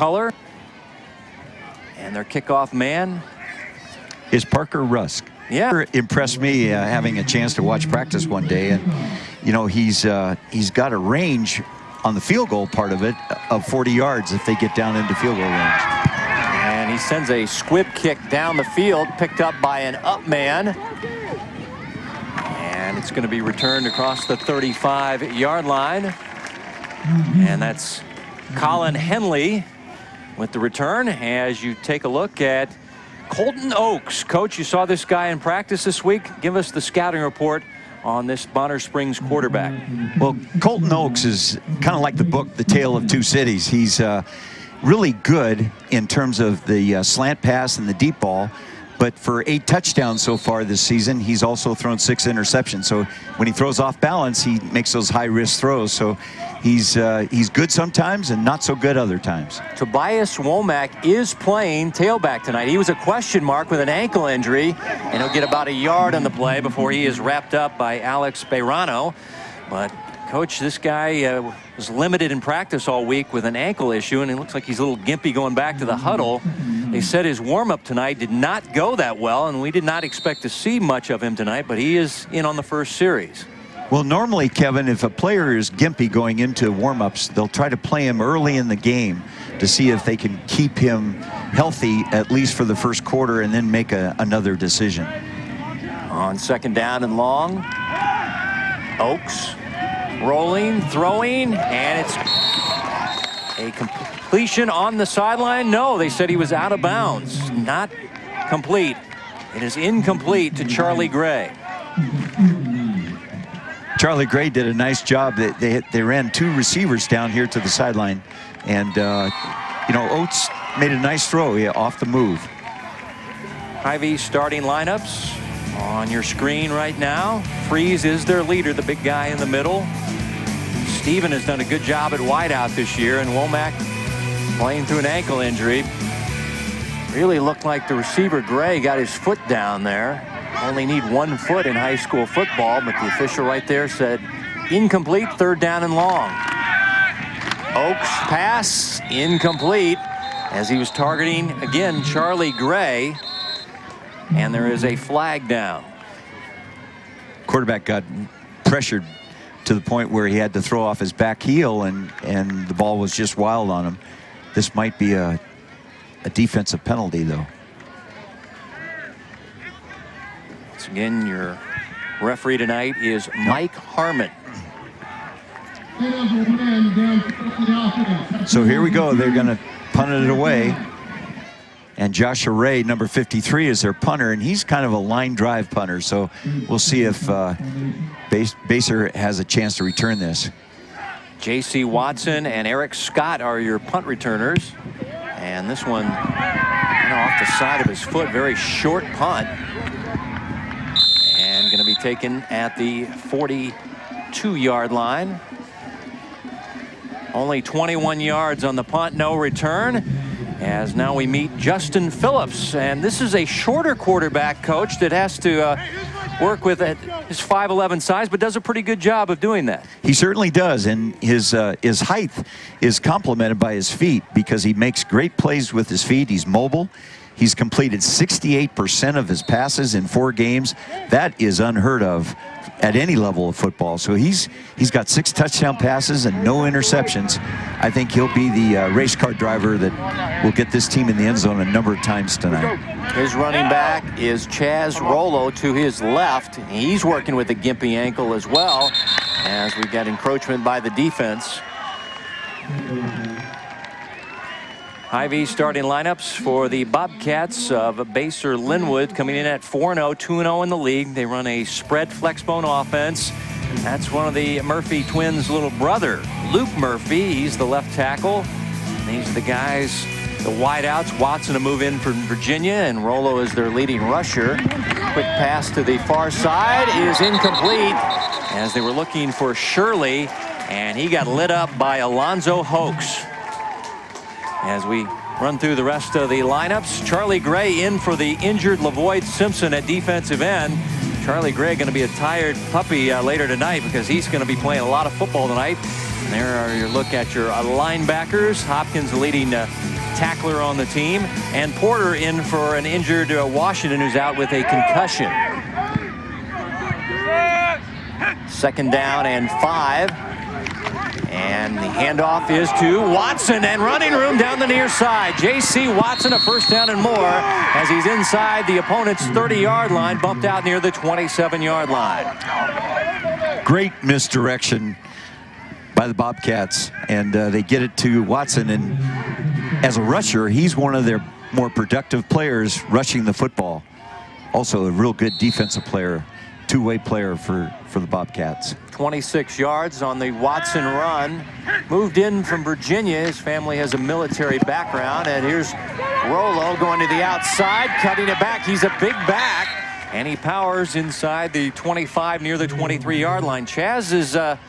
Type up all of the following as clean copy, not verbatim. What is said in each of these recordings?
color. And their kickoff man is Parker Rusk. Yeah, impressed me having a chance to watch practice one day, and you know he's got a range on the field goal part of it of 40 yards if they get down into field goal range. And he sends a squib kick down the field, picked up by an up man, and it's going to be returned across the 35-yard line. And that's Colin Henley with the return. As you take a look at Colton Oaks. Coach, you saw this guy in practice this week. Give us the scouting report on this Bonner Springs quarterback. Well, Colton Oaks is kind of like the book, The Tale of Two Cities. He's really good in terms of the slant pass and the deep ball. But for 8 touchdowns so far this season, he's also thrown 6 interceptions. So when he throws off balance, he makes those high-risk throws. So he's good sometimes and not so good other times. Tobias Womack is playing tailback tonight. He was a question mark with an ankle injury, and he'll get about a yard on the play before he is wrapped up by Alex Beirano. But, Coach, this guy was limited in practice all week with an ankle issue, and it looks like he's a little gimpy going back to the huddle. They said his warm-up tonight did not go that well, and we did not expect to see much of him tonight, but he is in on the first series. Well, normally, Kevin, if a player is gimpy going into warm-ups, they'll try to play him early in the game to see if they can keep him healthy, at least for the first quarter, and then make another decision. On second down and long, Oaks rolling, throwing, and it's a completion on the sideline. No, they said he was out of bounds. Not complete. It is incomplete to Charlie Gray. Charlie Gray did a nice job. They ran 2 receivers down here to the sideline, and you know, Oates made a nice throw off the move. Hy-Vee starting lineups on your screen right now. Freeze is their leader, the big guy in the middle. Steven has done a good job at wideout this year, and Womack playing through an ankle injury. Really looked like the receiver Gray got his foot down there. Only need 1 foot in high school football, but the official right there said incomplete, third down and long. Oaks pass incomplete as he was targeting again Charlie Gray, and there is a flag down. Quarterback got pressured to the point where he had to throw off his back heel, and the ball was just wild on him. This might be a defensive penalty, though. Once again, your referee tonight is Mike Harmon. So here we go. They're going to punt it away. And Joshua Ray, number 53, is their punter, and he's kind of a line drive punter. So we'll see if Basehor has a chance to return this. J.C. Watson and Eric Scott are your punt returners. And this one off the side of his foot, very short punt. And going to be taken at the 42-yard line. Only 21 yards on the punt, no return. As now we meet Justin Phillips, and this is a shorter quarterback, Coach, that has to work with his 5'11" size, but does a pretty good job of doing that. He certainly does, and his height is complemented by his feet because he makes great plays with his feet. He's mobile. He's completed 68% of his passes in 4 games. That is unheard of at any level of football. So he's got 6 touchdown passes and no interceptions. I think he'll be the race car driver that will get this team in the end zone a number of times tonight. His running back is Chas Rollo to his left. He's working with a gimpy ankle as well, as we've got encroachment by the defense. Hy-Vee starting lineups for the Bobcats of Basehor-Linwood, coming in at 4-0, 2-0 in the league. They run a spread flexbone offense. That's one of the Murphy twins' little brother, Luke Murphy. He's the left tackle. And these are the guys, the wideouts. Watson to move in from Virginia, and Rollo is their leading rusher. Quick pass to the far side is incomplete, as they were looking for Shirley, and he got lit up by Alonzo Hoax. As we run through the rest of the lineups, Charlie Gray in for the injured LaVoyd Simpson at defensive end. Charlie Gray going to be a tired puppy later tonight because he's going to be playing a lot of football tonight. And there are your look at your linebackers. Hopkins leading tackler on the team. And Porter in for an injured Washington, who's out with a concussion. 2nd down and 5. And the handoff is to Watson, and running room down the near side. J.C. Watson, a 1st down and more as he's inside the opponent's 30-yard line, bumped out near the 27-yard line. Great misdirection by the Bobcats, and they get it to Watson. And as a rusher, he's one of their more productive players rushing the football. Also a real good defensive player, two-way player for the Bobcats. 26 yards on the Watson run. Moved in from Virginia. His family has a military background. And here's Rollo going to the outside, cutting it back. He's a big back, and he powers inside the 25 near the 23-yard line. Chas is a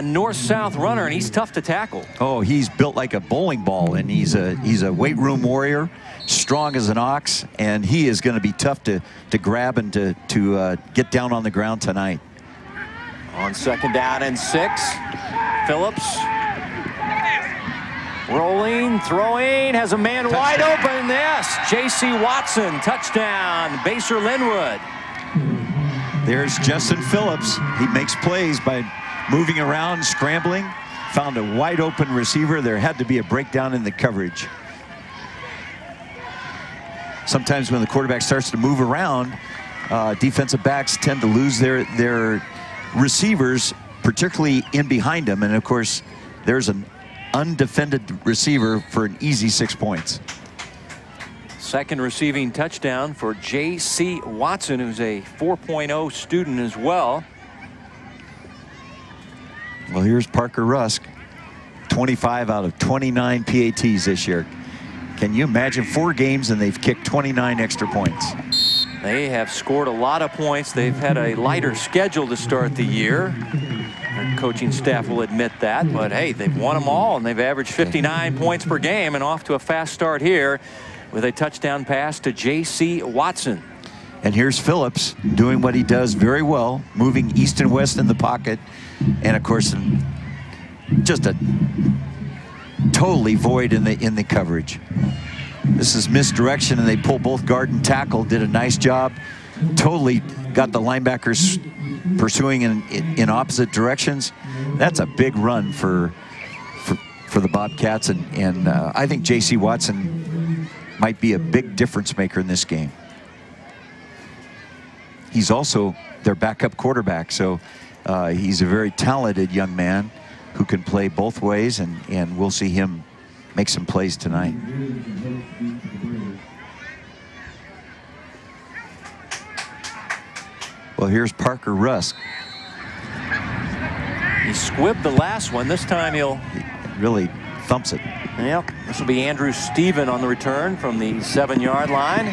north-south runner, and he's tough to tackle. Oh, he's built like a bowling ball, and he's a weight room warrior, strong as an ox, and he is going to be tough to grab and to get down on the ground tonight. On 2nd down and 6, Phillips rolling, throwing, has a man wide open. Yes, J.C. Watson, touchdown, Basehor-Linwood. There's Justin Phillips. He makes plays by moving around, scrambling, found a wide open receiver. There had to be a breakdown in the coverage. Sometimes when the quarterback starts to move around, defensive backs tend to lose their receivers, particularly in behind them. And of course, there's an undefended receiver for an easy 6 points. 2nd receiving touchdown for J.C. Watson, who's a 4.0 student as well. Well, here's Parker Rusk, 25 out of 29 PATs this year. Can you imagine 4 games and they've kicked 29 extra points? They have scored a lot of points. They've had a lighter schedule to start the year. Their coaching staff will admit that, but hey, they've won them all, and they've averaged 59 points per game, and off to a fast start here with a touchdown pass to J.C. Watson. And here's Phillips doing what he does very well, moving east and west in the pocket, and of course just a totally void in the coverage. This is misdirection, and they pull both guard and tackle. Did a nice job. Totally got the linebackers pursuing in opposite directions. That's a big run for the Bobcats, and I think J.C. Watson might be a big difference maker in this game. He's also their backup quarterback, so he's a very talented young man who can play both ways, and we'll see him make some plays tonight. Well, here's Parker Rusk. He squibbed the last one. This time he really thumps it. Yep. This will be Andrew Steven on the return from the 7-yard line.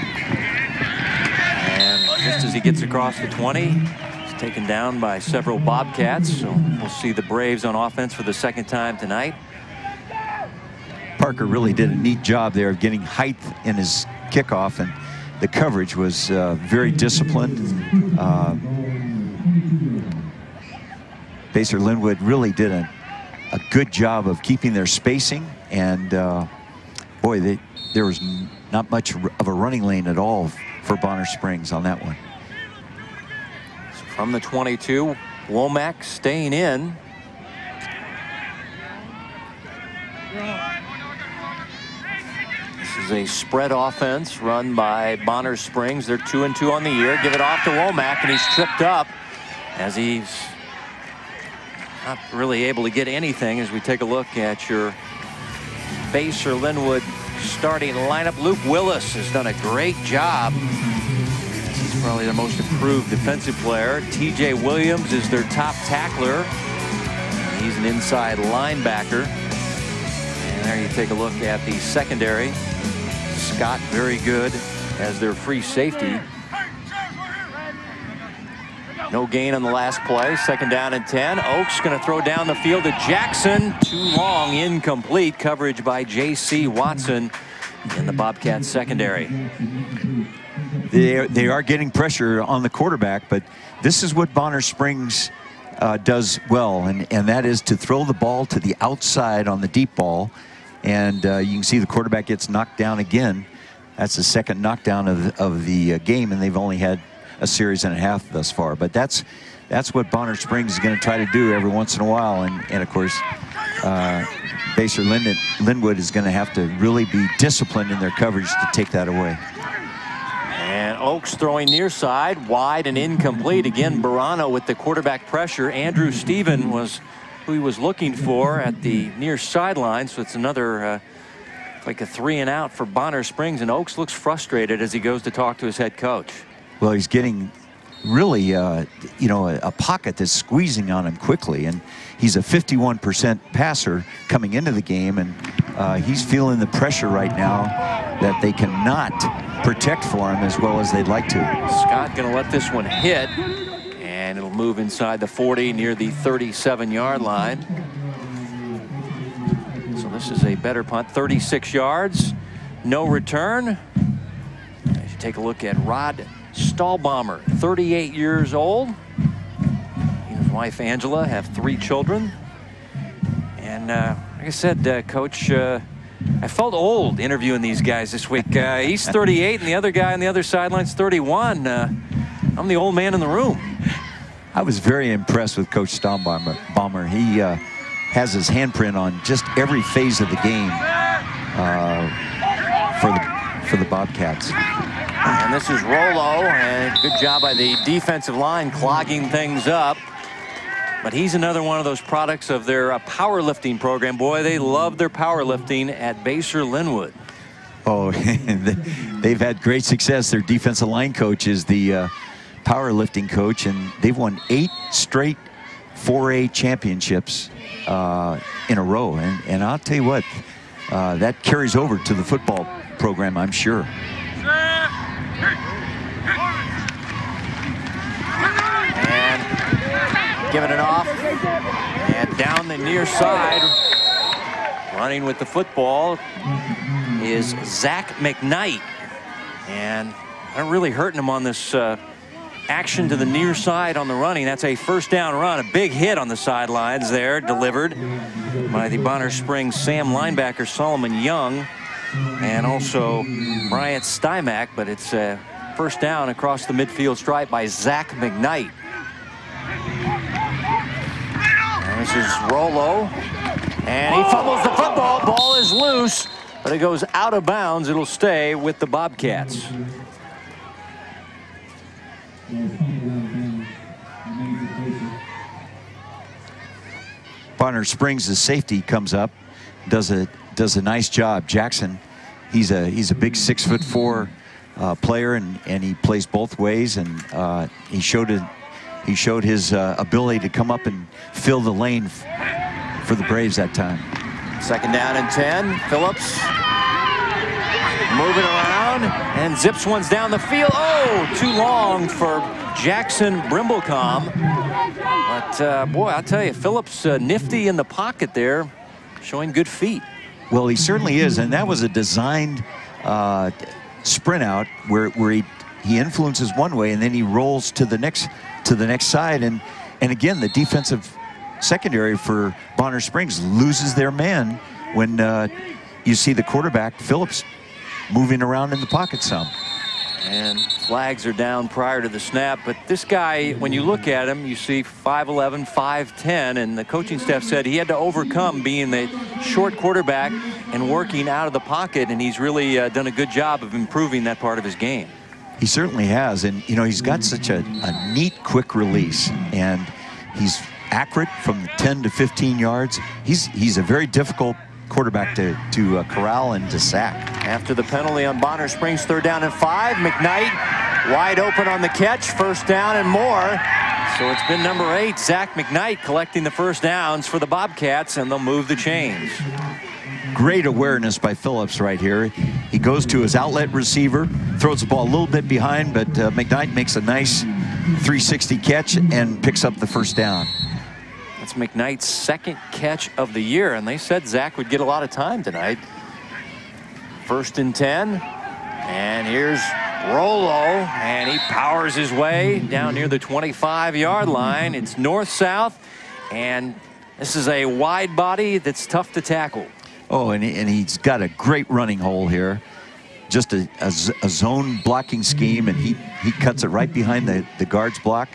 And just as he gets across the 20, he's taken down by several Bobcats. So we'll see the Braves on offense for the 2nd time tonight. Parker really did a neat job there of getting height in his kickoff, and the coverage was very disciplined. Basehor-Linwood really did a good job of keeping their spacing, and boy, there was not much of a running lane at all for Bonner Springs on that one. So from the 22, Womack staying in. This is a spread offense run by Bonner Springs. They're 2-2 on the year. Give it off to Womack, and he's tripped up as he's not really able to get anything. As we take a look at your Basehor-Linwood starting lineup, Luke Willis has done a great job. He's probably the most improved defensive player. T.J. Williams is their top tackler. He's an inside linebacker. And there you take a look at the secondary. Scott, very good as their free safety. No gain on the last play. 2nd down and 10. Oaks going to throw down the field to Jackson. Too long, incomplete. Coverage by J.C. Watson in the Bobcats secondary. They are getting pressure on the quarterback, but this is what Bonner Springs does well, and that is to throw the ball to the outside on the deep ball And you can see the quarterback gets knocked down again. That's the second knockdown of the game, and they've only had a series and a half thus far. But that's what Bonner Springs is going to try to do every once in a while. And of course, Basehor-Linwood is going to have to really be disciplined in their coverage to take that away. And Oaks throwing near side, wide and incomplete. Again, Barano with the quarterback pressure. Andrew Stephen was who he was looking for at the near sideline. So it's another like a 3-and-out for Bonner Springs. And Oaks looks frustrated as he goes to talk to his head coach. Well, he's getting really, you know, a pocket that's squeezing on him quickly. And he's a 51% passer coming into the game. And he's feeling the pressure right now that they cannot protect for him as well as they'd like to. Scott going to let this one hit. And it'll move inside the 40 near the 37-yard line. So this is a better punt. 36 yards. No return. As you take a look at Rod Stahlbomber, 38 years old. He and his wife Angela have 3 children. And like I said, Coach, I felt old interviewing these guys this week. He's 38 and the other guy on the other sideline's 31. I'm the old man in the room. I was very impressed with Coach Stahlbomber. He has his handprint on just every phase of the game for the Bobcats. And this is Rollo, and good job by the defensive line clogging things up. But he's another one of those products of their powerlifting program. Boy, they love their powerlifting at Basehor-Linwood. Oh, they've had great success. Their defensive line coach is the powerlifting coach, and they've won 8 straight 4A championships in a row. And I'll tell you what, that carries over to the football program, I'm sure. And giving it off, and down the near side, running with the football is Zach McKnight. And they're really hurting him on this action to the near side on the running. That's a first down run. A big hit on the sidelines there, delivered by the Bonner Springs Sam linebacker Solomon Young and also Bryant Stymack, but it's a first down across the midfield stripe by Zach McKnight. And this is Rollo, and he fumbles the football. Ball is loose, but it goes out of bounds. It'll stay with the Bobcats. Bonner Springs' safety comes up, does a nice job. Jackson, he's a big 6'4" player, and he plays both ways, and he showed his ability to come up and fill the lane for the Braves that time. Second down and 10. Phillips moving around and zips ones down the field. Oh, too long for Jackson Brimblecom. But boy, I'll tell you, Phillips nifty in the pocket there, showing good feet. Well, he certainly is, and that was a designed sprint out where he influences one way and then he rolls to the next side, and again the defensive secondary for Bonner Springs loses their man when you see the quarterback Phillips moving around in the pocket some. And flags are down prior to the snap, but this guy, when you look at him, you see 5'11", 5'10", and the coaching staff said he had to overcome being the short quarterback and working out of the pocket, and he's really done a good job of improving that part of his game. He certainly has, and you know, he's got such a neat, quick release, and he's accurate from 10 to 15 yards. He's a very difficult quarterback to corral and to sack. After the penalty on Bonner Springs, 3rd down and 5. McKnight wide open on the catch, 1st down and more. So it's been number 8, Zach McKnight, collecting the first downs for the Bobcats, and they'll move the chains. Great awareness by Phillips right here. He goes to his outlet receiver, throws the ball a little bit behind, but McKnight makes a nice 360 catch and picks up the first down. That's McKnight's 2nd catch of the year, and they said Zach would get a lot of time tonight. 1st and 10, and here's Rollo, and he powers his way down near the 25-yard line. It's north-south, and this is a wide body that's tough to tackle. Oh, and he's got a great running hole here. Just a zone blocking scheme, and he cuts it right behind the guard's block.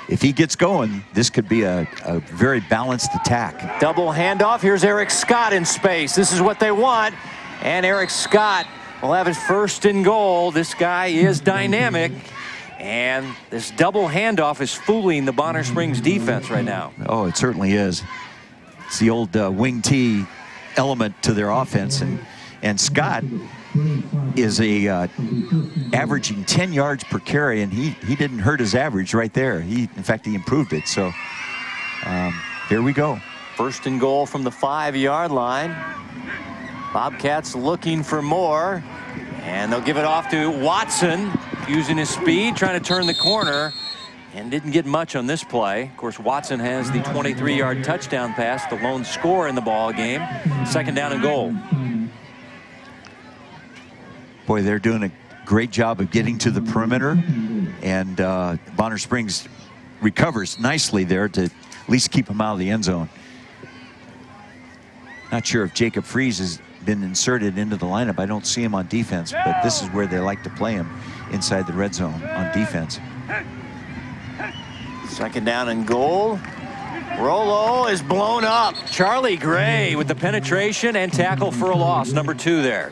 If he gets going, this could be a very balanced attack. Double handoff. Here's Eric Scott in space. This is what they want. And Eric Scott will have his first and goal. This guy is dynamic. And this double handoff is fooling the Bonner Springs defense right now. Oh, it certainly is. It's the old wing T element to their offense. And Scott is averaging 10 yards per carry, and he didn't hurt his average right there. In fact, he improved it. So here we go. First and goal from the 5-yard line. Bobcats looking for more, and they'll give it off to Watson, using his speed, trying to turn the corner, and didn't get much on this play. Of course, Watson has the 23-yard touchdown pass, the lone score in the ball game. Second down and goal. Boy, they're doing a great job of getting to the perimeter, and Bonner Springs recovers nicely there to at least keep him out of the end zone. Not sure if Jacob Freeze has been inserted into the lineup. I don't see him on defense, but this is where they like to play him, inside the red zone on defense. Second down and goal. Rollo is blown up. Charlie Gray with the penetration and tackle for a loss. Number 2 there.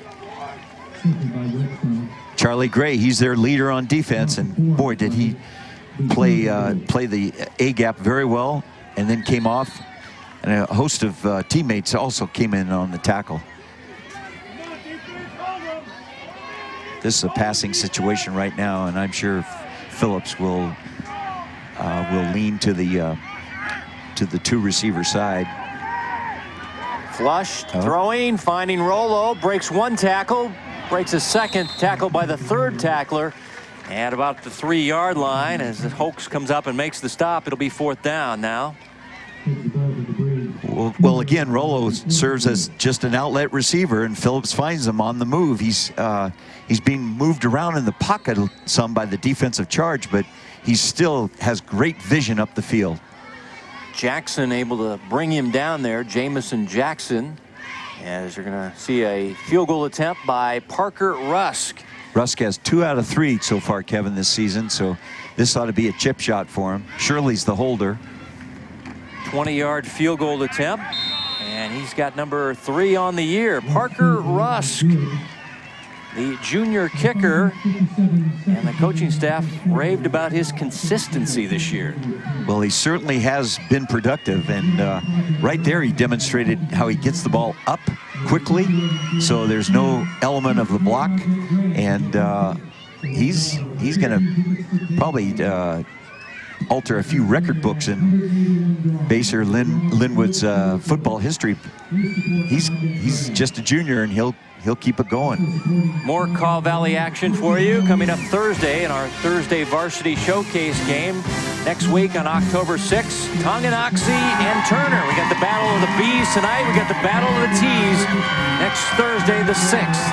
Charlie Gray, he's their leader on defense, and boy, did he play the A-gap very well, and then came off, and a host of teammates also came in on the tackle. This is a passing situation right now, and I'm sure Phillips will lean to the 2-receiver side. Flushed, throwing, finding Rollo, breaks one tackle, breaks a second tackle by the third tackler, and about the 3-yard line as Hoax comes up and makes the stop. It'll be 4th down now. Well, again, Rollo serves as just an outlet receiver, and Phillips finds him on the move. He's being moved around in the pocket some by the defensive charge, but he still has great vision up the field. Jackson able to bring him down there, Jamison Jackson, as you're going to see a field goal attempt by Parker Rusk. Rusk has 2 out of 3 so far, Kevin, this season, so this ought to be a chip shot for him. Shirley's the holder. 20-yard field goal attempt, and he's got number 3 on the year. Parker Rusk, the junior kicker, and the coaching staff raved about his consistency this year. Well, he certainly has been productive, and right there he demonstrated how he gets the ball up quickly, so there's no element of the block, and he's going to probably alter a few record books in Basehor-Linwood's football history. He's just a junior, and he'll keep it going. More Caw Valley action for you coming up Thursday in our Thursday varsity showcase game. Next week on October 6th, Tonganoxie and Turner. We got the Battle of the B's tonight. We got the Battle of the T's next Thursday the 6th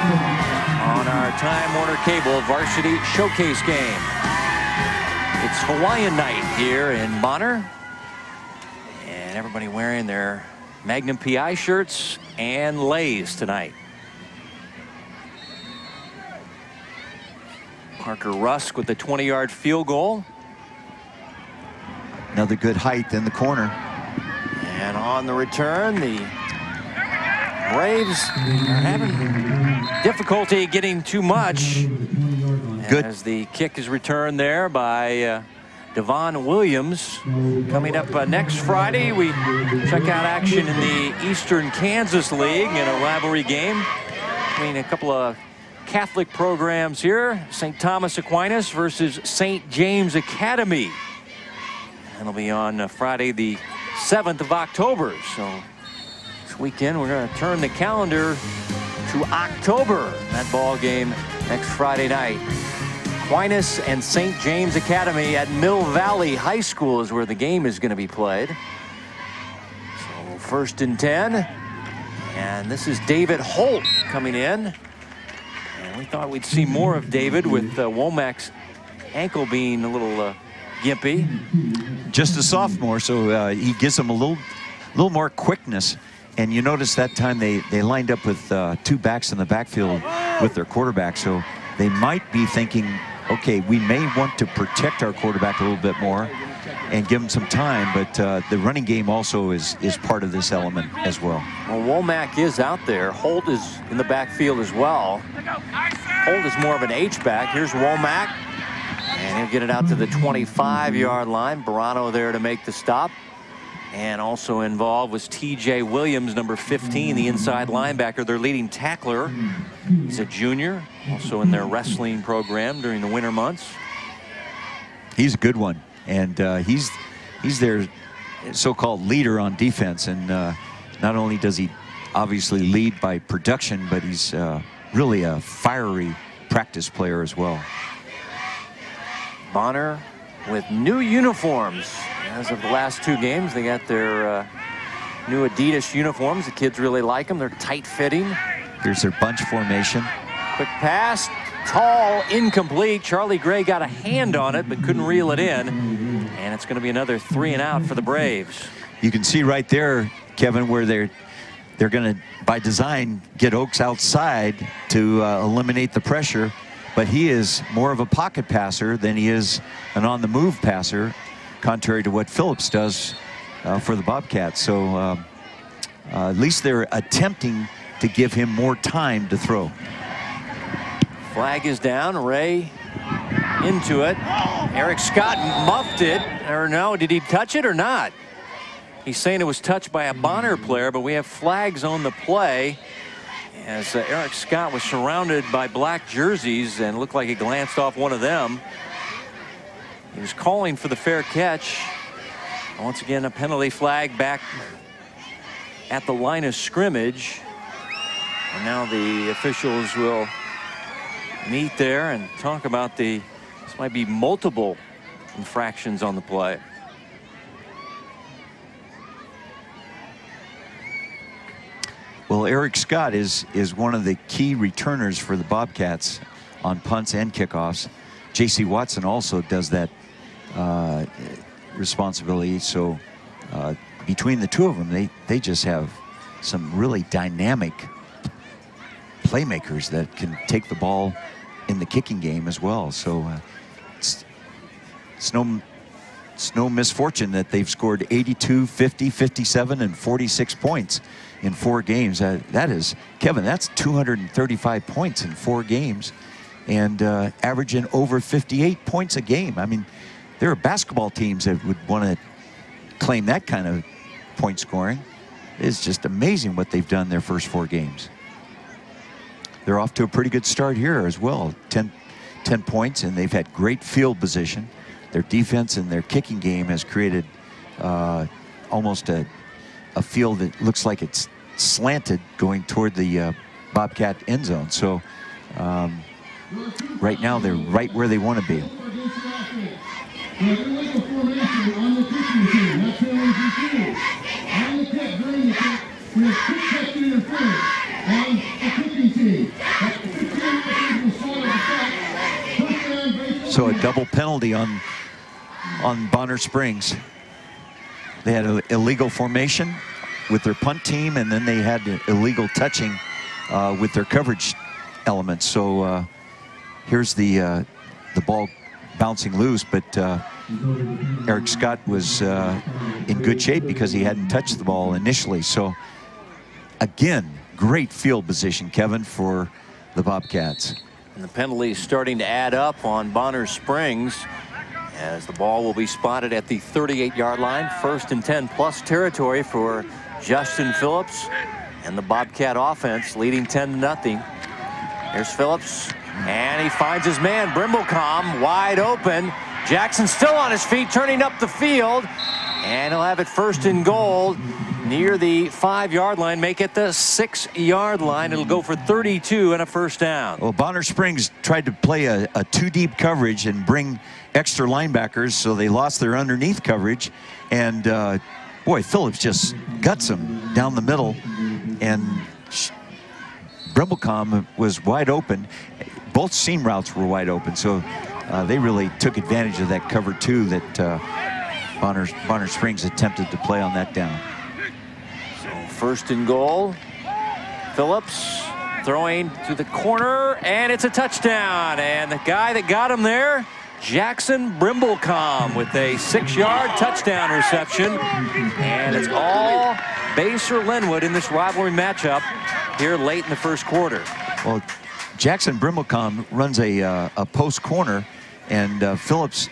on our Time Warner Cable varsity showcase game. It's Hawaiian night here in Bonner, and everybody wearing their Magnum PI shirts and leis tonight. Parker Rusk with the 20-yard field goal. Another good height in the corner. And on the return, the Braves are having difficulty getting too much. Good. As the kick is returned there by Devon Williams. Coming up next Friday, we check out action in the Eastern Kansas League in a rivalry game between a couple of Catholic programs here. St. Thomas Aquinas versus St. James Academy. That'll be on Friday the 7th of October. So this weekend we're going to turn the calendar to October. That ball game next Friday night. Aquinas and St. James Academy at Mill Valley High School is where the game is going to be played. So 1st and 10. And this is David Holt coming in. And we thought we'd see more of David with Womack's ankle being a little gimpy. Just a sophomore, so he gives him a little more quickness. And you notice that time they lined up with 2 backs in the backfield with their quarterback. So they might be thinking, okay, we may want to protect our quarterback a little bit more and give him some time, but the running game also is part of this element as well. Well, Womack is out there. Holt is in the backfield as well. Holt is more of an H-back. Here's Womack, and he'll get it out to the 25-yard line. Barano there to make the stop. And also involved was T.J. Williams, number 15, the inside linebacker, their leading tackler. He's a junior, also in their wrestling program during the winter months. He's a good one, and he's their so-called leader on defense. And not only does he obviously lead by production, but he's really a fiery practice player as well. Bonner with new uniforms. As of the last 2 games, they got their new Adidas uniforms. The kids really like them. They're tight-fitting. Here's their bunch formation. Quick pass, tall, incomplete. Charlie Gray got a hand on it, but couldn't reel it in. And it's going to be another 3 and out for the Braves. You can see right there, Kevin, where they're going to, by design, get Oaks outside to eliminate the pressure. But he is more of a pocket passer than he is an on-the-move passer, contrary to what Phillips does for the Bobcats. So at least they're attempting to give him more time to throw. Flag is down. Ray into it. Eric Scott muffed it. Or no, did he touch it or not? He's saying it was touched by a Bonner player, but we have flags on the play as Eric Scott was surrounded by black jerseys and looked like he glanced off one of them. He was calling for the fair catch. Once again, a penalty flag back at the line of scrimmage. And now the officials will meet there and talk about this might be multiple infractions on the play. Well, Eric Scott is one of the key returners for the Bobcats on punts and kickoffs. J.C. Watson also does that responsibility. So between the 2 of them, they just have some really dynamic playmakers that can take the ball in the kicking game as well. So it's no misfortune that they've scored 82, 50, 57, and 46 points in 4 games. That is, Kevin, that's 235 points in 4 games and averaging over 58 points a game. I mean, there are basketball teams that would want to claim that kind of point scoring. It's just amazing what they've done their first 4 games. They're off to a pretty good start here as well. 10 points, and they've had great field position. Their defense and their kicking game has created almost a field that looks like it's slanted going toward the Bobcat end zone. So right now they're right where they want to be. So a double penalty on Bonner Springs. They had an illegal formation with their punt team, and then they had illegal touching with their coverage elements. So here's the ball bouncing loose, but Eric Scott was in good shape because he hadn't touched the ball initially. So again, great field position, Kevin, for the Bobcats. And the penalty is starting to add up on Bonner Springs as the ball will be spotted at the 38-yard line. 1st and 10 plus territory for Justin Phillips and the Bobcat offense, leading 10-0. Here's Phillips, and he finds his man, Brimblecom, wide open. Jackson still on his feet, turning up the field, and he'll have it 1st and goal near the 5-yard line, make it the 6-yard line. It'll go for 32 and a 1st down. Well, Bonner Springs tried to play a 2-deep coverage and bring extra linebackers, so they lost their underneath coverage. And boy, Phillips just guts him down the middle, and Brimblecom was wide open. Both seam routes were wide open, so they really took advantage of that cover 2 that Bonner Springs attempted to play on that down. First and goal. Phillips throwing to the corner, and it's a touchdown. And the guy that got him there, Jackson Brimblecom, with a 6-yard touchdown reception. And it's all Basehor-Linwood in this rivalry matchup here late in the first quarter. Well, Jackson Brimblecom runs a post corner, and Phillips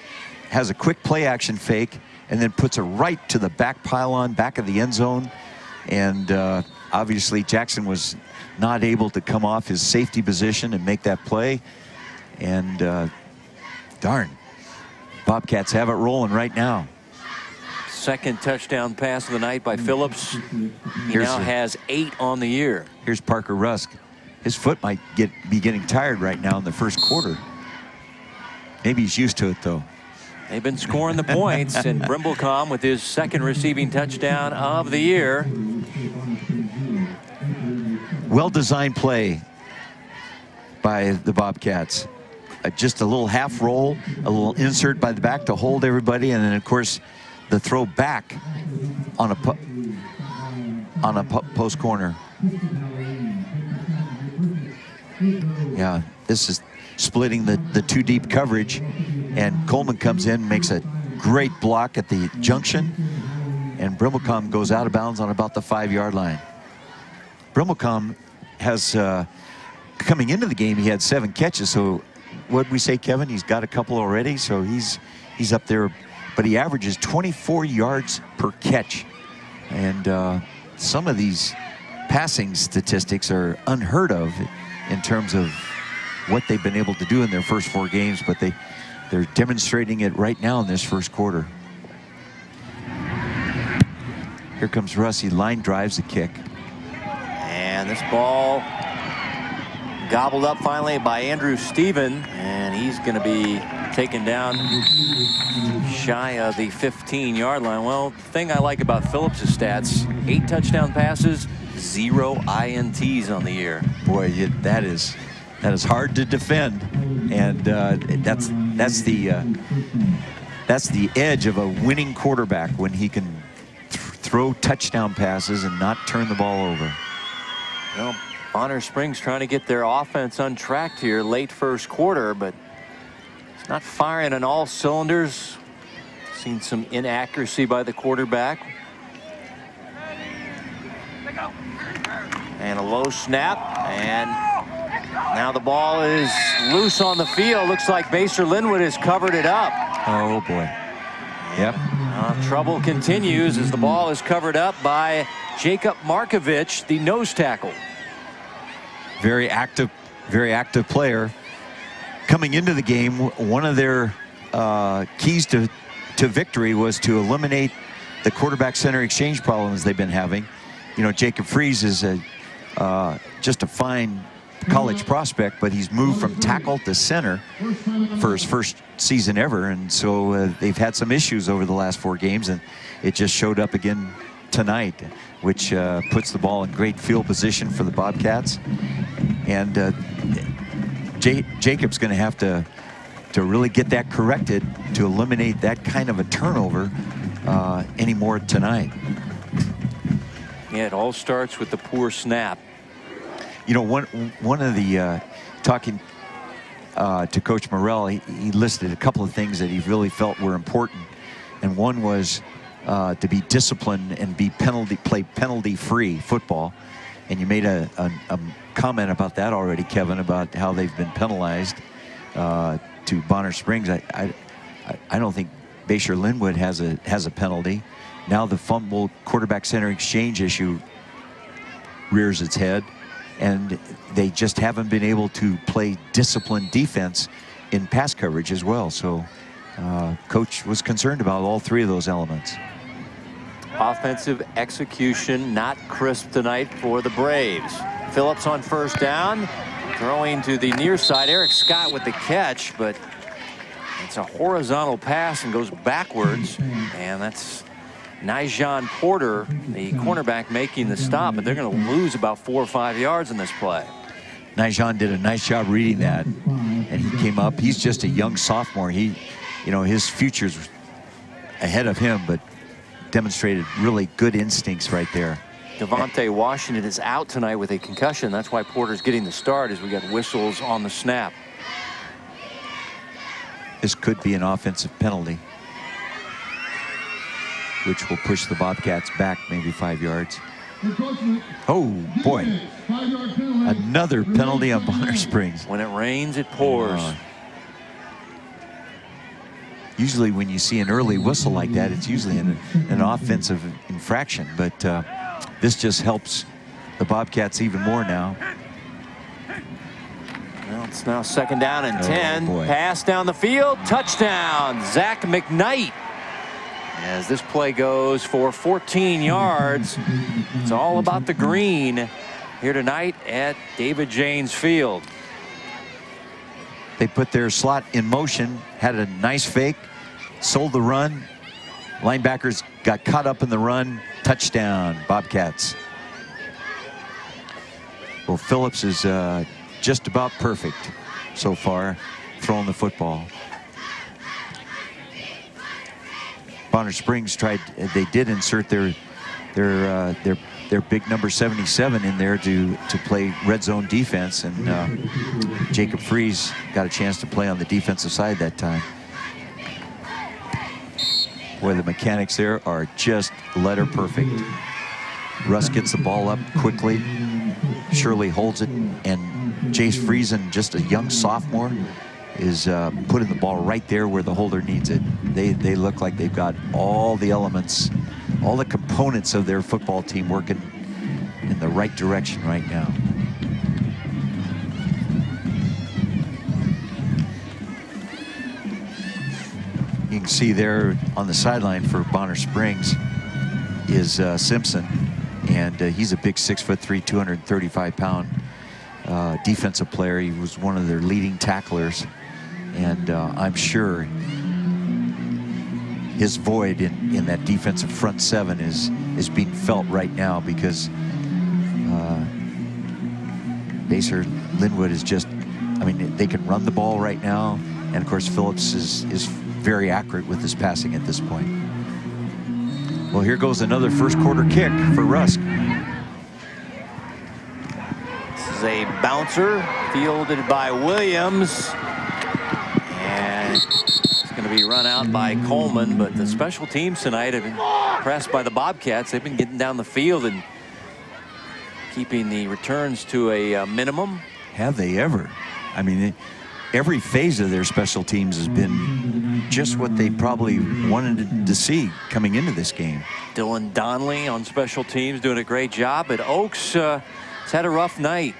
has a quick play action fake and then puts it right to the back pylon, back of the end zone. And obviously Jackson was not able to come off his safety position and make that play. And darn, Bobcats have it rolling right now. Second touchdown pass of the night by Phillips. He now has 8 on the year. Here's Parker Rusk. His foot might be getting tired right now in the first quarter. Maybe he's used to it, though. They've been scoring the points, and Brimblecom with his second receiving touchdown of the year. Well-designed play by the Bobcats. Just a little half roll, a little insert by the back to hold everybody, and then, of course, the throw back on a post corner. Yeah, this is splitting the two deep coverage, and Coleman comes in, makes a great block at the junction, and Brimblecom goes out of bounds on about the 5-yard line. Brimblecom has, coming into the game, he had 7 catches, so what'd we say, Kevin? He's got a couple already, so he's up there, but he averages 24 yards per catch. And some of these passing statistics are unheard of in terms of what they've been able to do in their first 4 games, but they're demonstrating it right now in this first quarter. Here comes Russ. He line drives the kick. And this ball gobbled up finally by Andrew Stephen, and he's going to be taken down shy of the 15-yard line. Well, the thing I like about Phillips' stats, 8 touchdown passes, 0 INTs on the year. Boy, that is hard to defend, and that's the edge of a winning quarterback, when he can throw touchdown passes and not turn the ball over. Well, Bonner Springs trying to get their offense untracked here late first quarter, but it's not firing on all cylinders. Seen some inaccuracy by the quarterback. And a low snap, and now the ball is loose on the field. Looks like Basehor-Linwood has covered it up. Oh boy. Yep. Trouble continues as the ball is covered up by Jacob Markovich, the nose tackle. Very active player. Coming into the game, one of their keys to victory was to eliminate the quarterback center exchange problems they've been having. You know, Jacob Fries is just a fine college prospect, but he's moved from tackle to center for his first season ever, and so they've had some issues over the last 4 games, and it just showed up again tonight, which puts the ball in great field position for the Bobcats. And Jacob's going to have to really get that corrected to eliminate that kind of a turnover anymore tonight. Yeah, it all starts with the poor snap. You know, one of the talking to Coach Morrell, he listed a couple of things that he really felt were important, and one was to be disciplined and play penalty-free football. And you made a comment about that already, Kevin, about how they've been penalized to Bonner Springs. I don't think Basehor-Linwood has a penalty. Now the fumble quarterback center exchange issue rears its head, and they just haven't been able to play disciplined defense in pass coverage as well. So Coach was concerned about all 3 of those elements. Offensive execution not crisp tonight for the Braves. Phillips on first down, throwing to the near side. Eric Scott with the catch, but it's a horizontal pass and goes backwards, and that's Nyjon Porter, the cornerback, making the stop, but they're going to lose about 4 or 5 yards in this play. Nyjon did a nice job reading that, and he came up. He's just a young sophomore. You know, his future's ahead of him, but demonstrated really good instincts right there. Devontae Washington is out tonight with a concussion. That's why Porter's getting the start, as we got whistles on the snap. This could be an offensive penalty, which will push the Bobcats back maybe 5 yards. Oh, boy. Another penalty on Bonner Springs. When it rains, it pours. Usually when you see an early whistle like that, it's usually an offensive infraction. But this just helps the Bobcats even more now. Well, it's now 2nd down and 10. Boy. Pass down the field. Touchdown, Zach McKnight. As this play goes for 14 yards. It's all about the green here tonight at David Janes Field. They put their slot in motion, had a nice fake, sold the run. Linebackers got caught up in the run. Touchdown, Bobcats. Well, Phillips is just about perfect so far throwing the football. Bonner Springs tried, they did insert their big number 77 in there to play red zone defense, and Jacob Freeze got a chance to play on the defensive side that time. Boy, the mechanics there are just letter perfect. Russ gets the ball up quickly. Shirley holds it, and Jace Friesen, just a young sophomore, is putting the ball right there where the holder needs it. They look like they've got all the elements, all the components of their football team working in the right direction right now. You can see there on the sideline for Bonner Springs is Simpson, and he's a big 6'3", 235-pound defensive player. He was one of their leading tacklers, and I'm sure his void in that defensive front seven is being felt right now, because Basehor-Linwood is just, I mean, they can run the ball right now, and of course Phillips is very accurate with his passing at this point. Well, here goes another first quarter kick for Rusk. This is a bouncer fielded by Williams, and it's going to be run out by Coleman. But the special teams tonight have been pressed by the Bobcats. They've been getting down the field and keeping the returns to a minimum. Have they ever? I mean, every phase of their special teams has been just what they probably wanted to see coming into this game. Dylan Donnelly on special teams doing a great job, but Oaks has had a rough night.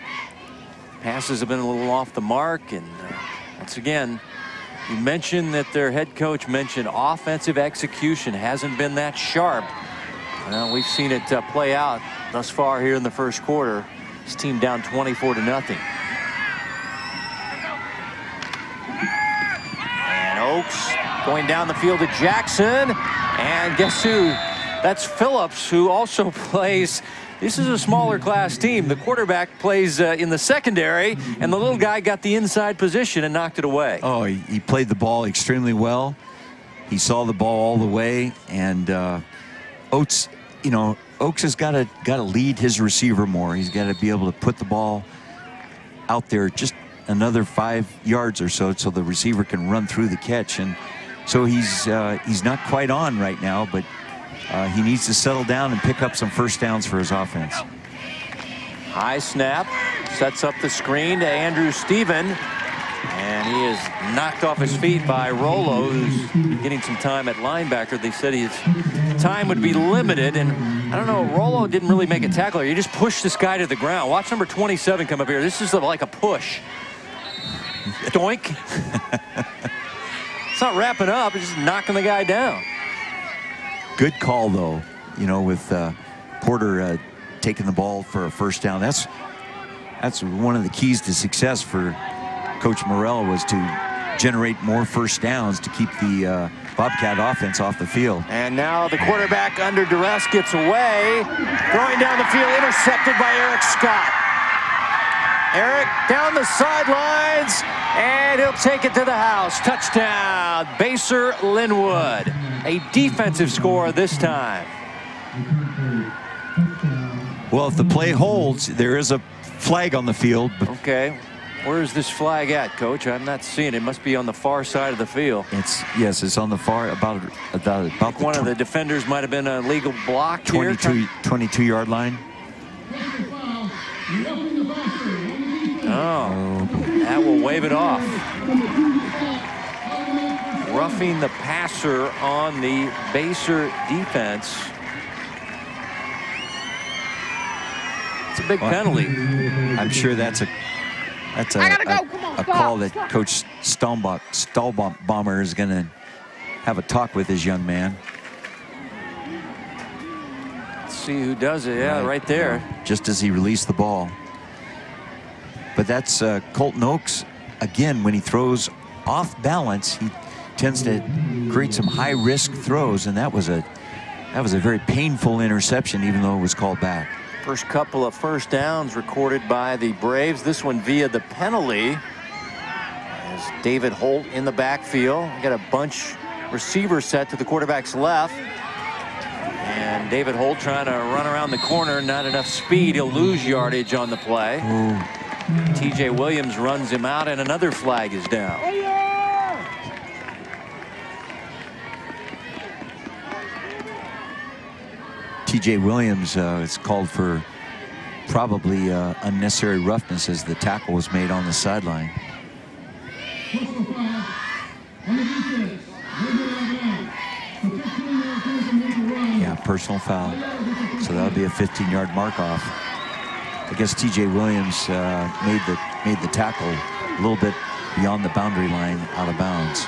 Passes have been a little off the mark, and once again, you mentioned that their head coach mentioned offensive execution hasn't been that sharp. Well, we've seen it play out thus far here in the first quarter. This team down 24-0. And Oaks going down the field to Jackson, and guess who? That's Phillips, who also plays. This is a smaller class team. The quarterback plays in the secondary, and the little guy got the inside position and knocked it away. Oh, he played the ball extremely well. He saw the ball all the way, and Oaks, you know, Oaks has got to lead his receiver more. He's got to be able to put the ball out there just another 5 yards or so the receiver can run through the catch. And so he's not quite on right now, but he needs to settle down and pick up some first downs for his offense. High snap, sets up the screen to Andrew Stephen, and he is knocked off his feet by Rollo, who's getting some time at linebacker. They said his time would be limited, and I don't know, Rollo didn't really make a tackle. He just pushed this guy to the ground. Watch number 27 come up here. This is like a push. Doink. It's not wrapping up, it's just knocking the guy down. Good call, though, you know, with Porter taking the ball for a first down. That's one of the keys to success for Coach Morrell, was to generate more first downs to keep the Bobcat offense off the field. And now the quarterback under duress gets away. Throwing down the field, intercepted by Eric Scott. Eric down the sidelines, and he'll take it to the house. Touchdown, Basehor-Linwood. A defensive score this time. Well, if the play holds, there is a flag on the field. Okay. Where's this flag at, Coach? I'm not seeing it. It must be on the far side of the field. Yes, it's on the far about one of the defenders might have been a legal block 22-yard line. Oh, that will wave it off. Roughing the passer on the Basehor defense. It's a big penalty. I'm sure that's a call that Coach Stahlbomber is going to have a talk with his young man. Let's see who does it. Yeah, right there. Just as he released the ball. But that's Colton Oaks. Again, when he throws off balance, he tends to create some high-risk throws, and that was a very painful interception, even though it was called back. First couple of first downs recorded by the Braves. This one via the penalty. As David Holt in the backfield. Got a bunch receiver set to the quarterback's left. And David Holt trying to run around the corner. Not enough speed. He'll lose yardage on the play. T.J. Williams runs him out, and another flag is down. T.J. Williams is called for probably unnecessary roughness as the tackle was made on the sideline. Yeah, personal foul. So that'll be a 15-yard mark off. I guess T.J. Williams made the tackle a little bit beyond the boundary line, out of bounds.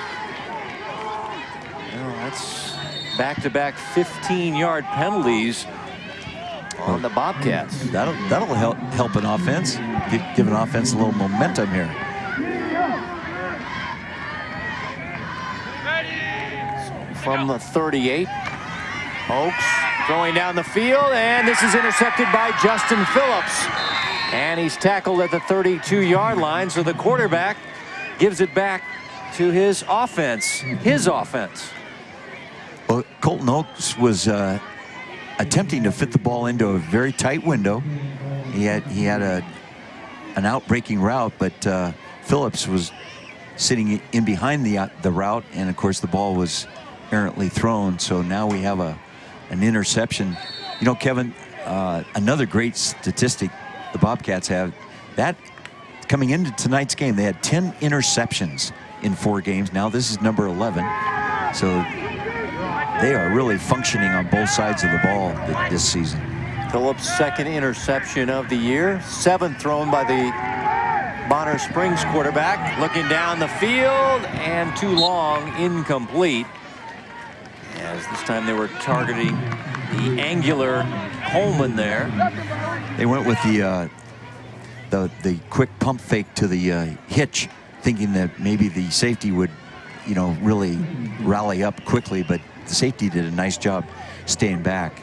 Well, that's back-to-back 15-yard penalties on the Bobcats. That'll help an offense, give an offense a little momentum here. From the 38, Oaks throwing down the field, and this is intercepted by Justin Phillips. And he's tackled at the 32-yard line, so the quarterback gives it back to his offense. Well, Colton Oaks was attempting to fit the ball into a very tight window. He had an out-breaking route, but Phillips was sitting in behind the route, and of course the ball was errantly thrown. So now we have an interception. You know, Kevin, another great statistic the Bobcats have, that coming into tonight's game, they had 10 interceptions in 4 games. Now this is number 11. So they are really functioning on both sides of the ball this season. Phillips' second interception of the year, 7th thrown by the Bonner Springs quarterback. Looking down the field, and too long, incomplete. As this time they were targeting the angular Coleman there. They went with the quick pump fake to the hitch, thinking that maybe the safety would, you know, really rally up quickly, but the safety did a nice job staying back.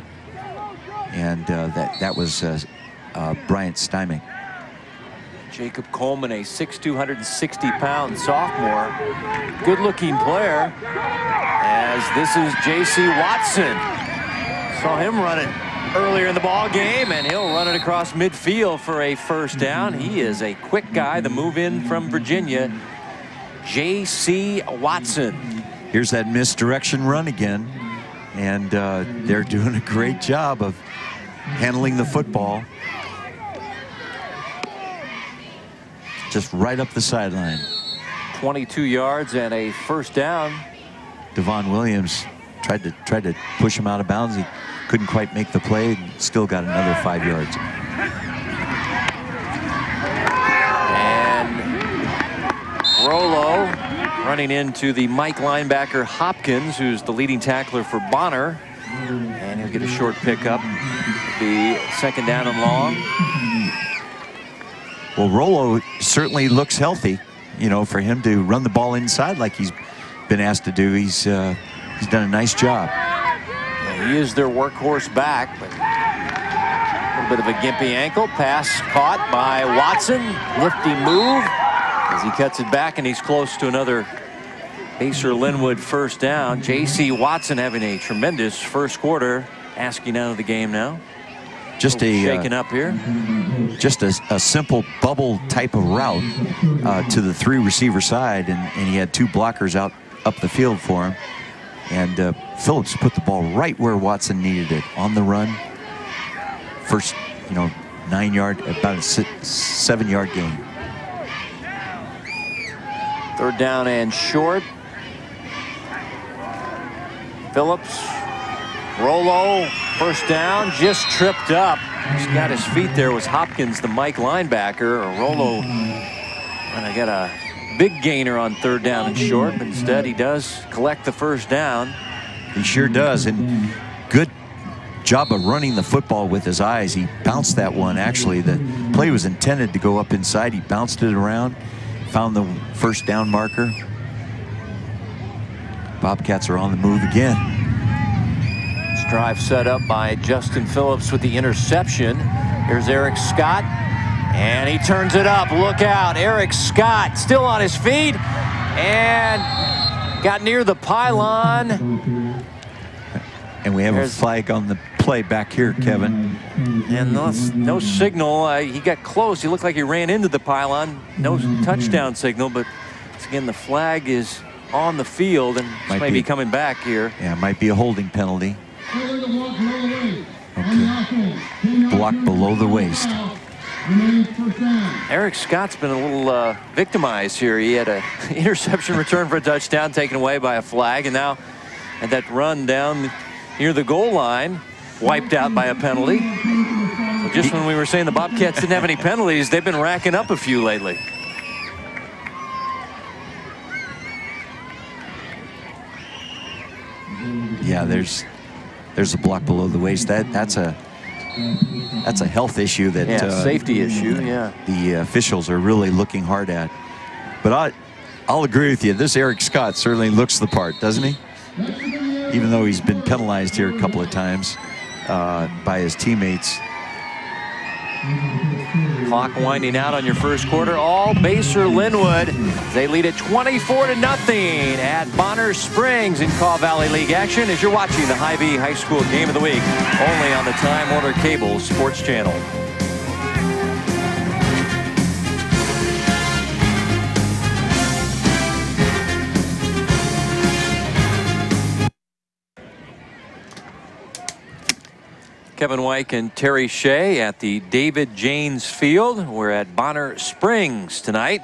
And that was Bryant Styming. Jacob Coleman, a 6'2", 160-pound sophomore. Good-looking player. As this is J.C. Watson. Saw him running earlier in the ball game, and he'll run it across midfield for a first down. He is a quick guy. The move in from Virginia, J.C. Watson. Here's that misdirection run again, and they're doing a great job of handling the football. Just right up the sideline. 22 yards and a first down. Devon Williams tried to push him out of bounds. He couldn't quite make the play. Still got another 5 yards. And Rollo running into the Mike linebacker Hopkins, who's the leading tackler for Bonner. And he'll get a short pickup. The second down and long. Well, Rollo certainly looks healthy, you know, for him to run the ball inside like he's been asked to do. He's done a nice job. Well, he is their workhorse back, but a little bit of a gimpy ankle. Pass caught by Watson. Lifty move as he cuts it back, and he's close to another Basehor-Linwood first down. J.C. Watson having a tremendous first quarter, asking out of the game now. Just shaking up here. Just a simple bubble type of route to the 3 receiver side, and he had 2 blockers out up the field for him. And Phillips put the ball right where Watson needed it, on the run. First, 9-yard, about a 7-yard gain. 3rd down and short. Phillips, Rollo, 1st down, just tripped up. He's got his feet there. Was Hopkins, the Mike linebacker. Rollo, and I got a big gainer on 3rd down and short, but instead he does collect the 1st down. He sure does, and good job of running the football with his eyes. He bounced that one. Actually, the play was intended to go up inside. He bounced it around, found the 1st down marker. Bobcats are on the move again. This drive set up by Justin Phillips with the interception. Here's Eric Scott, and he turns it up. Look out, Eric Scott still on his feet and got near the pylon. And we have a flag on the play back here, Kevin. And no signal. He got close. He looked like he ran into the pylon. No touchdown signal, but again, the flag is on the field, and might be coming back here. Yeah, it might be a holding penalty. Okay. Block below the waist. Eric Scott's been a little victimized here. He had an interception return for a touchdown taken away by a flag, and now at that run down near the goal line, wiped out by a penalty. So just when we were saying the Bobcats didn't have any penalties, they've been racking up a few lately. Yeah, there's a block below the waist. That's a health issue that safety issue. The officials are really looking hard at. But I'll agree with you. This Eric Scott certainly looks the part, doesn't he? Even though he's been penalized here a couple of times by his teammates. Clock winding out on your first quarter. All Basehor-Linwood. They lead it 24-0 at Bonner Springs in Kaw Valley League action as you're watching the Hy-Vee High School Game of the Week only on the Time Warner Cable Sports Channel. Kevin Wyke and Terry Shea at the David Janes Field. We're at Bonner Springs tonight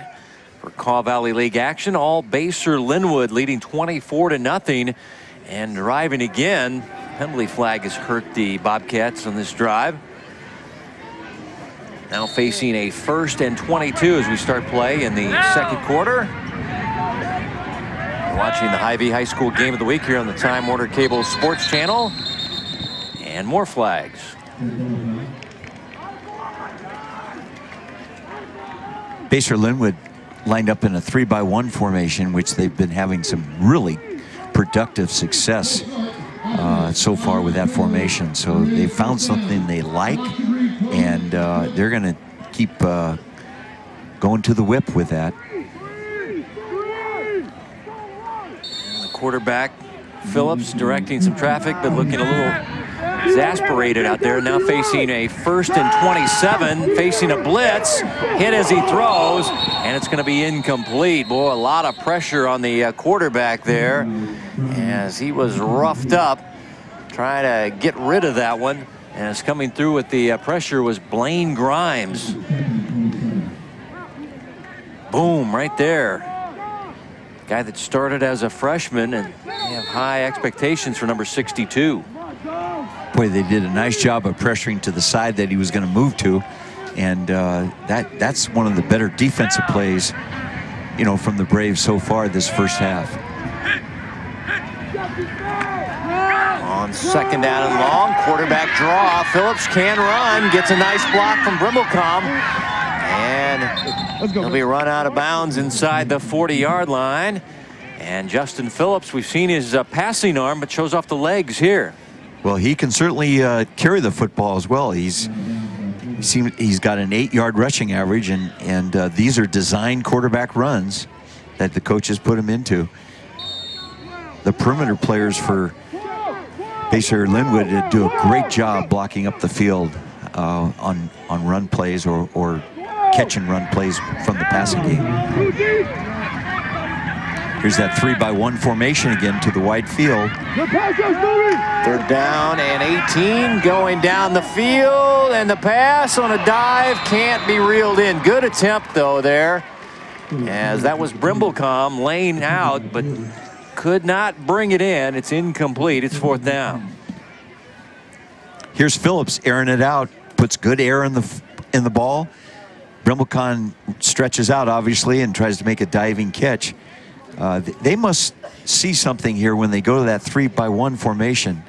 for Kaw Valley League action. All Basehor-Linwood leading 24-0 and driving again. Penalty flag has hurt the Bobcats on this drive. Now facing a 1st and 22 as we start play in the second quarter. We're watching the Hy-Vee High School Game of the Week here on the Time Warner Cable Sports Channel. And more flags. Basehor-Linwood lined up in a 3-by-1 formation, which they've been having some really productive success so far with that formation. So they found something they like, and they're going to keep going to the whip with that. And the quarterback, Phillips, directing some traffic, but looking a little exasperated out there. Now facing a 1st and 27, facing a blitz, hit as he throws, and it's going to be incomplete. Boy, a lot of pressure on the quarterback there as he was roughed up trying to get rid of that one, and it's coming through with the pressure was Blaine Grimes. Boom, right there. Guy that started as a freshman, and they have high expectations for number 62. Boy, they did a nice job of pressuring to the side that he was going to move to, and that's one of the better defensive plays, from the Braves so far this first half. On 2nd down and long, quarterback draw. Phillips can run, gets a nice block from Brimblecom, and he'll be run out of bounds inside the 40-yard line. And Justin Phillips, we've seen his passing arm, but shows off the legs here. Well, he can certainly carry the football as well. He's got an 8-yard rushing average, and these are designed quarterback runs that the coaches put him into. The perimeter players for Basehor-Linwood do a great job blocking up the field on run plays or catch and run plays from the passing game. Here's that 3-by-1 formation again to the wide field. Third down and 18, going down the field, and the pass on a dive can't be reeled in. Good attempt though there, as that was Brimblecom laying out, but could not bring it in. It's incomplete. It's fourth down. Here's Phillips airing it out, puts good air in the ball. Brimblecom stretches out obviously and tries to make a diving catch. They must see something here when they go to that 3-by-1 formation,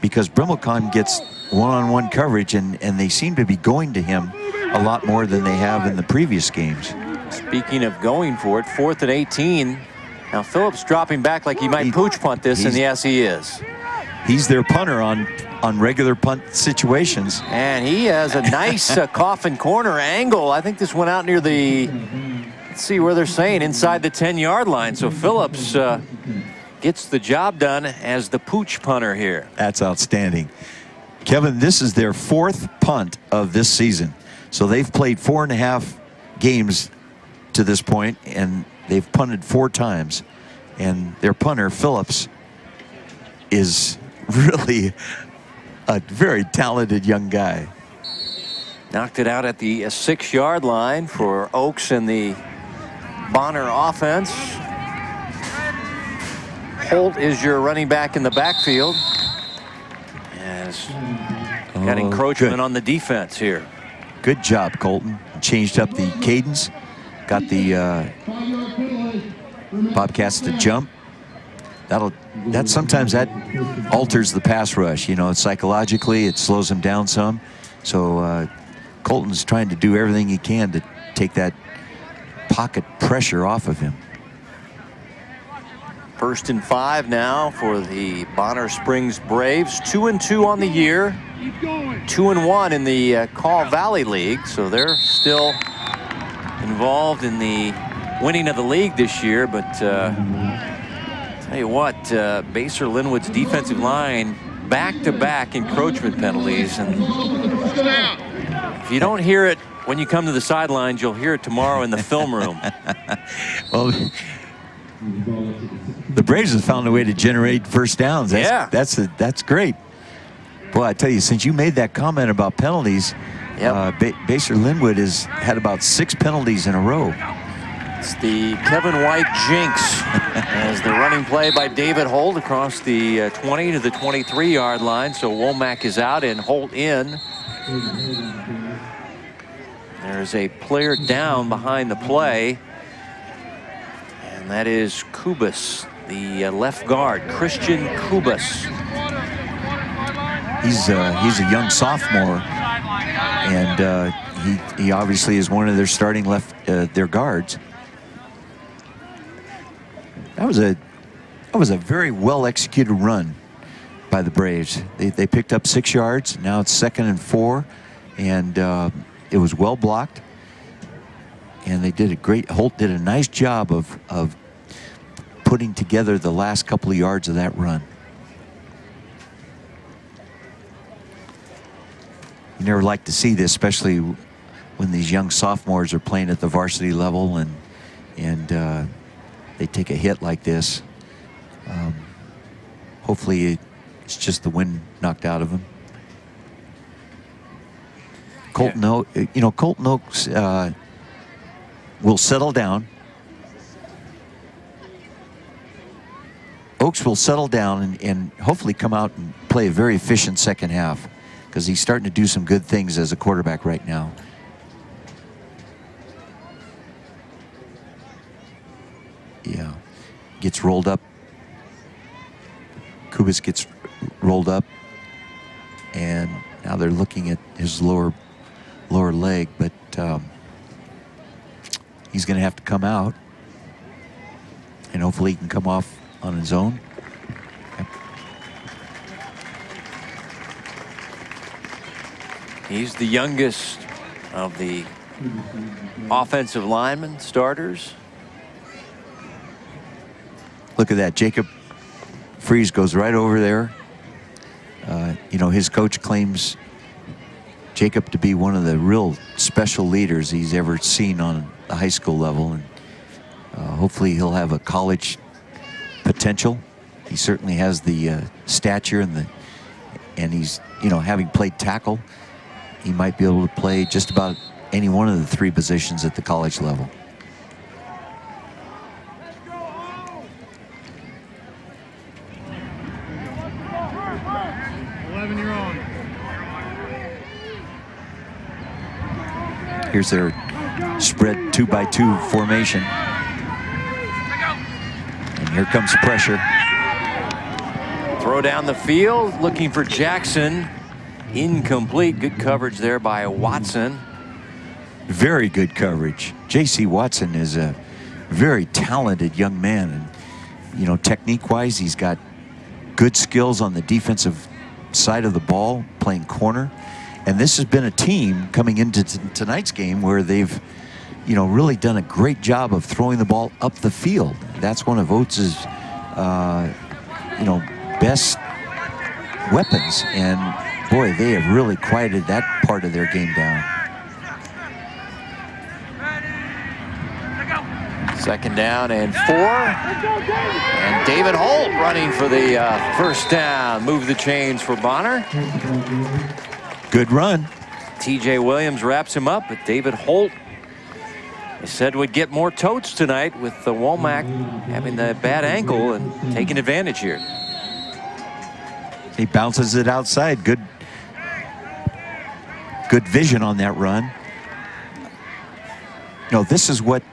because Brimblecom gets one-on-one coverage, and they seem to be going to him a lot more than they have in the previous games. Speaking of going for it, 4th and 18. Now Phillips dropping back like he might pooch punt this, and yes, he is. He's their punter on regular punt situations. And he has a nice coffin corner angle. I think this went out near the, let's see where they're saying, inside the 10-yard line. So Phillips gets the job done as the pooch punter here. That's outstanding. Kevin, this is their 4th punt of this season. So they've played 4.5 games to this point, and they've punted 4 times. And their punter, Phillips, is really a very talented young guy. Knocked it out at the 6-yard line for Oaks and the Bonner offense. Holt is your running back in the backfield. As got encroachment on the defense here. Good job, Colton. Changed up the cadence. Got the Bobcats to jump. Sometimes that alters the pass rush. You know, psychologically it slows them down some. So Colton's trying to do everything he can to take that pocket pressure off of him. 1st and 5 now for the Bonner Springs Braves. 2-2 on the year. 2-1 in the Kaw Valley League. So they're still involved in the winning of the league this year. But tell you what, Basehor-Linwood's defensive line back-to-back encroachment penalties. And if you don't hear it when you come to the sidelines, you'll hear it tomorrow in the film room. Well, the Braves have found a way to generate first downs. That's great. Boy, I tell you, since you made that comment about penalties, Basehor-Linwood has had about 6 penalties in a row. It's the Kevin White jinx as the running play by David Holt across the 20 to the 23-yard line. So Womack is out and Holt in. There's a player down behind the play, and that is Kubas, the left guard, Christian Kubas. He's a young sophomore, and he obviously is one of their starting their guards. That was a very well executed run by the Braves. They picked up 6 yards. Now it's 2nd and 4, and it was well blocked. And they did a great. Holt did a nice job of putting together the last couple of yards of that run. You never like to see this, especially when these young sophomores are playing at the varsity level, and they take a hit like this. Hopefully it's just the wind knocked out of him. Colton Oaks, will settle down. Oaks will settle down and hopefully come out and play a very efficient second half, because he's starting to do some good things as a quarterback right now. Yeah, gets rolled up. Kubas gets rolled up, and now they're looking at his lower leg, but he's going to have to come out, and hopefully he can come off on his own. He's the youngest of the offensive linemen starters. Look at that. Jacob Freeze goes right over there. You know, his coach claims Jacob to be one of the real special leaders he's ever seen on the high school level, and hopefully he'll have a college potential. He certainly has the stature and he's, you know, having played tackle, he might be able to play just about any one of the 3 positions at the college level. Here's their spread 2-by-2 formation. And here comes the pressure. Throw down the field, looking for Jackson. Incomplete. Good coverage there by Watson. Very good coverage. J.C. Watson is a very talented young man. And, you know, technique-wise, he's got good skills on the defensive side of the ball, playing corner. And this has been a team coming into tonight's game where they've, you know, really done a great job of throwing the ball up the field. That's one of Oates' you know, best weapons. And boy, they have really quieted that part of their game down. Second down and 4. And David Holt running for the first down. Move the chains for Bonner. Good run. T.J. Williams wraps him up, but David Holt, they said, would get more totes tonight with the Womack having the bad ankle and taking advantage here. He bounces it outside. Good vision on that run. You know, this is what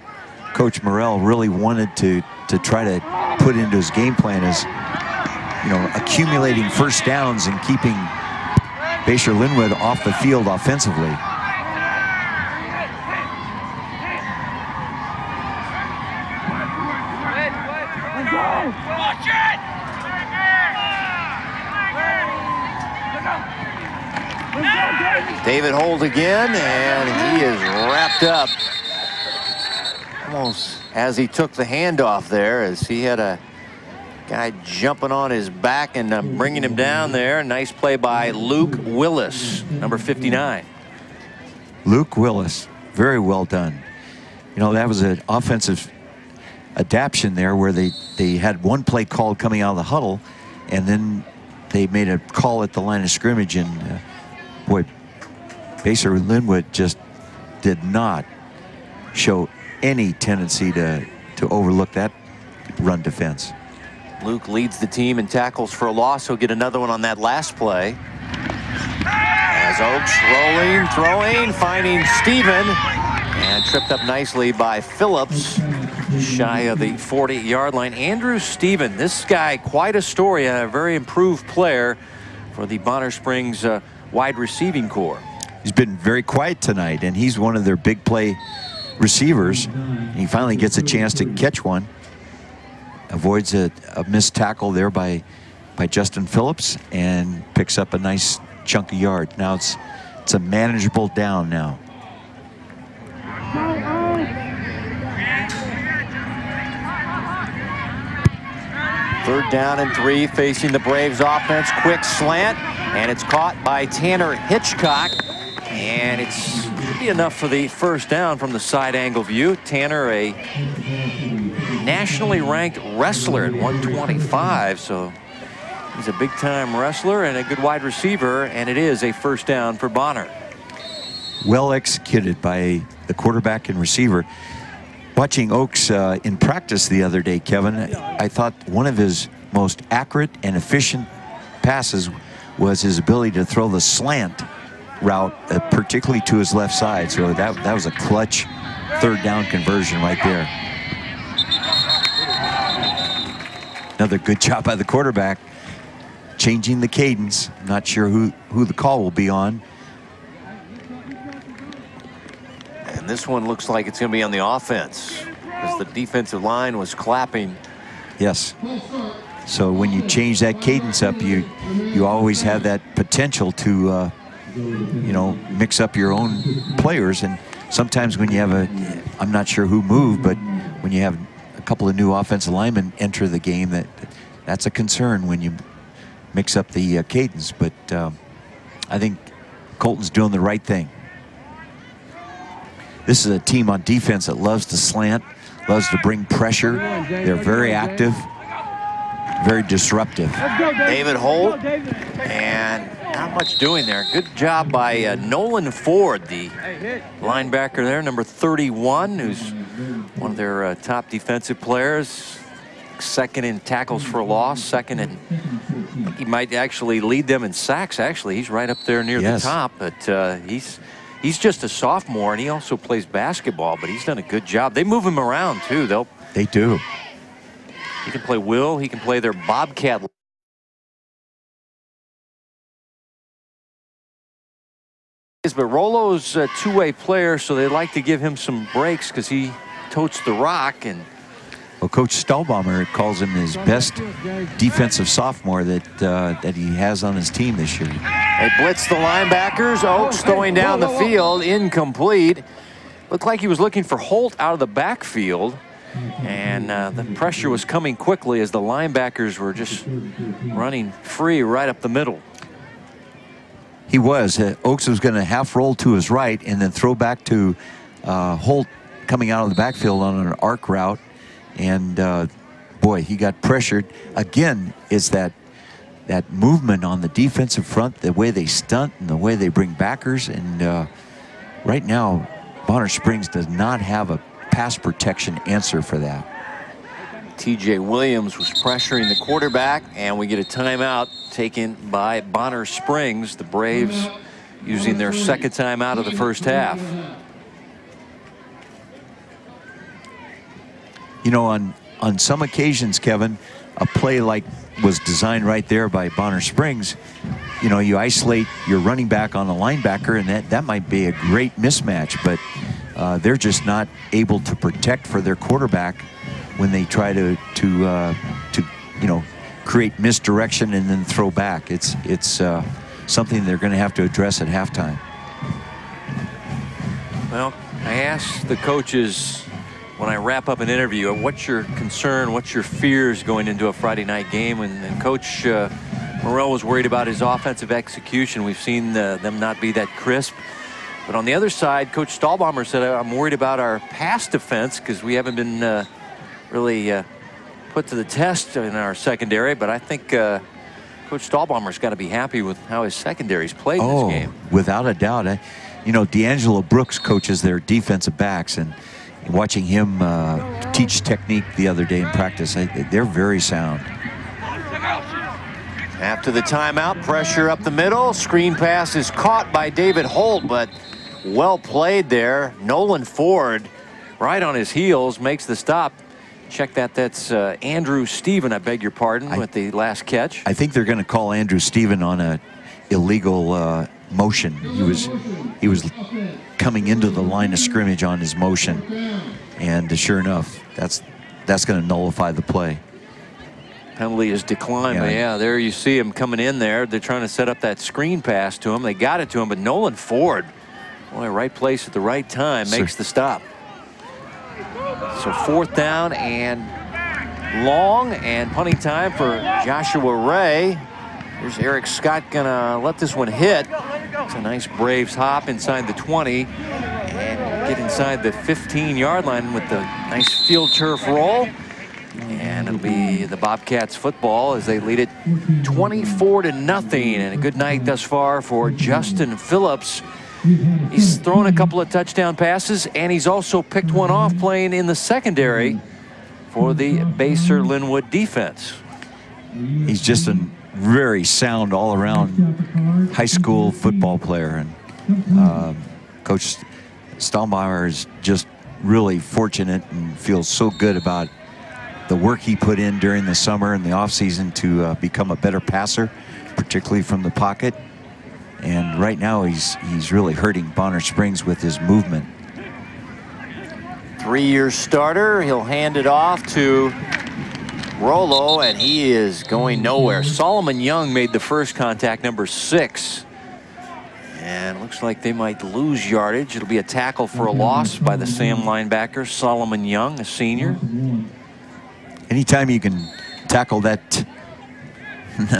Coach Morrell really wanted to try to put into his game plan, is, you know, accumulating first downs and keeping Basehor-Linwood off the field offensively. David Holt again, and he is wrapped up. Almost as he took the handoff there, as he had a guy jumping on his back and bringing him down there. Nice play by Luke Willis, number 59. Luke Willis, very well done. You know, that was an offensive adaptation there where they had one play called coming out of the huddle, and then they made a call at the line of scrimmage, and boy, Basehor-Linwood just did not show any tendency to overlook that run defense. Luke leads the team in tackles for a loss. He'll get another one on that last play. As Oaks rolling, throwing, finding Steven, and tripped up nicely by Phillips, shy of the 40-yard line. Andrew Steven, this guy, quite a story, a very improved player for the Bonner Springs wide receiving corps. He's been very quiet tonight, and he's one of their big play receivers. He finally gets a chance to catch one. Avoids a missed tackle there by Justin Phillips, and picks up a nice chunk of yard. Now it's a manageable down now. Third down and 3 facing the Braves offense. Quick slant, and it's caught by Tanner Hitchcock. And it's should be enough for the first down from the side angle view. Tanner, a nationally ranked wrestler at 125, so he's a big-time wrestler and a good wide receiver, and it is a first down for Bonner. Well executed by the quarterback and receiver. Watching Oaks in practice the other day, Kevin, I thought one of his most accurate and efficient passes was his ability to throw the slant route, particularly to his left side. So that was a clutch third down conversion right there. Another good job by the quarterback, changing the cadence. Not sure who the call will be on. And this one looks like it's going to be on the offense, because the defensive line was clapping. Yes. So when you change that cadence up, you always have that potential to you know, mix up your own players. And sometimes when you have I'm not sure who moved, but when you have a couple of new offensive linemen enter the game, that's a concern when you mix up the cadence. But I think Colton's doing the right thing. This is a team on defense that loves to slant, loves to bring pressure. They're very active, very disruptive. David Holt, and not much doing there. Good job by Nolan Ford, the linebacker there, number 31, who's one of their top defensive players. Second in tackles for loss, second in, he might actually lead them in sacks. Actually, he's right up there near the top, but he's just a sophomore, and he also plays basketball, but he's done a good job. They move him around too. They do. He can play will. He can play their Bobcat. But Rollo's a two-way player, so they like to give him some breaks because he totes the rock. And well, Coach Stahlbaumer calls him his best defensive sophomore that he has on his team this year. They blitz the linebackers. Oaks throwing down the field, incomplete. Looked like he was looking for Holt out of the backfield, and the pressure was coming quickly as the linebackers were just running free right up the middle. He was. Oaks was going to half roll to his right and then throw back to Holt coming out of the backfield on an arc route. And boy, he got pressured. Again, it's that movement on the defensive front, the way they stunt and the way they bring backers. And right now, Bonner Springs does not have a pass protection answer for that. T.J. Williams was pressuring the quarterback, and we get a timeout taken by Bonner Springs. The Braves using their second timeout of the first half. You know, on some occasions, Kevin, a play like was designed right there by Bonner Springs, you know, you isolate your running back on a linebacker, and that might be a great mismatch, but they're just not able to protect for their quarterback when they try to you know, create misdirection and then throw back. It's something they're going to have to address at halftime. Well, I asked the coaches when I wrap up an interview, what's your concern, what's your fears going into a Friday night game? And Coach Morrell was worried about his offensive execution. We've seen them not be that crisp. But on the other side, Coach Stahlbaumer said, I'm worried about our pass defense because we haven't been really put to the test in our secondary. But I think Coach Stahlbaumer's got to be happy with how his secondary's played this game. Without a doubt. You know, D'Angelo Brooks coaches their defensive backs, and watching him teach technique the other day in practice, they're very sound. After the timeout, pressure up the middle. Screen pass is caught by David Holt, but well played there. Nolan Ford, right on his heels, makes the stop. Check that. That's Andrew Stephen, I beg your pardon, with the last catch. I think they're going to call Andrew Stephen on a illegal motion. He was coming into the line of scrimmage on his motion, and sure enough, that's going to nullify the play. Penalty is declined, but yeah, there you see him coming in there. They're trying to set up that screen pass to him. They got it to him, but Nolan Ford, boy, right place at the right time, makes the stop. So fourth down and long, and punting time for Joshua Ray. Here's Eric Scott gonna let this one hit. It's a nice Braves hop inside the 20 and get inside the 15-yard line with the nice field turf roll. And it'll be the Bobcats football as they lead it 24-0. And a good night thus far for Justin Phillips. He's thrown a couple of touchdown passes, and he's also picked one off playing in the secondary for the Basehor-Linwood defense. He's just a very sound all-around high school football player, and Coach Stahlbaumer is just really fortunate and feels so good about the work he put in during the summer and the offseason to become a better passer, particularly from the pocket. And right now he's really hurting Bonner Springs with his movement. Three-year starter. He'll hand it off to Rollo, and he is going nowhere. Solomon Young made the first contact, number 6. And looks like they might lose yardage. It'll be a tackle for a loss by the Sam linebacker, Solomon Young, a senior. Anytime you can tackle that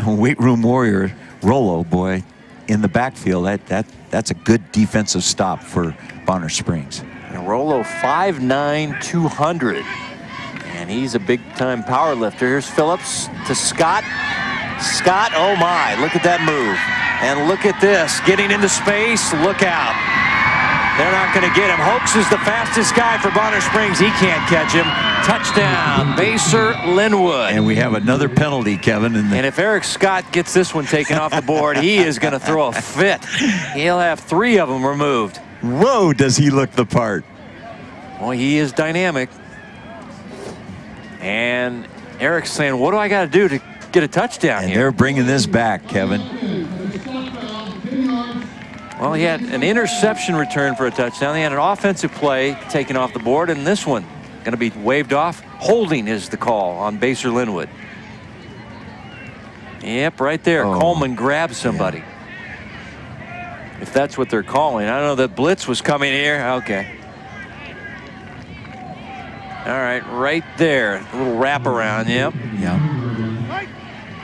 weight room warrior, Rollo, boy, in the backfield. That's a good defensive stop for Bonner Springs. And Rollo 5'9", 200. And he's a big-time power lifter. Here's Phillips to Scott. Scott, oh my, look at that move. And look at this, getting into space, look out. They're not going to get him. Hoax is the fastest guy for Bonner Springs. He can't catch him. Touchdown, Basehor-Linwood. And we have another penalty, Kevin. And if Eric Scott gets this one taken off the board, he is going to throw a fit. He'll have 3 of them removed. Whoa, does he look the part. Boy, he is dynamic. And Eric's saying, what do I got to do to get a touchdown and here? They're bringing this back, Kevin. Well, he had an interception return for a touchdown. He had an offensive play taken off the board, and this one going to be waved off. Holding is the call on Basehor-Linwood. Yep, right there. Oh, Coleman grabs somebody. Yeah. If that's what they're calling. I don't know that blitz was coming here. Okay. All right, right there. A little wraparound, yep. Yeah.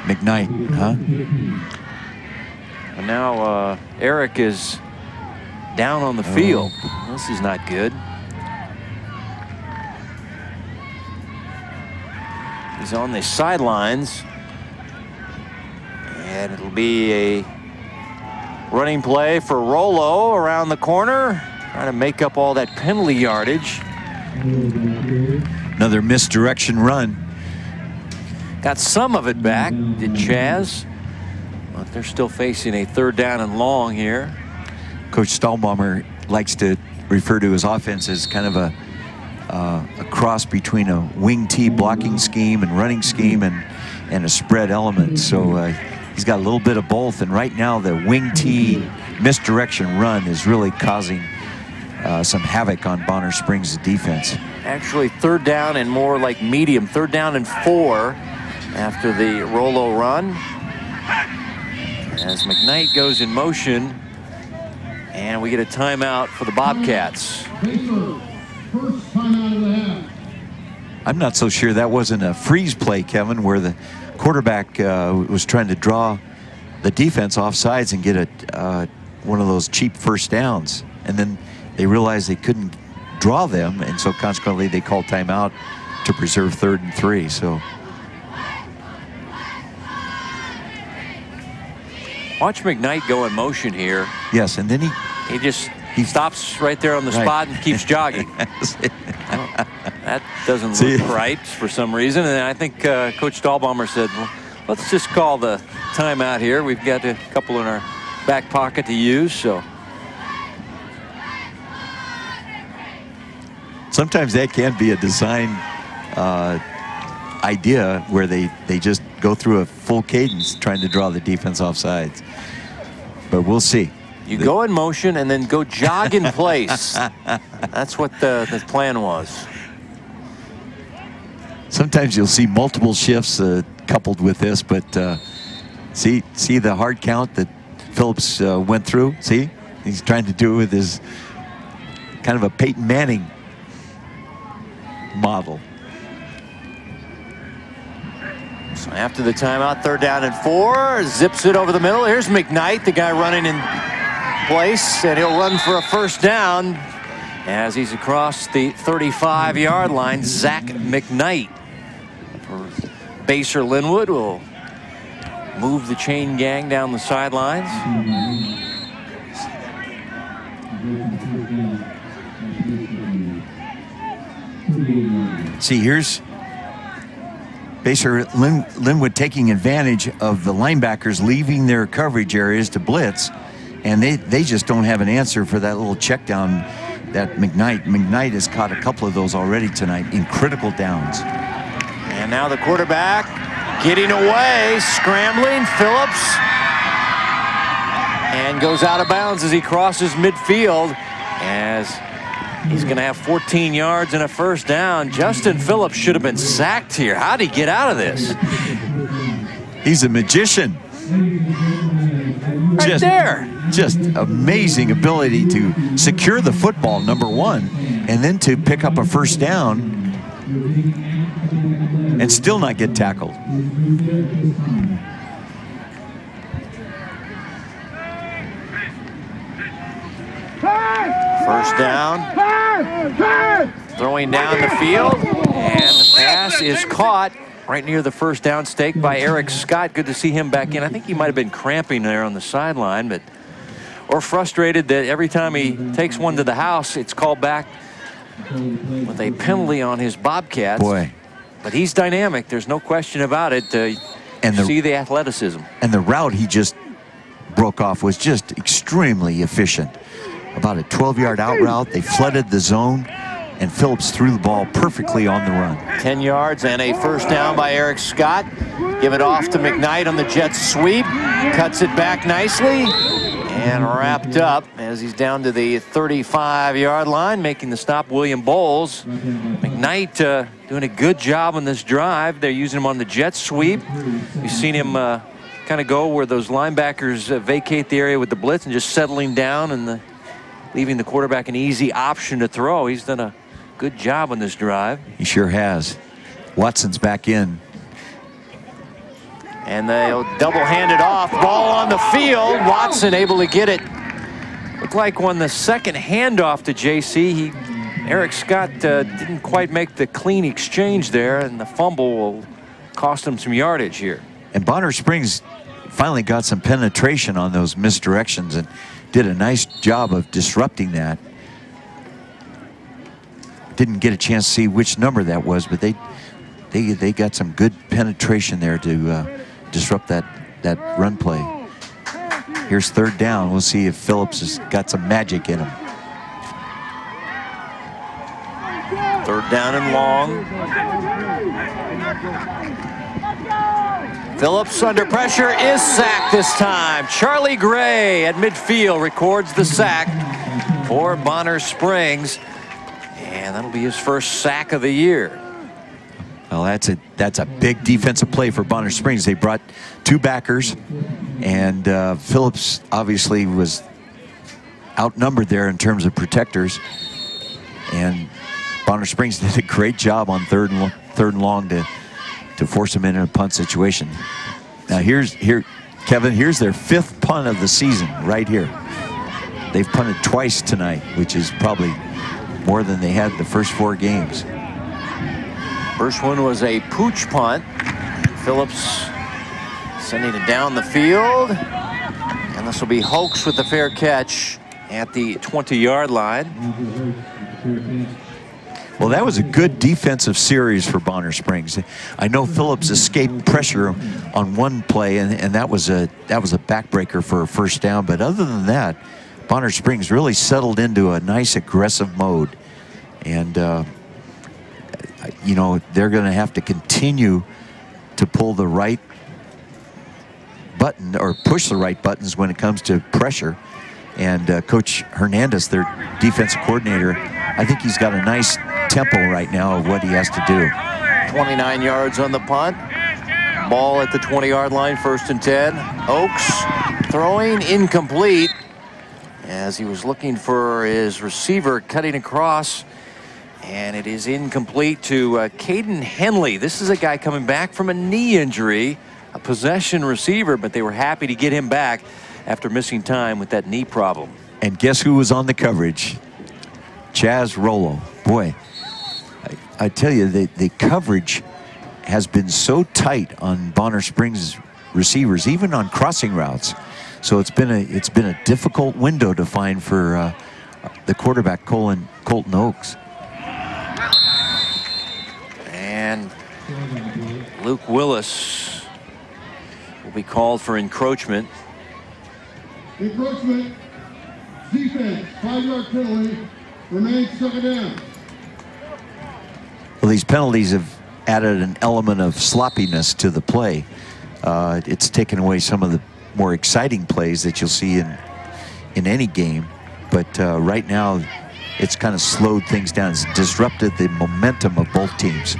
McKnight, huh? And now Eric is down on the field. This is not good. He's on the sidelines. And it'll be a running play for Rollo around the corner, trying to make up all that penalty yardage. Another misdirection run. Got some of it back, did Chas. But they're still facing a 3rd down and long here. Coach Stahlbaumer likes to refer to his offense as kind of a cross between a wing T blocking scheme and running scheme and a spread element. So he's got a little bit of both. And right now the wing T misdirection run is really causing some havoc on Bonner Springs' defense. Actually 3rd down and more like medium. 3rd down and 4 after the Rollo run. As McKnight goes in motion, and we get a timeout for the Bobcats. I'm not so sure that wasn't a freeze play, Kevin, where the quarterback was trying to draw the defense off sides and get one of those cheap 1st downs. And then they realized they couldn't draw them, and so consequently they called timeout to preserve 3rd and 3. So watch McKnight go in motion here. yes, and then he stops right there on the spot and keeps jogging. Well, that doesn't look right for some reason. And I think Coach Stahlbaumer said, well, let's just call the timeout here. We've got a couple in our back pocket to use. So sometimes that can be a design idea where they just go through a full cadence trying to draw the defense off sides. But we'll see. You go in motion and then go jog in place. That's what the plan was. Sometimes you'll see multiple shifts coupled with this, but see the hard count that Phillips went through? See? He's trying to do it with his kind of a Peyton Manning model. So after the timeout, 3rd down and 4, zips it over the middle. Here's McKnight, the guy running in place, and he'll run for a 1st down as he's across the 35-yard line. Zach McKnight for Basehor-Linwood will move the chain gang down the sidelines. See, here's Basehor-Linwood taking advantage of the linebackers leaving their coverage areas to blitz, and they just don't have an answer for that little check down that McKnight has caught a couple of those already tonight in critical downs. And now the quarterback getting away, scrambling, Phillips, and goes out of bounds as he crosses midfield, as he's going to have 14 yards and a 1st down. Justin Phillips should have been sacked here. How'd he get out of this? He's a magician. Right there. Just amazing ability to secure the football, number one, and then to pick up a 1st down and still not get tackled. down. Throwing down the field, and the pass is caught right near the first down stake by Eric Scott. Good to see him back in. I think he might have been cramping there on the sideline, but or frustrated that every time he takes one to the house, it's called back with a penalty on his Bobcats. Boy. But he's dynamic. There's no question about it. And see the athleticism. And the route he just broke off was just extremely efficient. About a 12-yard out route. They flooded the zone, and Phillips threw the ball perfectly on the run. 10 yards and a first down by Eric Scott. Give it off to McKnight on the jet sweep. Cuts it back nicely and wrapped up as he's down to the 35-yard line, making the stop William Bowles. McKnight doing a good job on this drive. They're using him on the jet sweep. You've seen him kind of go where those linebackers vacate the area with the blitz and just settling down and leaving the quarterback an easy option to throw. He's done a good job on this drive. He sure has. Watson's back in. And they'll double-hand it off. Ball on the field. Watson able to get it. Looked like on the second handoff to JC, Eric Scott didn't quite make the clean exchange there, and the fumble will cost him some yardage here. And Bonner Springs finally got some penetration on those misdirections and did a nice job of disrupting that. Didn't get a chance to see which number that was, but they got some good penetration there to disrupt that run play. Here's third down. We'll see if Phillips has got some magic in him. Third down and long. Phillips under pressure is sacked this time. Charlie Gray at midfield records the sack for Bonner Springs. And that'll be his first sack of the year. Well, that's a big defensive play for Bonner Springs. They brought two backers, and Phillips obviously was outnumbered there in terms of protectors. And Bonner Springs did a great job on third and long to force him into a punt situation. Now Kevin, here's their fifth punt of the season right here. They've punted twice tonight, which is probably more than they had the first 4 games. First one was a pooch punt. Phillips sending it down the field. And this will be Hoax with the fair catch at the 20-yard line. Well, that was a good defensive series for Bonner Springs. I know Phillips escaped pressure on one play, and that was a backbreaker for a first down. But other than that, Bonner Springs really settled into a nice aggressive mode. And you know, they're going to have to continue to pull the right button or push the right buttons when it comes to pressure. And Coach Hernandez, their defensive coordinator, I think he's got a nice tempo right now of what he has to do. 29 yards on the punt. Ball at the 20-yard line, 1st and 10. Oakes throwing incomplete as he was looking for his receiver cutting across. And it is incomplete to Caden Henley. This is a guy coming back from a knee injury, a possession receiver, but they were happy to get him back after missing time with that knee problem. And guess who was on the coverage? Chas Rollo. Boy, I tell you, the coverage has been so tight on Bonner Springs receivers, even on crossing routes. So it's been a difficult window to find for the quarterback Colton Oakes. And Luke Willis will be called for encroachment. Encroachment, defense, 5-yard penalty, remains 2nd down. Well, these penalties have added an element of sloppiness to the play. It's taken away some of the more exciting plays that you'll see in any game. But right now, it's kind of slowed things down. It's disrupted the momentum of both teams.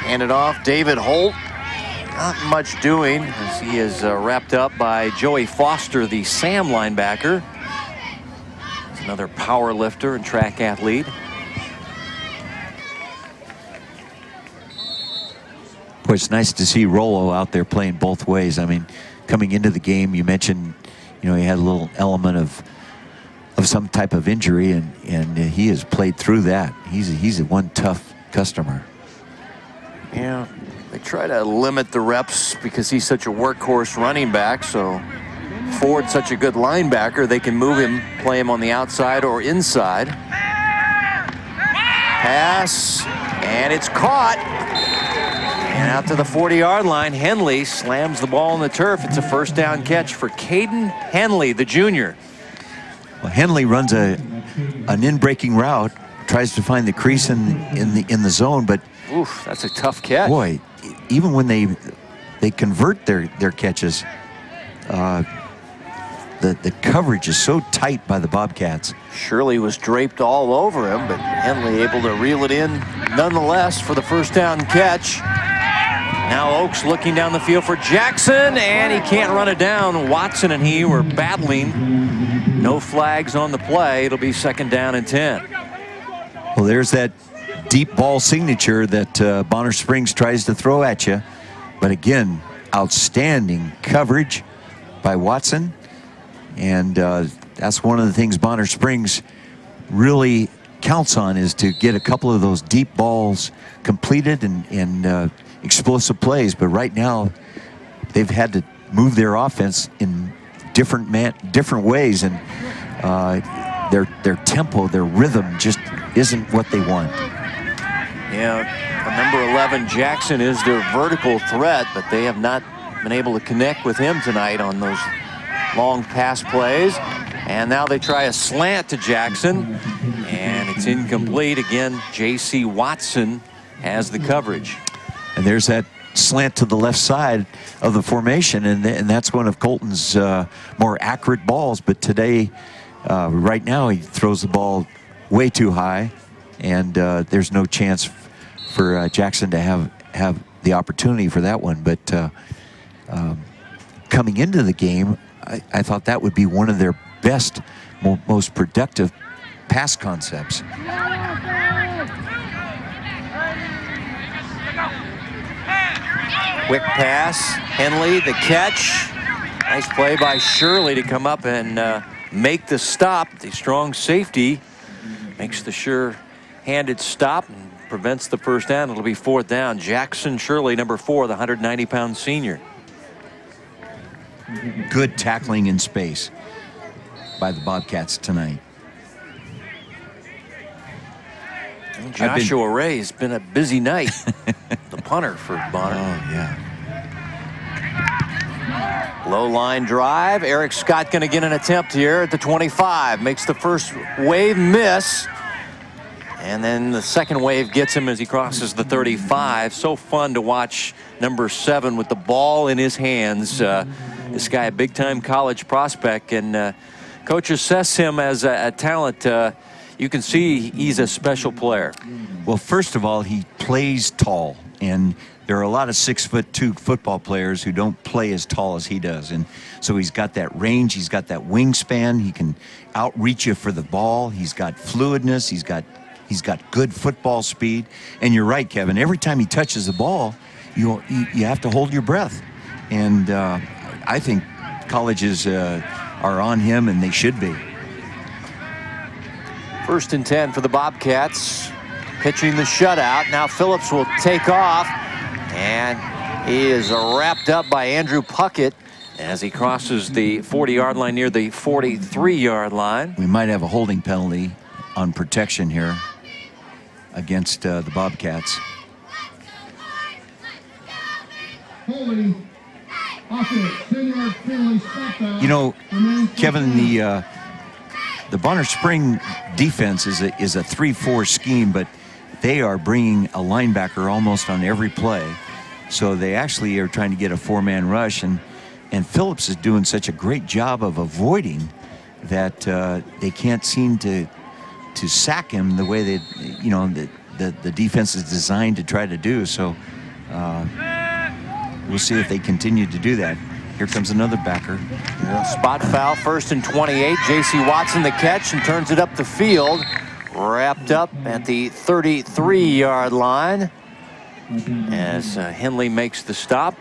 Hand it off, David Holt. Not much doing as he is wrapped up by Joey Foster, the Sam linebacker. He's another power lifter and track athlete. Boy, it's nice to see Rollo out there playing both ways. I mean, coming into the game, you mentioned you know, he had a little element of some type of injury, and he has played through that. He's a one tough customer. Yeah, they try to limit the reps because he's such a workhorse running back. So Ford's such a good linebacker, they can move him, play him on the outside or inside. Pass, and it's caught. And out to the 40-yard line, Henley slams the ball on the turf. It's a first down catch for Caden Henley, the junior. Well, Henley runs an in-breaking route, tries to find the crease in the zone, but oof, that's a tough catch. Boy, even when they convert their catches, the coverage is so tight by the Bobcats. Shirley was draped all over him, but Henley able to reel it in nonetheless for the first down catch. Now Oaks looking down the field for Jackson, and he can't run it down. Watson and he were battling. No flags on the play. It'll be second down and 10. Well, there's that deep ball signature that Bonner Springs tries to throw at you. But again, outstanding coverage by Watson. And that's one of the things Bonner Springs really counts on, is to get a couple of those deep balls completed and explosive plays. But right now, they've had to move their offense in different ways, and their tempo, their rhythm just isn't what they want. Yeah, number 11 Jackson is their vertical threat, but they have not been able to connect with him tonight on those long pass plays. And now they try a slant to Jackson, and it's incomplete. Again, J.C. Watson has the coverage. And there's that slant to the left side of the formation, and that's one of Colton's more accurate balls. But today, right now, he throws the ball way too high, and there's no chance for Jackson to have the opportunity for that one. But coming into the game, I thought that would be one of their best, most productive pass concepts. Quick pass, Henley, the catch. Nice play by Shirley to come up and make the stop. The strong safety makes the sure-handed stop and prevents the first down. It'll be fourth down. Jackson Shirley, number 4, the 190-pound senior. Good tackling in space by the Bobcats tonight. Joshua Ray has been a busy night. The punter for Bonner. Oh, yeah. Low line drive. Eric Scott going to get an attempt here at the 25. Makes the first wave miss. And then the second wave gets him as he crosses the 35. So fun to watch number 7 with the ball in his hands. This guy, a big-time college prospect, and coach assess him as a talent. You can see he's a special player. Well, first of all, he plays tall, and there are a lot of 6'2" football players who don't play as tall as he does, and so he's got that range, he's got that wingspan, he can outreach you for the ball, he's got fluidness, he's got good football speed. And you're right, Kevin, every time he touches the ball, you have to hold your breath, and I think colleges are on him, and they should be. First and 10 for the Bobcats. Pitching the shutout. Now Phillips will take off, and he is wrapped up by Andrew Puckett as he crosses the 40-yard line near the 43-yard line. We might have a holding penalty on protection here against the Bobcats. Holding. You know, Kevin, the Bonner Spring defense is a 3-4 scheme, but they are bringing a linebacker almost on every play. So they actually are trying to get a 4-man rush, and Phillips is doing such a great job of avoiding that they can't seem to sack him the way the defense is designed to try to do. So we'll see if they continue to do that. Here comes another backer. Spot foul, first and 28. J.C. Watson the catch and turns it up the field. Wrapped up at the 33-yard line as Henley makes the stop.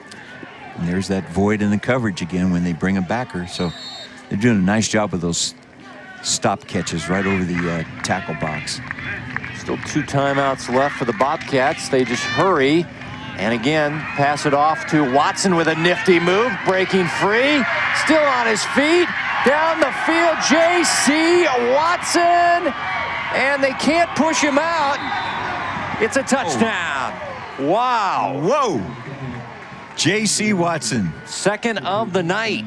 And there's that void in the coverage again when they bring a backer. So They're doing a nice job with those stop catches right over the tackle box. Still 2 timeouts left for the Bobcats. They just hurry. And again, pass it off to Watson with a nifty move, breaking free, still on his feet, down the field, J.C. Watson, and they can't push him out. It's a touchdown. Wow. Whoa. J.C. Watson. Second of the night.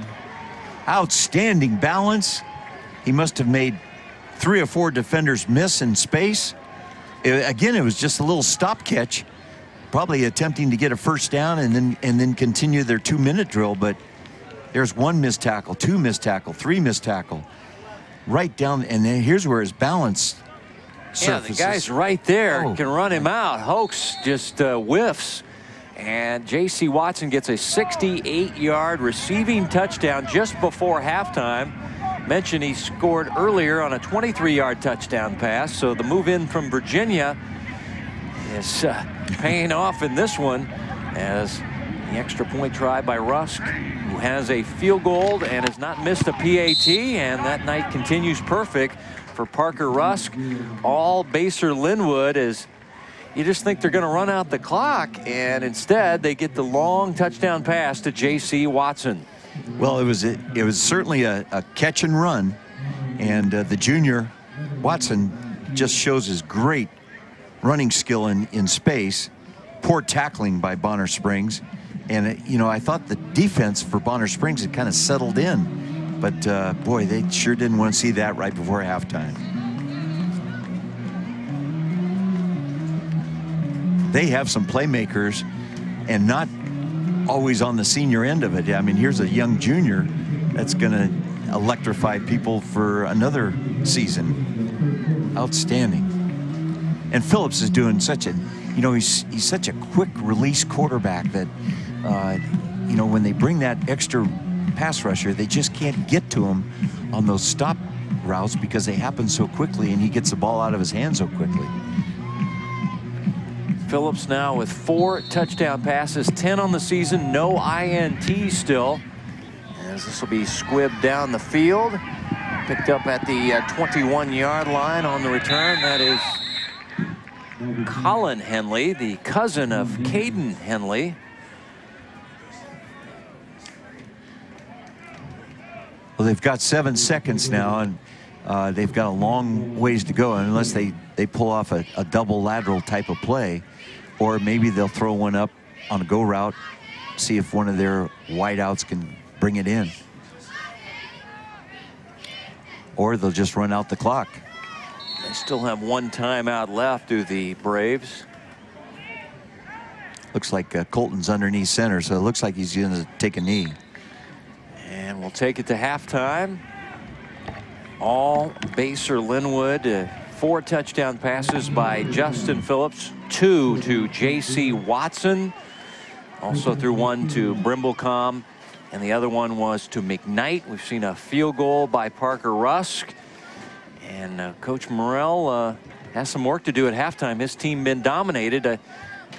Outstanding balance. He must have made 3 or 4 defenders miss in space. Again, it was just a little stop catch, probably attempting to get a first down and then continue their 2-minute drill. But there's 1 missed tackle, 2 missed tackle, 3 missed tackle, right down. And then here's where his balance surfaces. Yeah, the guy's right there, can run him out. Hoax just whiffs. And J.C. Watson gets a 68-yard receiving touchdown just before halftime. Mentioned he scored earlier on a 23-yard touchdown pass. So the move in from Virginia is paying off in this one, as the extra point try by Rusk, who has a field goal and has not missed a PAT, and that night continues perfect for Parker Rusk. All Basehor-Linwood is, you just think they're going to run out the clock, and instead they get the long touchdown pass to J.C. Watson. Well, it was certainly a catch and run, and the junior Watson just shows his great running skill in space. Poor tackling by Bonner Springs, and you know, I thought the defense for Bonner Springs had kind of settled in, but boy, they sure didn't want to see that right before halftime. They have some playmakers, and not always on the senior end of it. I mean, here's a young junior that's going to electrify people for another season. Outstanding. And Phillips is doing such a, you know, he's such a quick release quarterback that, you know, when they bring that extra pass rusher, they just can't get to him on those stop routes because they happen so quickly, and he gets the ball out of his hands so quickly. Phillips now with 4 touchdown passes, 10 on the season, no INT still. As this will be squibbed down the field. Picked up at the 21-yard line on the return. That is Colin Henley, the cousin of Caden Henley. Well, they've got 7 seconds now, and they've got a long ways to go unless they pull off a double lateral type of play. Or maybe they'll throw one up on a go route, see if one of their wideouts can bring it in. Or they'll just run out the clock. They still have 1 timeout left, do the Braves. Looks like Colton's underneath center, so it looks like he's going to take a knee. And we'll take it to halftime. All Basehor-Linwood. 4 touchdown passes by Justin Phillips, 2 to J.C. Watson. Also threw 1 to Brimblecom, and the other one was to McKnight. We've seen a field goal by Parker Rusk. And Coach Morrell has some work to do at halftime. His team been dominated. I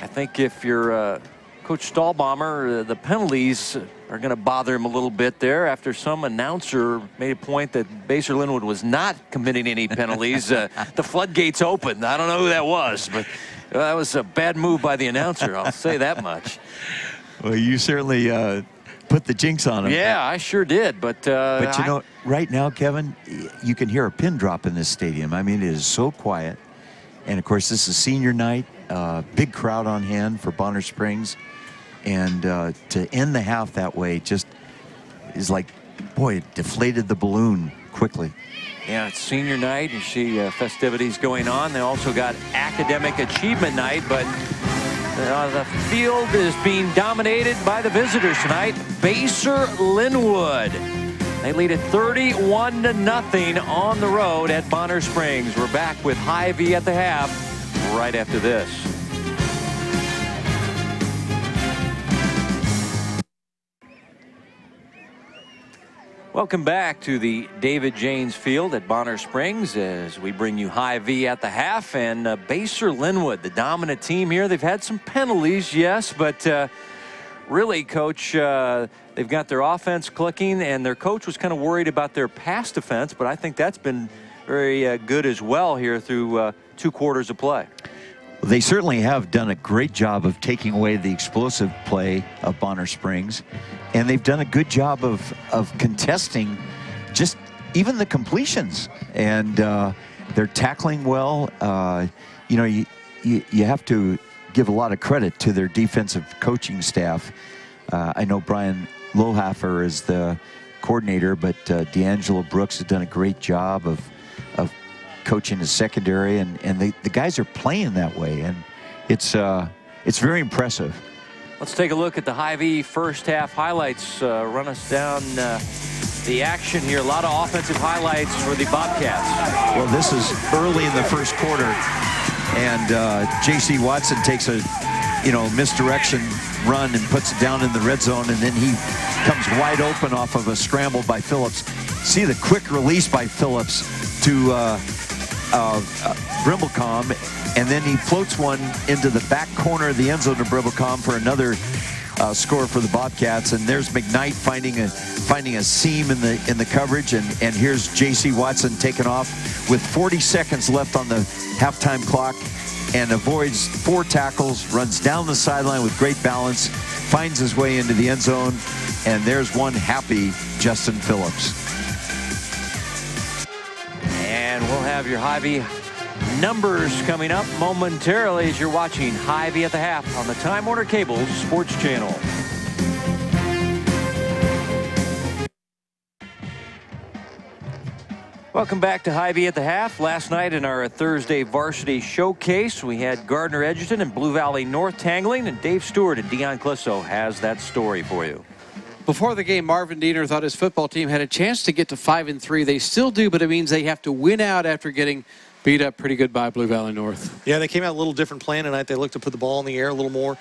think if you're Coach Stahlbommer, the penalties are going to bother him a little bit there after some announcer made a point that Basehor-Linwood was not committing any penalties. The floodgates opened. I don't know who that was, but that was a bad move by the announcer. I'll say that much. Well, you certainly put the jinx on him. Yeah, I sure did. But you know, right now, Kevin, you can hear a pin drop in this stadium. I mean, it is so quiet. And, of course, this is senior night. Big crowd on hand for Bonner Springs. And to end the half that way just is like, boy, it deflated the balloon quickly. Yeah, it's senior night. You see festivities going on. They also got academic achievement night, but the field is being dominated by the visitors tonight. Basehor-Linwood. They lead it 31-0 on the road at Bonner Springs. We're back with Hy-Vee at the half right after this. Welcome back to the David Janes Field at Bonner Springs as we bring you Hy-Vee at the half. And Basehor-Linwood, the dominant team here. They've had some penalties, yes, but really, Coach, they've got their offense clicking, and their coach was kind of worried about their pass defense, but I think that's been very good as well here through 2 quarters of play. They certainly have done a great job of taking away the explosive play of Bonner Springs, and they've done a good job of contesting just even the completions, and they're tackling well. You know, you have to give a lot of credit to their defensive coaching staff. I know Brian Lohaffer is the coordinator, but D'Angelo Brooks has done a great job of coaching the secondary, and the guys are playing that way, and it's very impressive. Let's take a look at the Hy-Vee first half highlights. Run us down the action here. A lot of offensive highlights for the Bobcats. Well, this is early in the first quarter, and J.C. Watson takes a misdirection run and puts it down in the red zone, and then he comes wide open off of a scramble by Phillips. See the quick release by Phillips to Brimblecom, and then he floats one into the back corner of the end zone to Brimblecom for another score for the Bobcats. And there's McKnight finding a seam in the coverage, and here's J.C. Watson taking off with 40 seconds left on the halftime clock, and avoids 4 tackles, runs down the sideline with great balance, finds his way into the end zone, and there's one happy Justin Phillips. And we'll have your Hy-Vee numbers coming up momentarily as you're watching Hy-Vee at the Half on the Time Warner Cable Sports Channel. Welcome back to Hy-Vee at the Half. Last night in our Thursday varsity showcase, we had Gardner Edgerton and Blue Valley North tangling, and Dave Stewart and Dion Clisso has that story for you. Before the game, Marvin Diener thought his football team had a chance to get to 5-3. They still do, but it means they have to win out after getting beat up pretty good by Blue Valley North. Yeah, they came out a little different plan tonight. They looked to put the ball in the air a little more.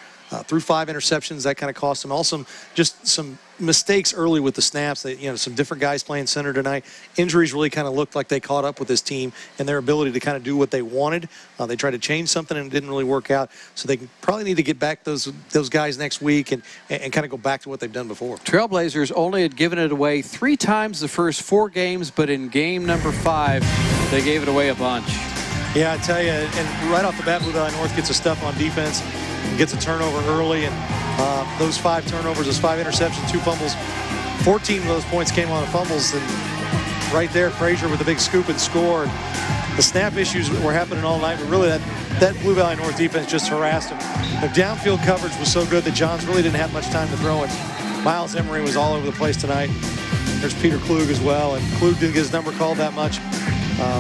Threw 5 interceptions. That kind of cost them. Also, just some mistakes early with the snaps. Some different guys playing center tonight. Injuries really kind of looked like they caught up with this team and their ability to kind of do what they wanted. They tried to change something and it didn't really work out. So they probably need to get back those guys next week and kind of go back to what they've done before. Trailblazers only had given it away 3 times the first 4 games, but in game number 5, they gave it away a bunch. Yeah, I tell you, and right off the bat, Blue Valley North gets a stuff on defense, gets a turnover early, and those 5 turnovers, those 5 interceptions, 2 fumbles, 14 of those points came on the fumbles, and right there, Frazier with a big scoop and score. The snap issues were happening all night, but really that Blue Valley North defense just harassed them. The downfield coverage was so good that Johns really didn't have much time to throw it. Miles Emery was all over the place tonight. There's Peter Klug as well, and Klug didn't get his number called that much.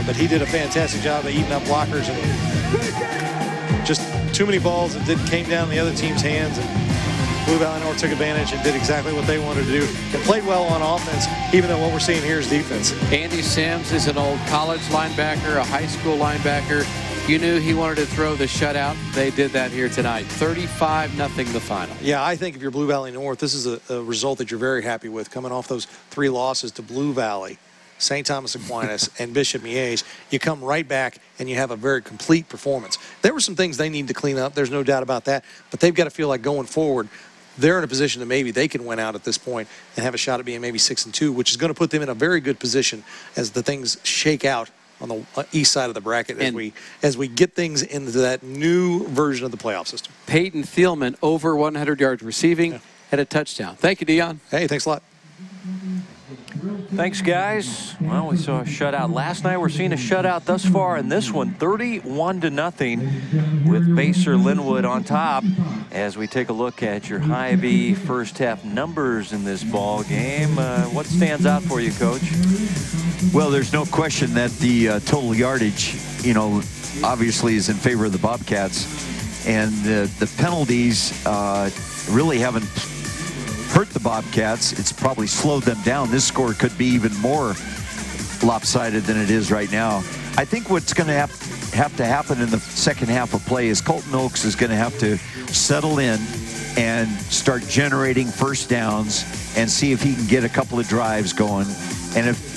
But he did a fantastic job of eating up blockers, and just too many balls that came down the other team's hands, and Blue Valley North took advantage and did exactly what they wanted to do and played well on offense, even though what we're seeing here is defense. Andy Sims is an old college linebacker, a high school linebacker. You knew he wanted to throw the shutout. They did that here tonight. 35-0 the final. Yeah, I think if you're Blue Valley North, this is a result that you're very happy with, coming off those 3 losses to Blue Valley, St. Thomas Aquinas, and Bishop Miege. You come right back and you have a very complete performance. There were some things they need to clean up. There's no doubt about that. But they've got to feel like going forward, they're in a position that maybe they can win out at this point and have a shot at being maybe 6-2, which is going to put them in a very good position as the things shake out on the east side of the bracket as we get things into that new version of the playoff system. Peyton Thielman over 100 yards receiving, had a touchdown. Thank you, Dion. Hey, thanks a lot. Thanks, guys. Well, we saw a shutout last night. We're seeing a shutout thus far in this one, 31-0, with Basehor-Linwood on top. As we take a look at your Hy-Vee first half numbers in this ball game, what stands out for you, Coach? Well, there's no question that the total yardage, obviously is in favor of the Bobcats, and the penalties really haven't hurt the Bobcats. It's probably slowed them down. This score could be even more lopsided than it is right now. I think what's going to have to happen in the second half of play is Colton Oaks is going to have to settle in and start generating first downs and see if he can get a couple of drives going. And if,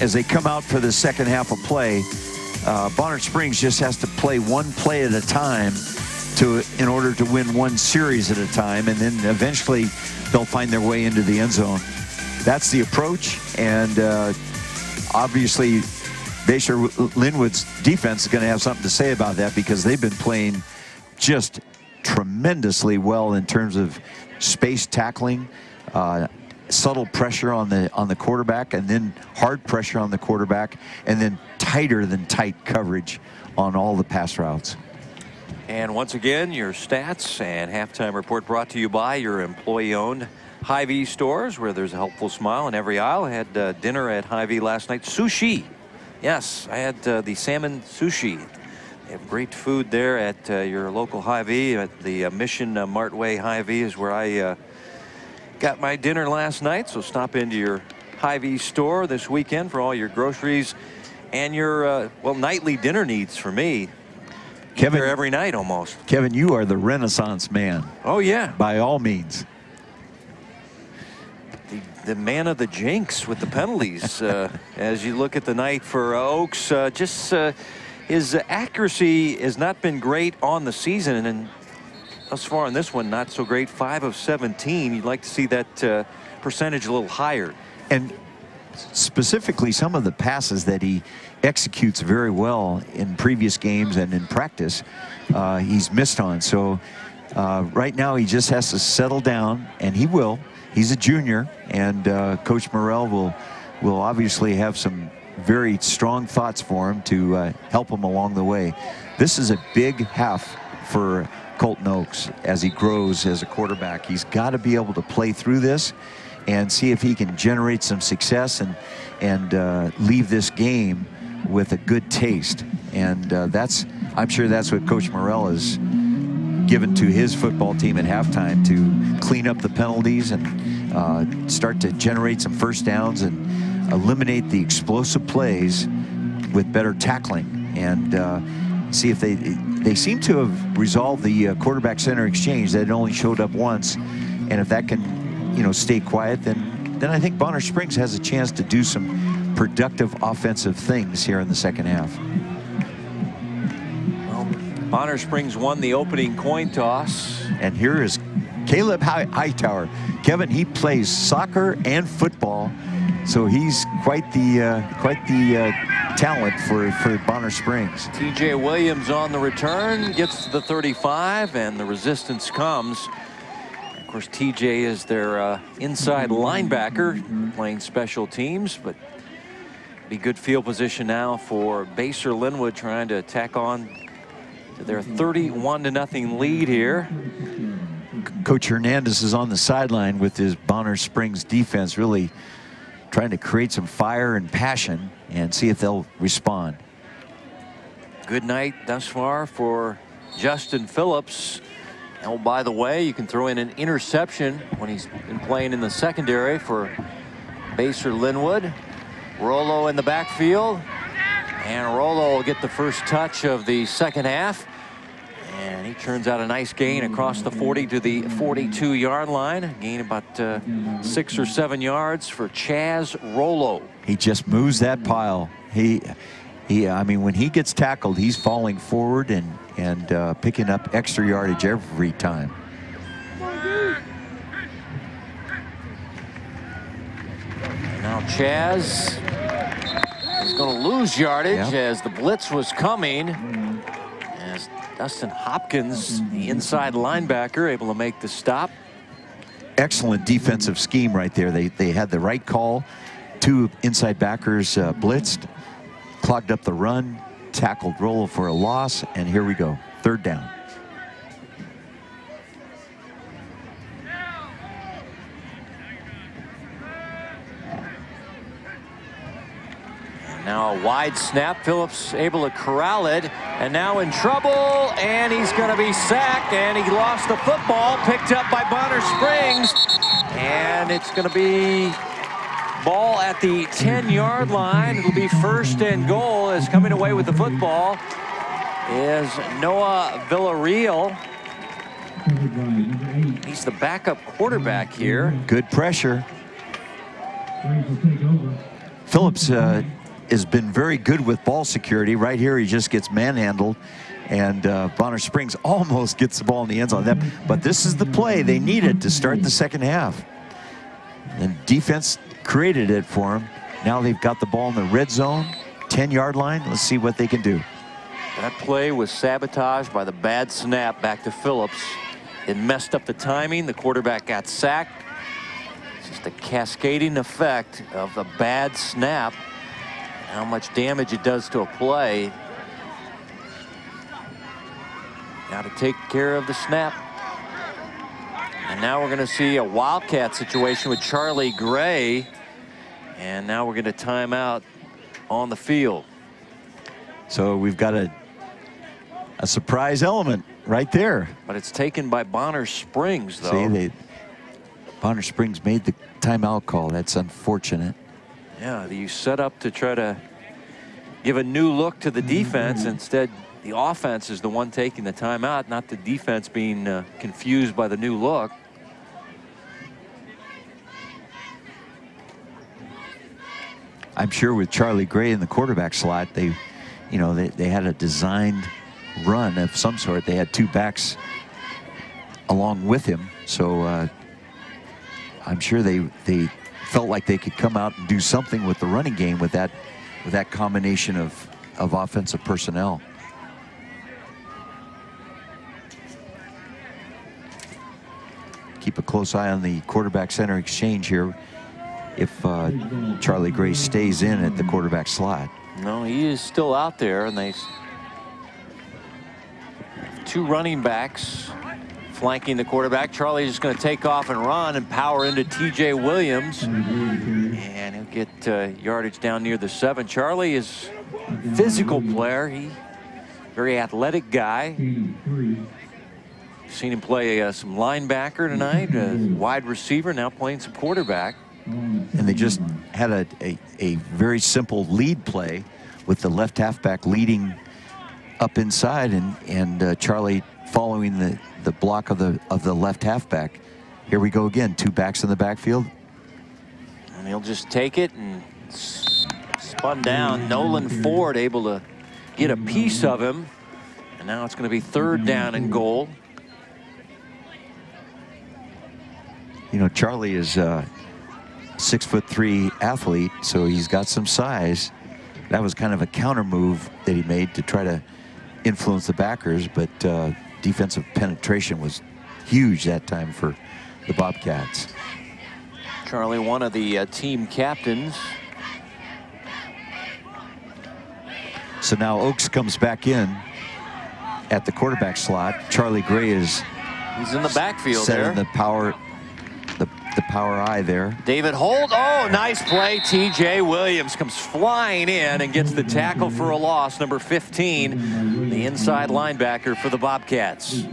as they come out for the second half of play, Bonner Springs just has to play one play at a time in order to win one series at a time, and then eventually they'll find their way into the end zone. That's the approach, and obviously Basehor-Linwood's defense is going to have something to say about that, because they've been playing just tremendously well in terms of space tackling, subtle pressure on the quarterback, and then hard pressure on the quarterback, and then tighter than tight coverage on all the pass routes. And once again, your stats and halftime report brought to you by your employee-owned Hy-Vee stores, where there's a helpful smile in every aisle. I had dinner at Hy-Vee last night. Sushi. Yes, I had the salmon sushi. They have great food there at your local Hy-Vee. At the Mission Martway Hy-Vee is where I got my dinner last night. So stop into your Hy-Vee store this weekend for all your groceries and your, well, nightly dinner needs for me. Kevin, here every night almost. Kevin, you are the Renaissance man. Oh, yeah. By all means. The man of the jinx with the penalties. As you look at the night for Oaks, his accuracy has not been great on the season, and thus far in this one, not so great. 5 of 17. You'd like to see that percentage a little higher. And specifically, some of the passes that he executes very well in previous games and in practice, he's missed on. So right now he just has to settle down, and he will. He's a junior, and Coach Morrell will obviously have some very strong thoughts for him to help him along the way. This is a big half for Colton Oaks as he grows as a quarterback. He's got to be able to play through this and see if he can generate some success and leave this game with a good taste. And I'm sure that's what Coach Morrell is given to his football team at halftime, to clean up the penalties and start to generate some first downs and eliminate the explosive plays with better tackling, and see if they seem to have resolved the quarterback center exchange that only showed up once, and if that can, you know, stay quiet, then I think Bonner Springs has a chance to do some productive offensive things here in the second half. Bonner Springs won the opening coin toss. And here is Caleb Hightower. Kevin, he plays soccer and football, so he's quite the talent for Bonner Springs. T.J. Williams on the return, gets to the 35, and the resistance comes. Of course, T.J. is their inside linebacker, playing special teams, but be good field position now for Basehor-Linwood, trying to tack on to their 31-0 lead here. Coach Hernandez is on the sideline with his Bonner Springs defense, really trying to create some fire and passion and see if they'll respond. Good night thus far for Justin Phillips. Oh, by the way, you can throw in an interception when he's been playing in the secondary for Basehor-Linwood. Rollo in the backfield, and Rollo will get the first touch of the second half, and he turns out a nice gain across the 40 to the 42-yard line. Gain about 6 or 7 yards for Chas Rollo. He just moves that pile. I mean, when he gets tackled, he's falling forward and picking up extra yardage every time. Now Chas is going to lose yardage as the blitz was coming. As Dustin Hopkins, the inside linebacker, able to make the stop. Excellent defensive scheme right there. They had the right call. 2 inside backers blitzed, clogged up the run, tackled Rollo for a loss, and here we go. 3rd down. Now a wide snap. Phillips able to corral it, and now in trouble, and he's going to be sacked, and he lost the football, picked up by Bonner Springs, and it's going to be ball at the 10-yard line. It'll be 1st and goal, as coming away with the football is Noah Villarreal. He's the backup quarterback here. Good pressure. Phillips has been very good with ball security. Right here, he just gets manhandled, and Bonner Springs almost gets the ball in the end zone. But this is the play they needed to start the second half. And defense created it for them. Now they've got the ball in the red zone, 10-yard line. Let's see what they can do. That play was sabotaged by the bad snap back to Phillips. It messed up the timing. The quarterback got sacked. It's just a cascading effect of the bad snap. How much damage it does to a play. Got to take care of the snap. And now we're going to see a wildcat situation with Charlie Gray. And now we're going to time out on the field. So we've got a surprise element right there. But it's taken by Bonner Springs, though. See, Bonner Springs made the timeout call. That's unfortunate. Yeah, you set up to try to give a new look to the defense. Instead, the offense is the one taking the timeout, not the defense being confused by the new look. I'm sure with Charlie Gray in the quarterback slot, they had a designed run of some sort. They had two backs along with him, so I'm sure they felt like they could come out and do something with the running game with that combination of offensive personnel. Keep a close eye on the quarterback center exchange here if Charlie Gray stays in at the quarterback slot. No, he is still out there, and they two running backs flanking the quarterback. Charlie's just going to take off and run and power into T.J. Williams, and he'll get yardage down near the 7. Charlie is a physical player. Very athletic guy. Seen him play some linebacker tonight, wide receiver, now playing some quarterback. And they just had a very simple lead play with the left halfback leading up inside, and Charlie following the block of the left halfback. Here we go again, two backs in the backfield. And he'll just take it and spun down. Nolan Ford able to get a piece of him. And now it's going to be 3rd down and goal. You know, Charlie is 6'3" athlete, so he's got some size. That was kind of a counter move that he made to try to influence the backers, but defensive penetration was huge that time for the Bobcats. Charlie, one of the team captains. So now Oaks comes back in at the quarterback slot. Charlie Gray is he's in the backfield set there. In the power eye there. David Holt. Oh, nice play. T.J. Williams comes flying in and gets the tackle for a loss. Number 15, the inside linebacker for the Bobcats.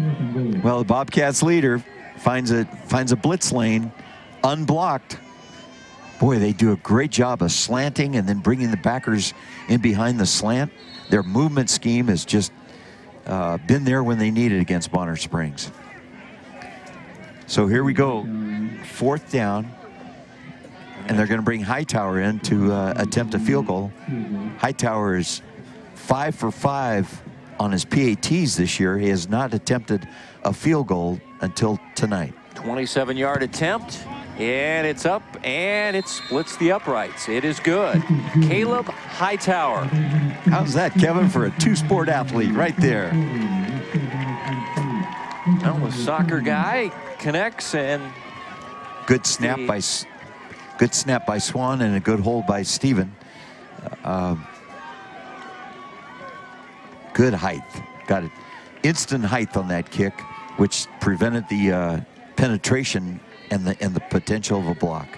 Well, the Bobcats leader finds a blitz lane unblocked. Boy, they do a great job of slanting and then bringing the backers in behind the slant. Their movement scheme has just been there when they need it against Bonner Springs. So here we go, 4th down, and they're going to bring Hightower in to attempt a field goal. Hightower is 5 for 5 on his PATs this year. He has not attempted a field goal until tonight. 27-yard attempt, and it's up, and it splits the uprights. It is good. Caleb Hightower. How's that, Kevin, for a two-sport athlete right there? Well, the soccer guy connects, and good snap by Swan and a good hold by Steven. Good height. Got it. Instant height on that kick, which prevented the penetration and the potential of a block.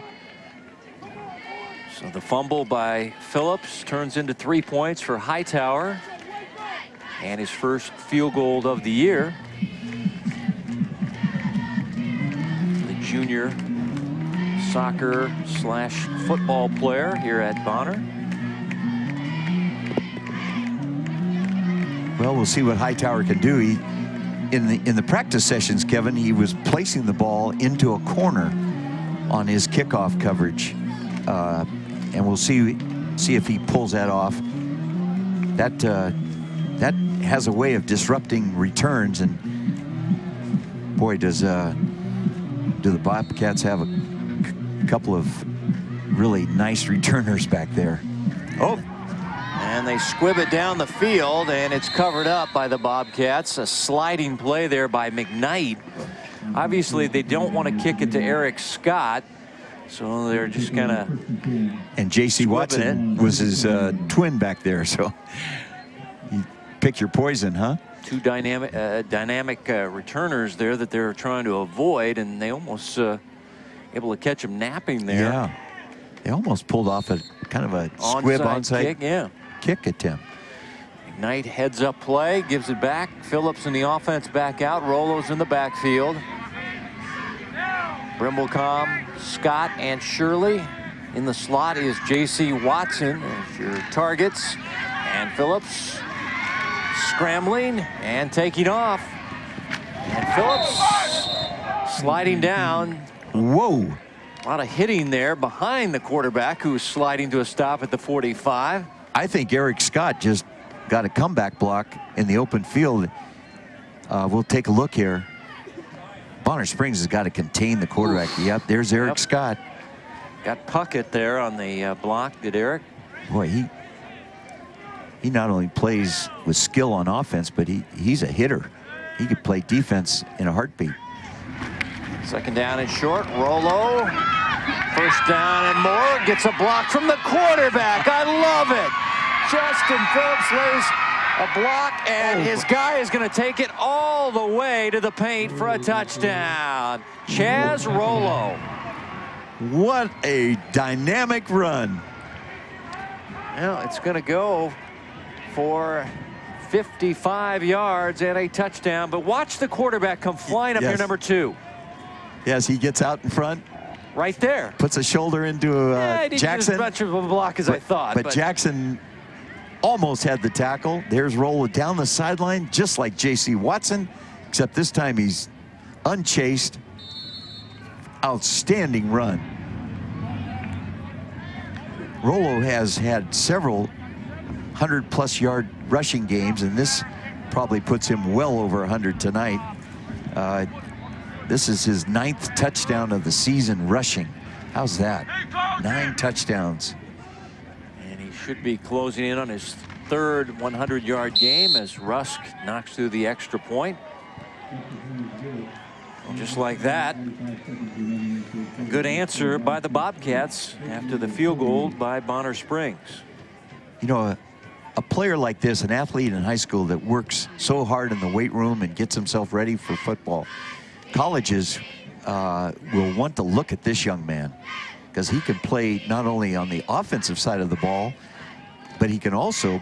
So the fumble by Phillips turns into 3 points for Hightower, and his first field goal of the year. The junior soccer / football player here at Bonner. Well, we'll see what Hightower can do. In the practice sessions, Kevin, he was placing the ball into a corner on his kickoff coverage, and we'll see see if he pulls that off. That that has a way of disrupting returns, and boy, do the Bobcats have a couple of really nice returners back there. Oh, and they squib it down the field, and it's covered up by the Bobcats. A sliding play there by McKnight. Obviously, they don't want to kick it to Eric Scott, so they're just kind of. And J.C. Watson was his twin back there, so you pick your poison, huh? Two dynamic returners there that they're trying to avoid, and they almost able to catch him napping there. Yeah, they almost pulled off a kind of a squib onside kick, yeah. Kick attempt. McKnight heads up play, gives it back. Phillips in the offense back out. Rollo's in the backfield. Brimblecom, Scott, and Shirley. In the slot is J.C. Watson as your targets. And Phillips scrambling and taking off. And Phillips sliding down. Whoa. A lot of hitting there behind the quarterback, who's sliding to a stop at the 45. I think Eric Scott just got a comeback block in the open field. We'll take a look here. Bonner Springs has got to contain the quarterback. Yep, there's Eric Scott. Got Puckett there on the block, did Eric? Boy, he not only plays with skill on offense, but he's a hitter. He could play defense in a heartbeat. Second down and short. Rollo. First down and more. Gets a block from the quarterback. I love it. Justin Phillips lays a block, and his guy is going to take it all the way to the paint for a touchdown. Chas Rollo. What a dynamic run. Well, it's going to go for 55 yards and a touchdown. But watch the quarterback come flying up here, number 2. Yes, he gets out in front. Right there. Puts a shoulder into yeah, he didn't Jackson. As much of a block as I thought. But Jackson almost had the tackle. There's Rollo down the sideline, just like J.C. Watson, except this time he's unchased. Outstanding run. Rollo has had several 100-plus yard rushing games, and this probably puts him well over 100 tonight. This is his 9th touchdown of the season rushing. How's that? 9 touchdowns. And he should be closing in on his 3rd 100-yard game as Rusk knocks through the extra point. And just like that, a good answer by the Bobcats after the field goal by Bonner Springs. You know, a player like this, an athlete in high school that works so hard in the weight room and gets himself ready for football, colleges will want to look at this young man because he can play not only on the offensive side of the ball, but he can also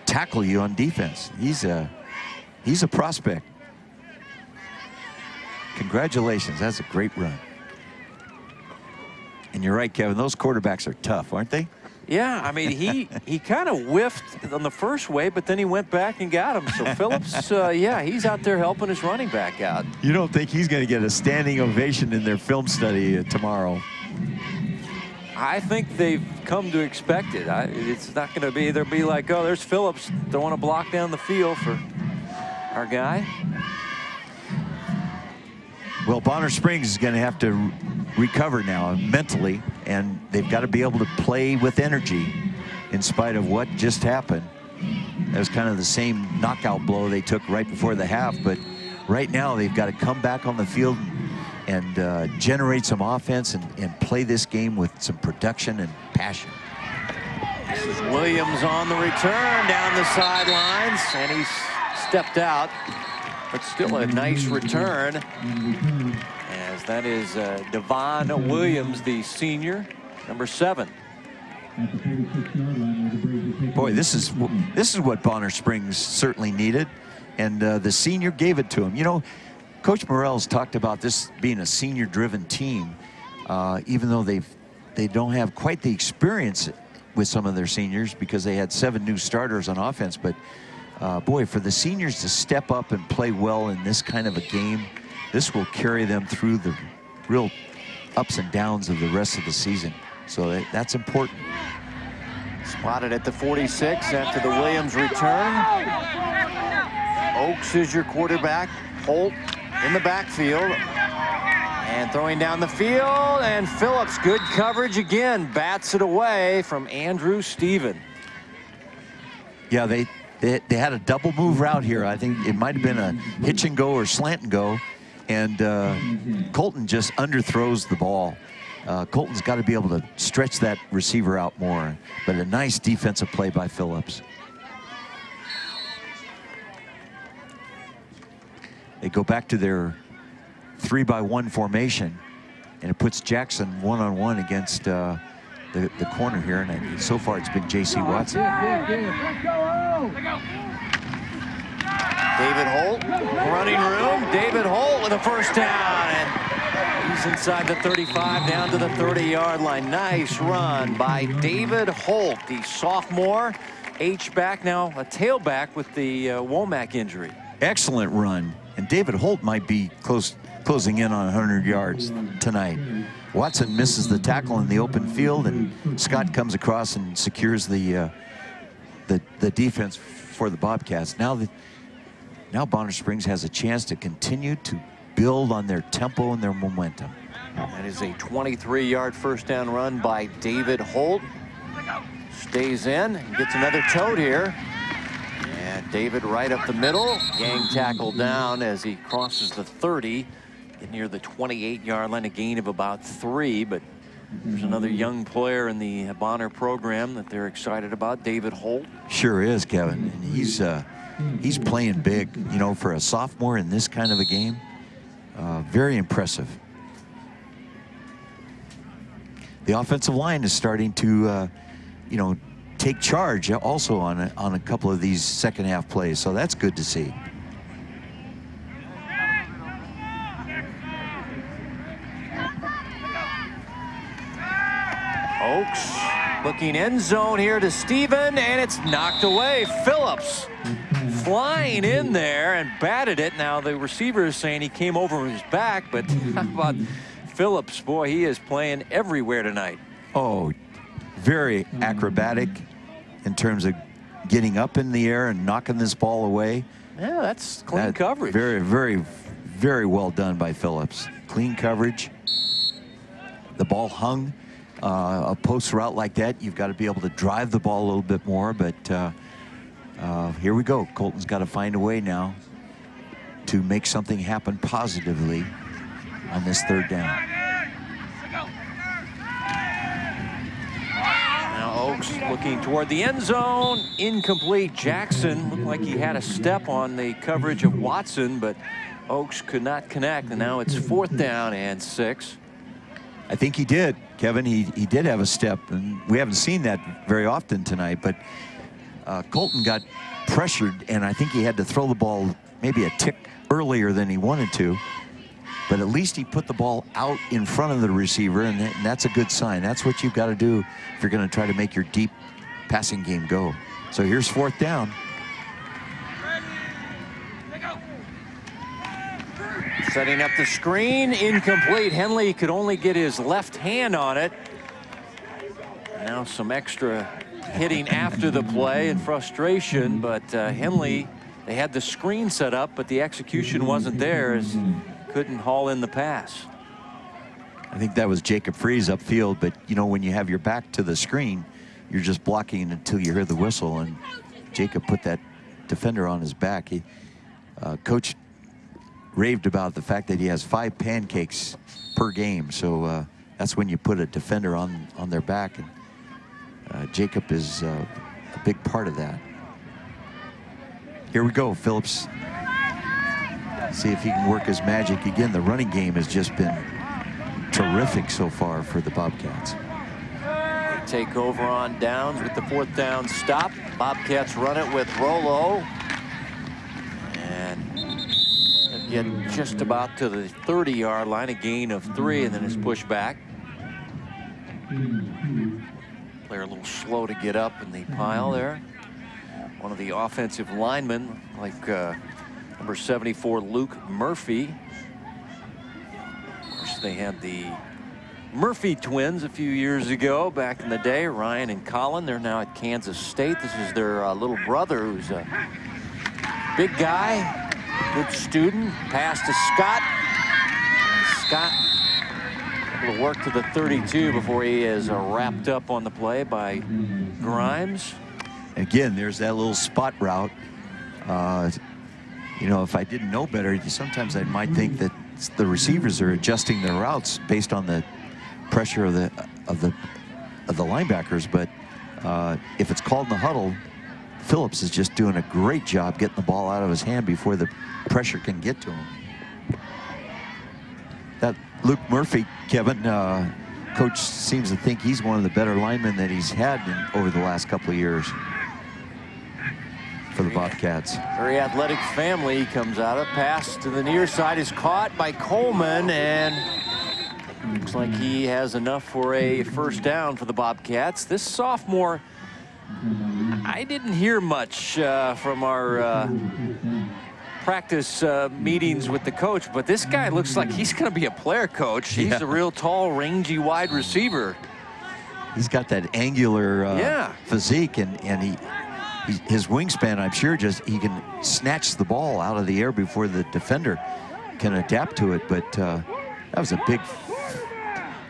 tackle you on defense. He's a prospect. Congratulations, that's a great run. And you're right, Kevin, those quarterbacks are tough, aren't they? Yeah, I mean, he kind of whiffed on the first way, but then he went back and got him. So Phillips, yeah, he's out there helping his running back out. You don't think he's going to get a standing ovation in their film study tomorrow? I think they've come to expect it. It's not going to be, they'll be like, oh, there's Phillips throwing a block down the field for our guy. Well, Bonner Springs is going to have to recover now mentally, and they've got to be able to play with energy in spite of what just happened. That was kind of the same knockout blow they took right before the half, but right now they've got to come back on the field and generate some offense and play this game with some production and passion. This is Williams on the return down the sidelines, and he's stepped out, but still a nice return. As that is Devon Williams, the senior, number 7. Boy, this is what Bonner Springs certainly needed, and the senior gave it to him. You know, Coach Morrell's talked about this being a senior-driven team, even though they don't have quite the experience with some of their seniors because they had 7 new starters on offense. But boy, for the seniors to step up and play well in this kind of a game, this will carry them through the real ups and downs of the rest of the season. So that's important. Spotted at the 46 after the Williams return. Oaks is your quarterback. Holt in the backfield. And throwing down the field, and Phillips, good coverage again, bats it away from Andrew Stephen. Yeah, they had a double move route here. I think it might have been a hitch and go or slant and go, and Colton just underthrows the ball. Colton's got to be able to stretch that receiver out more, but a nice defensive play by Phillips. They go back to their 3-by-1 formation, and it puts Jackson one-on-one against the corner here, and so far it's been J.C. Watson. David Holt, running room. David Holt with a first down, and he's inside the 35 down to the 30-yard line. Nice run by David Holt, the sophomore H-back, now a tailback with the Womack injury. Excellent run, and David Holt might be closing in on 100 yards tonight. Watson misses the tackle in the open field, and Scott comes across and secures the defense for the Bobcats. Now Bonner Springs has a chance to continue to build on their tempo and their momentum. That is a 23-yard first down run by David Holt. Stays in and gets another tote here. And David right up the middle. Gang tackle down as he crosses the 30. Get near the 28-yard line, a gain of about 3. But there's another young player in the Bonner program that they're excited about, David Holt. Sure is, Kevin. And he's playing big, you know, for a sophomore in this kind of a game. Very impressive. The offensive line is starting to, you know, take charge also on a couple of these second half plays, so that's good to see. Oaks looking end zone here to Stephen, and it's knocked away. Phillips flying in there and batted it. Now the receiver is saying he came over his back, but how about Phillips? Boy, he is playing everywhere tonight. Oh, very acrobatic in terms of getting up in the air and knocking this ball away. Yeah, that's clean coverage. Very, very, very well done by Phillips. Clean coverage. The ball hung. A post route like that, you've got to be able to drive the ball a little bit more, but here we go. Colton's got to find a way now to make something happen positively on this third down. Now Oaks looking toward the end zone. Incomplete. Jackson looked like he had a step on the coverage of Watson, but Oaks could not connect, and now it's 4th down and 6. I think he did, Kevin. He did have a step, and we haven't seen that very often tonight, but Colton got pressured, and I think he had to throw the ball maybe a tick earlier than he wanted to, but at least he put the ball out in front of the receiver, and that's a good sign. That's what you've got to do if you're going to try to make your deep passing game go. So here's 4th down. Setting up the screen, incomplete. Henley could only get his left hand on it. Now some extra hitting after the play and frustration, but Henley, they had the screen set up, but the execution wasn't there as couldn't haul in the pass. I think that was Jacob Freeze upfield, but you know, when you have your back to the screen, you're just blocking until you hear the whistle, and Jacob put that defender on his back. Coach raved about the fact that he has 5 pancakes per game, so that's when you put a defender on their back, and Jacob is a big part of that. Here we go, Phillips. See if he can work his magic again. The running game has just been terrific so far for the Bobcats. They take over on downs with the 4th down stop. Bobcats run it with Rollo, and get just about to the 30-yard line, a gain of 3, and then it's pushed back. Player a little slow to get up in the pile there. One of the offensive linemen, like number 74, Luke Murphy. Of course, they had the Murphy twins a few years ago, back in the day. Ryan and Colin, they're now at Kansas State. This is their little brother, who's a big guy, good student. Pass to Scott. And Scott able to work to the 32 before he is wrapped up on the play by Grimes. Again, there's that little spot route. You know, if I didn't know better, sometimes I might think that the receivers are adjusting their routes based on the pressure of the linebackers. But if it's called in the huddle, Phillips is just doing a great job getting the ball out of his hand before the pressure can get to him. That Luke Murphy, Kevin, coach seems to think he's one of the better linemen that he's had over the last couple of years for the Bobcats. Very athletic family. He comes out of pass to the near side is caught by Coleman, and looks like he has enough for a first down for the Bobcats. This sophomore, I didn't hear much from our practice meetings with the coach, but this guy looks like he's going to be a player, coach. He's a real tall, rangy wide receiver. He's got that angular physique, and his wingspan, I'm sure, he can snatch the ball out of the air before the defender can adapt to it. But that was a big.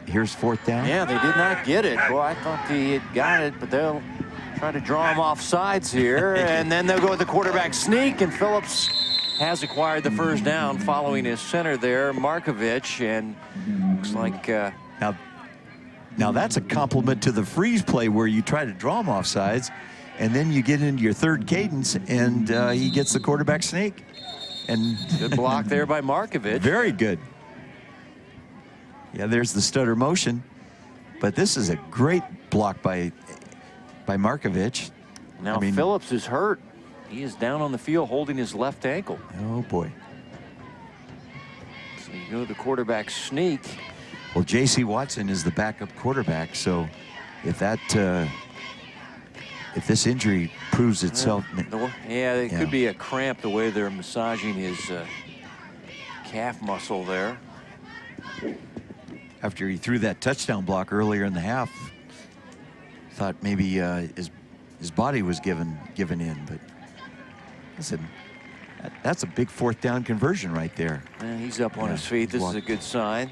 Here's fourth down. Yeah, they did not get it. Boy, I thought they had got it, but they'll try to draw him off sides here, and then they'll go with the quarterback sneak, and Phillips has acquired the first down following his center there, Markovich, and looks like now that's a compliment to the freeze play where you try to draw him off sides, and then you get into your third cadence, and he gets the quarterback sneak. And good block there by Markovich. Very good. Yeah, there's the stutter motion, but this is a great block by Markovich. Now Phillips is hurt. He is down on the field holding his left ankle. Oh boy. So you go to the quarterback sneak. Well, J.C. Watson is the backup quarterback, so if that if this injury proves itself, it could be a cramp the way they're massaging his calf muscle there. After he threw that touchdown block earlier in the half, thought maybe his body was given in, but listen, that's a big fourth down conversion right there. And he's up on his feet. This is a good sign.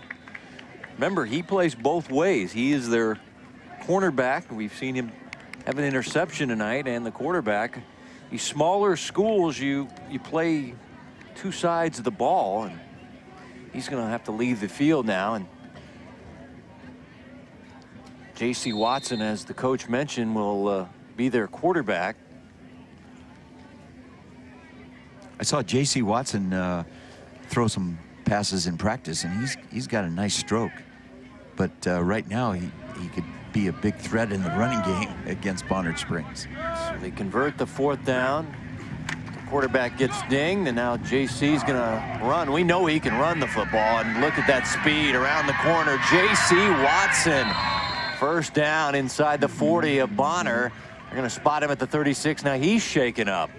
Remember, he plays both ways. He is their cornerback. We've seen him have an interception tonight, and the quarterback. These smaller schools, you play two sides of the ball, and he's going to have to leave the field now. And J.C. Watson, as the coach mentioned, will be their quarterback. I saw J.C. Watson throw some passes in practice, and he's got a nice stroke. But right now, he could be a big threat in the running game against Bonner Springs. So they convert the fourth down. The quarterback gets dinged, and now J.C.'s going to run. We know he can run the football, and look at that speed around the corner. J.C. Watson, first down inside the 40 of Bonner. They're going to spot him at the 36. Now he's shaken up.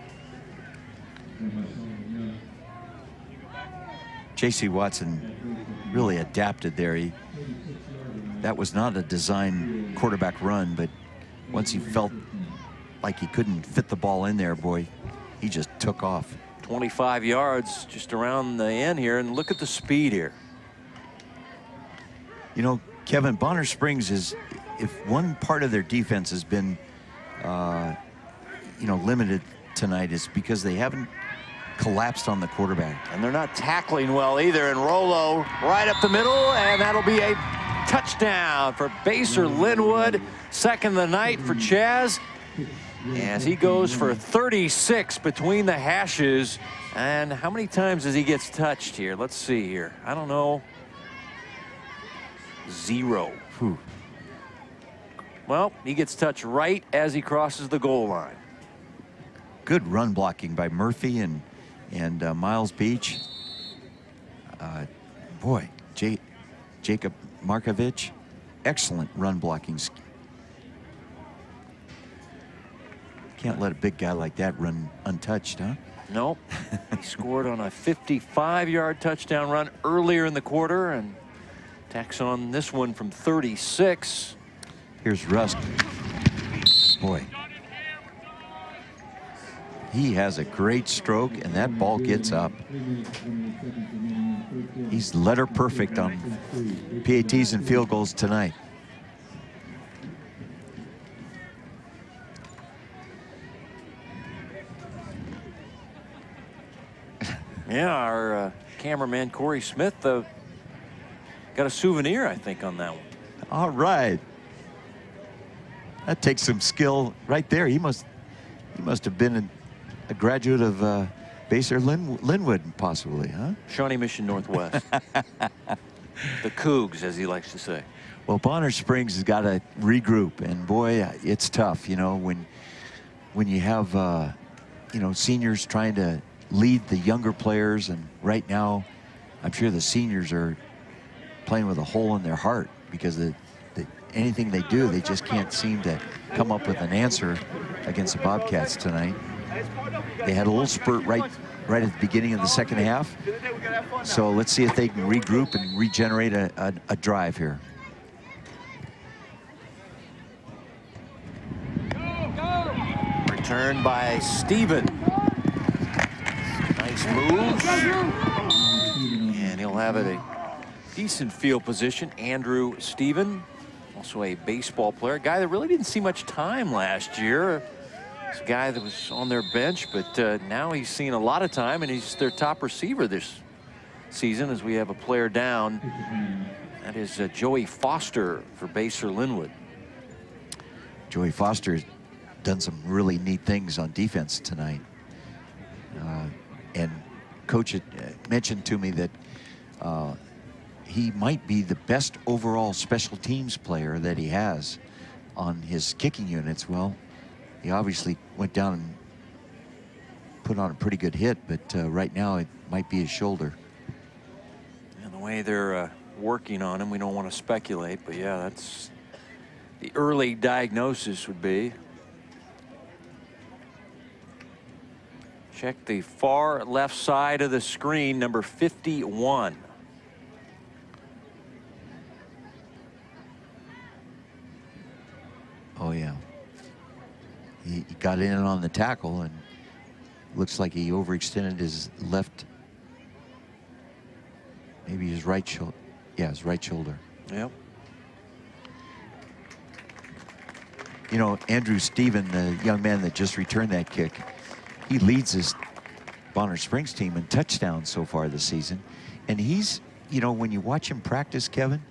J.C. Watson really adapted there. That was not a design quarterback run, but once he felt like he couldn't fit the ball in there, boy, he just took off. 25 yards just around the end here, and look at the speed here. You know, Kevin, Bonner Springs is, if one part of their defense has been, you know, limited tonight, is because they haven't collapsed on the quarterback. And they're not tackling well either, and Rollo right up the middle, and that'll be a touchdown for Basehor-Linwood. Second of the night for Chas, as he goes for 36 between the hashes. And how many times does he gets touched here? Let's see here. I don't know. 0. Whew. Well, he gets touched right as he crosses the goal line. Good run blocking by Murphy and Miles Beach. Boy, Jacob Markovich, excellent run blocking. Can't let a big guy like that run untouched, huh? Nope. He scored on a 55-yard touchdown run earlier in the quarter, and Tax on this one from 36. Here's Rusk. Boy. He has a great stroke, and that ball gets up. He's letter perfect on PATs and field goals tonight. Yeah, our cameraman Corey Smith got a souvenir, I think, on that one. All right. That takes some skill right there. He must have been a graduate of Basehor-Linwood, possibly, huh? Shawnee Mission Northwest. The Cougs, as he likes to say. Well, Bonner Springs has got to regroup, and boy, it's tough, you know, when you have, you know, seniors trying to lead the younger players, and right now, I'm sure the seniors are playing with a hole in their heart because anything they do, they just can't seem to come up with an answer against the Bobcats tonight. They had a little spurt right at the beginning of the second half. So let's see if they can regroup and regenerate a drive here. Return by Steven. Nice move. And he'll have it a decent field position. Andrew Steven, also a baseball player, a guy that really didn't see much time last year. It's a guy that was on their bench, but now he's seen a lot of time, and he's their top receiver this season as we have a player down. That is Joey Foster for Basehor-Linwood. Joey Foster has done some really neat things on defense tonight. And Coach had mentioned to me that he might be the best overall special teams player that he has on his kicking units. Well, he obviously went down and put on a pretty good hit, but right now it might be his shoulder. And the way they're working on him, we don't want to speculate, but yeah, that's the early diagnosis would be. Check the far left side of the screen, number 51. Oh, yeah. He got in on the tackle, and looks like he overextended his left, maybe his right shoulder. Yeah, his right shoulder. Yep. You know, Andrew Steven, the young man that just returned that kick, he leads his Bonner Springs team in touchdowns so far this season. And he's, you know, when you watch him practice, Kevin,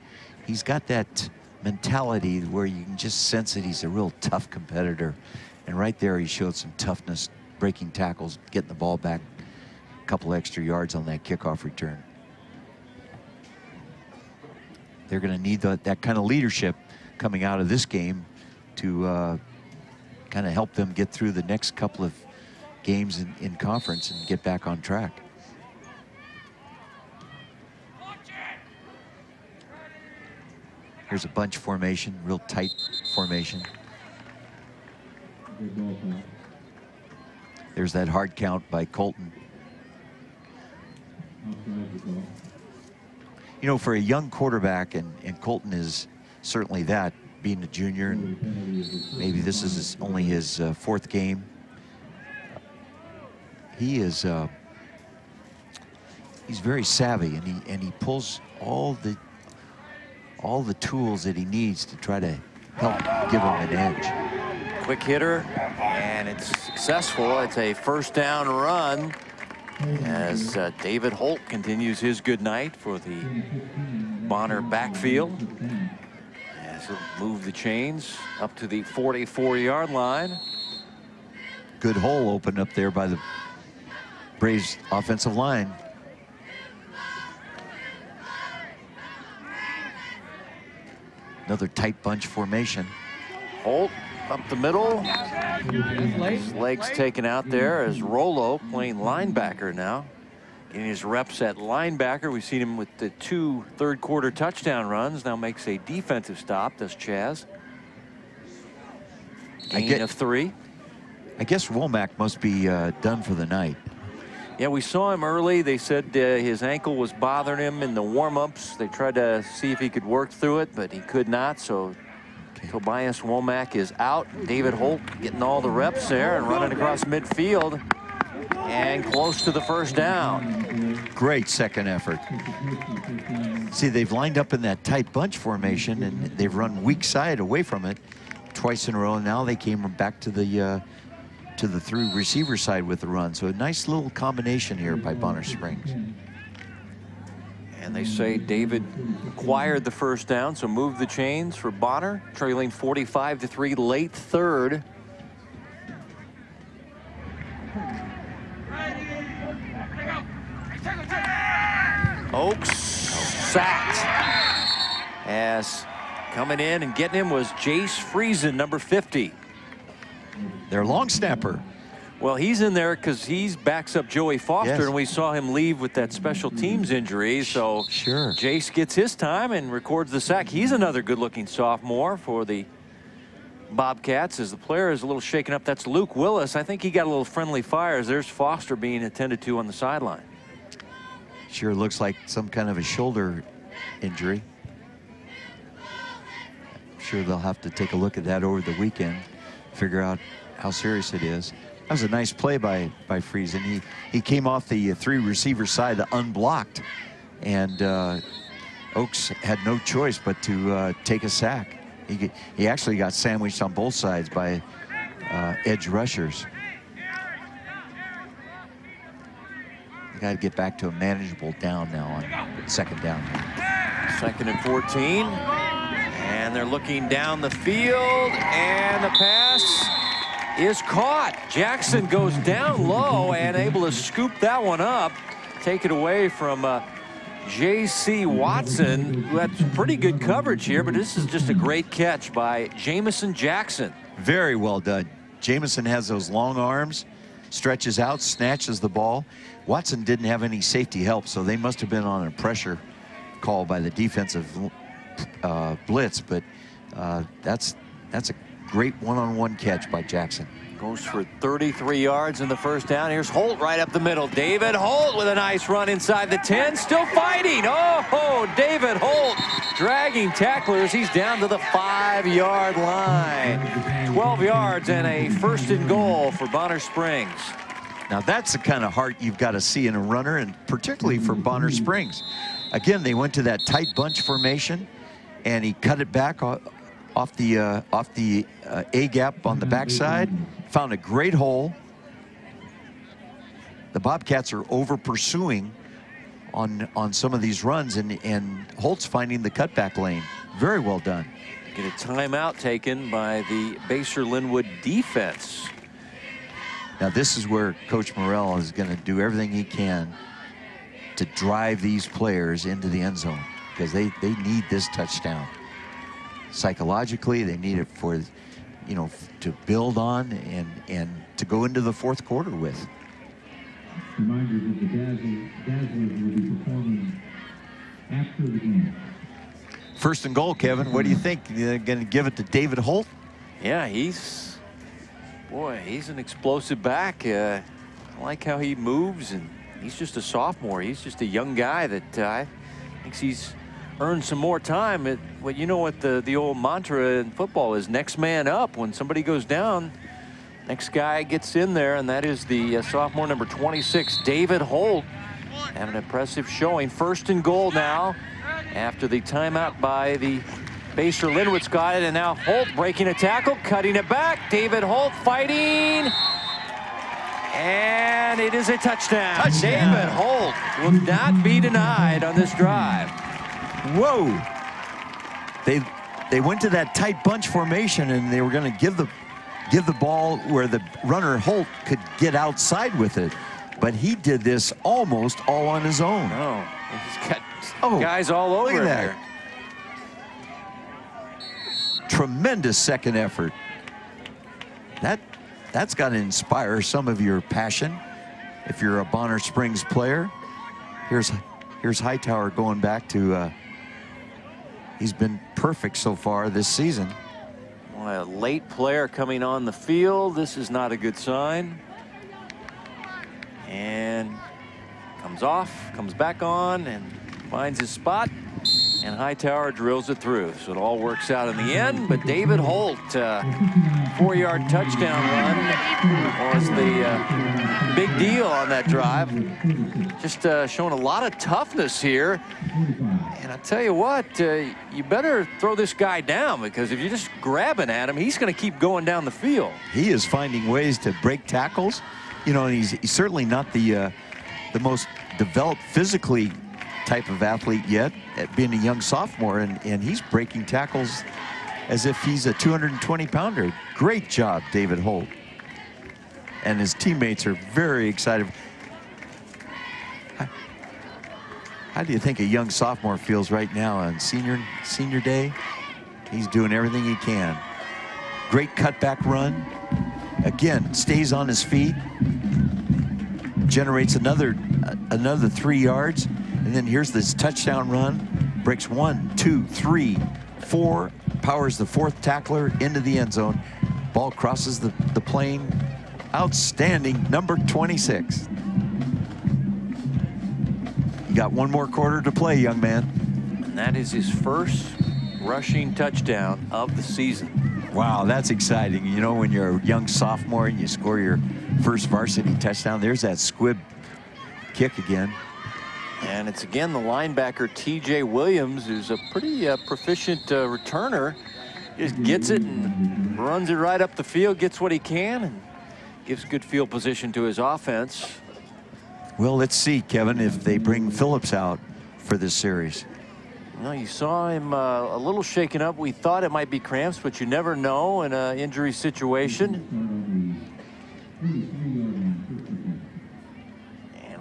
he's got that mentality where you can just sense that he's a real tough competitor. And right there, he showed some toughness, breaking tackles, getting the ball back a couple extra yards on that kickoff return. They're going to need that kind of leadership coming out of this game to kind of help them get through the next couple of games in conference and get back on track. Here's a bunch formation, real tight formation. There's that hard count by Colton. You know, for a young quarterback, and Colton is certainly that, being a junior, and maybe this is only his fourth game. He is he's very savvy, and he pulls all the tools that he needs to try to help give him an edge. Quick hitter, and it's successful. It's a first down run as David Holt continues his good night for the Bonner backfield. As he'll move the chains up to the 44-yard line. Good hole opened up there by the Braves offensive line. Another tight bunch formation. Holt up the middle. His legs taken out there as Rollo playing linebacker now. Getting his reps at linebacker. We've seen him with the 2 third-quarter touchdown runs. Now makes a defensive stop, does Chas. Gain of 3. I guess Womack must be done for the night. Yeah, we saw him early. They said his ankle was bothering him in the warm-ups. They tried to see if he could work through it, but he could not. So Tobias Womack is out. David Holt getting all the reps there and running across midfield and close to the first down. Great second effort. See, they've lined up in that tight bunch formation, and they've run weak side away from it twice in a row. And now they came back to the through receiver side with the run. So a nice little combination here by Bonner Springs. And they say David acquired the first down, so moved the chains for Bonner, trailing 45-3 late third. Oaks sacked. As coming in and getting him was Jace Friesen, number 50. Their long snapper. Well, he's in there because he backs up Joey Foster, yes. and we saw him leave with that special teams injury. So sure, Jace gets his time and records the sack. He's another good-looking sophomore for the Bobcats. As the player is a little shaken up, that's Luke Willis. I think he got a little friendly fire as there's Foster being attended to on the sideline. Sure looks like some kind of a shoulder injury. I'm sure they'll have to take a look at that over the weekend, figure out how serious it is. That was a nice play by Friesen. He came off the three receiver side unblocked, and Oaks had no choice but to take a sack. He actually got sandwiched on both sides by edge rushers. You got to get back to a manageable down now on second down. 2nd and 14. And they're looking down the field, and the pass is caught. Jackson goes down low and able to scoop that one up, take it away from J.C. Watson, who had some pretty good coverage here, but this is just a great catch by Jamison Jackson. Very well done. Jamison has those long arms, stretches out, snatches the ball. Watson didn't have any safety help, so they must have been on a pressure call by the defensive blitz, but that's a great one-on-one catch by Jackson. Goes for 33 yards in the first down. Here's Holt right up the middle. David Holt with a nice run inside the 10, still fighting. Oh, David Holt dragging tacklers. He's down to the 5-yard line. 12 yards and a 1st and goal for Bonner Springs. Now that's the kind of heart you've got to see in a runner, and particularly for Bonner Springs. Again, they went to that tight bunch formation, and he cut it back off the A gap on the backside, found a great hole. The Bobcats are over pursuing on some of these runs, and Holt's finding the cutback lane. Very well done. Get a timeout taken by the Basehor-Linwood defense. Now this is where Coach Morrell is going to do everything he can to drive these players into the end zone, because they need this touchdown. Psychologically, they need it for, you know, to build on and to go into the 4th quarter with. Reminder that the Dazzlers will be performing after the game. 1st and goal, Kevin. What do you think? You're going to give it to David Holt? Yeah, he's an explosive back. I like how he moves, and he's just a sophomore. He's just a young guy that I think he's earned some more time. Well, you know what the old mantra in football is: next man up. When somebody goes down, next guy gets in there, and that is the sophomore number 26, David Holt. Having an impressive showing. 1st and goal now after the timeout by the Basehor-Linwood got it, and now Holt breaking a tackle, cutting it back. David Holt fighting, and it is a touchdown. David Holt will not be denied on this drive. Whoa! They went to that tight bunch formation, and they were going to give the ball where the runner Holt could get outside with it, but he did this almost all on his own. Oh, he's got guys all over look at that. here. Tremendous second effort. That's got to inspire some of your passion if you're a Bonner Springs player. Here's Hightower going back to he's been perfect so far this season. Well, a late player coming on the field. This is not a good sign. And comes off, comes back on, and finds his spot. And Hightower drills it through. So it all works out in the end. But David Holt, 4-yard touchdown run, was the big deal on that drive. Just showing a lot of toughness here. And I tell you what, you better throw this guy down, because if you're just grabbing at him, he's going to keep going down the field. He is finding ways to break tackles. You know, and he's certainly not the most developed physically type of athlete yet, at being a young sophomore, and he's breaking tackles as if he's a 220-pounder. Great job, David Holt. And his teammates are very excited. How do you think a young sophomore feels right now on senior day? He's doing everything he can. Great cutback run. Again, stays on his feet. Generates another 3 yards. And then here's this touchdown run. Breaks 1, 2, 3, 4. Powers the 4th tackler into the end zone. Ball crosses the plane. Outstanding, number 26. You got 1 more quarter to play, young man. And that is his first rushing touchdown of the season. Wow, that's exciting. You know, when you're a young sophomore and you score your first varsity touchdown, there's that squib kick again. And it's again the linebacker T.J. Williams, who's a pretty proficient returner. Just gets it and runs it right up the field, gets what he can, and gives good field position to his offense. Well, let's see, Kevin, if they bring Phillips out for this series. No, you saw him a little shaken up. We thought it might be cramps, but you never know in an injury situation.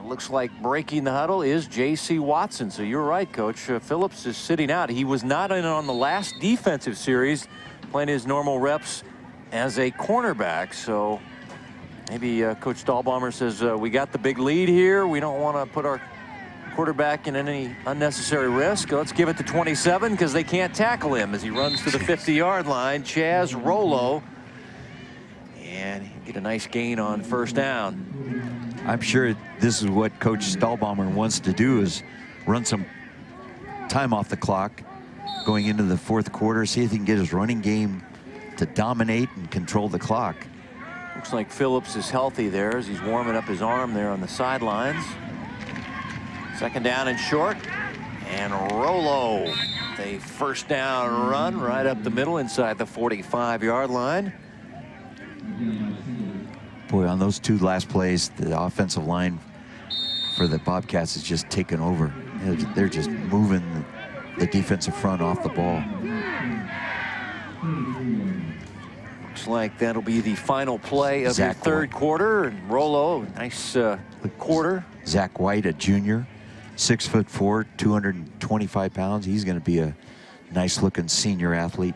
Looks like breaking the huddle is J.C. Watson. So you're right, Coach. Phillips is sitting out. He was not in on the last defensive series, playing his normal reps as a cornerback. So maybe Coach Dahlbaumer says, we got the big lead here. We don't want to put our quarterback in any unnecessary risk. Let's give it to 27, because they can't tackle him as he runs to the 50-yard line. Chas Rollo. And get a nice gain on first down. I'm sure this is what Coach Stahlbaumer wants to do, is run some time off the clock going into the 4th quarter, see if he can get his running game to dominate and control the clock. Looks like Phillips is healthy there as he's warming up his arm there on the sidelines. 2nd down and short. And Rollo, a first down run right up the middle inside the 45-yard line. Boy, on those 2 last plays, the offensive line for the Bobcats is just taken over. They're just moving the defensive front off the ball. Looks like that'll be the final play of the 3rd quarter. And Rollo, nice quarter. Zach White, a junior, 6'4", 225 pounds. He's going to be a nice-looking senior athlete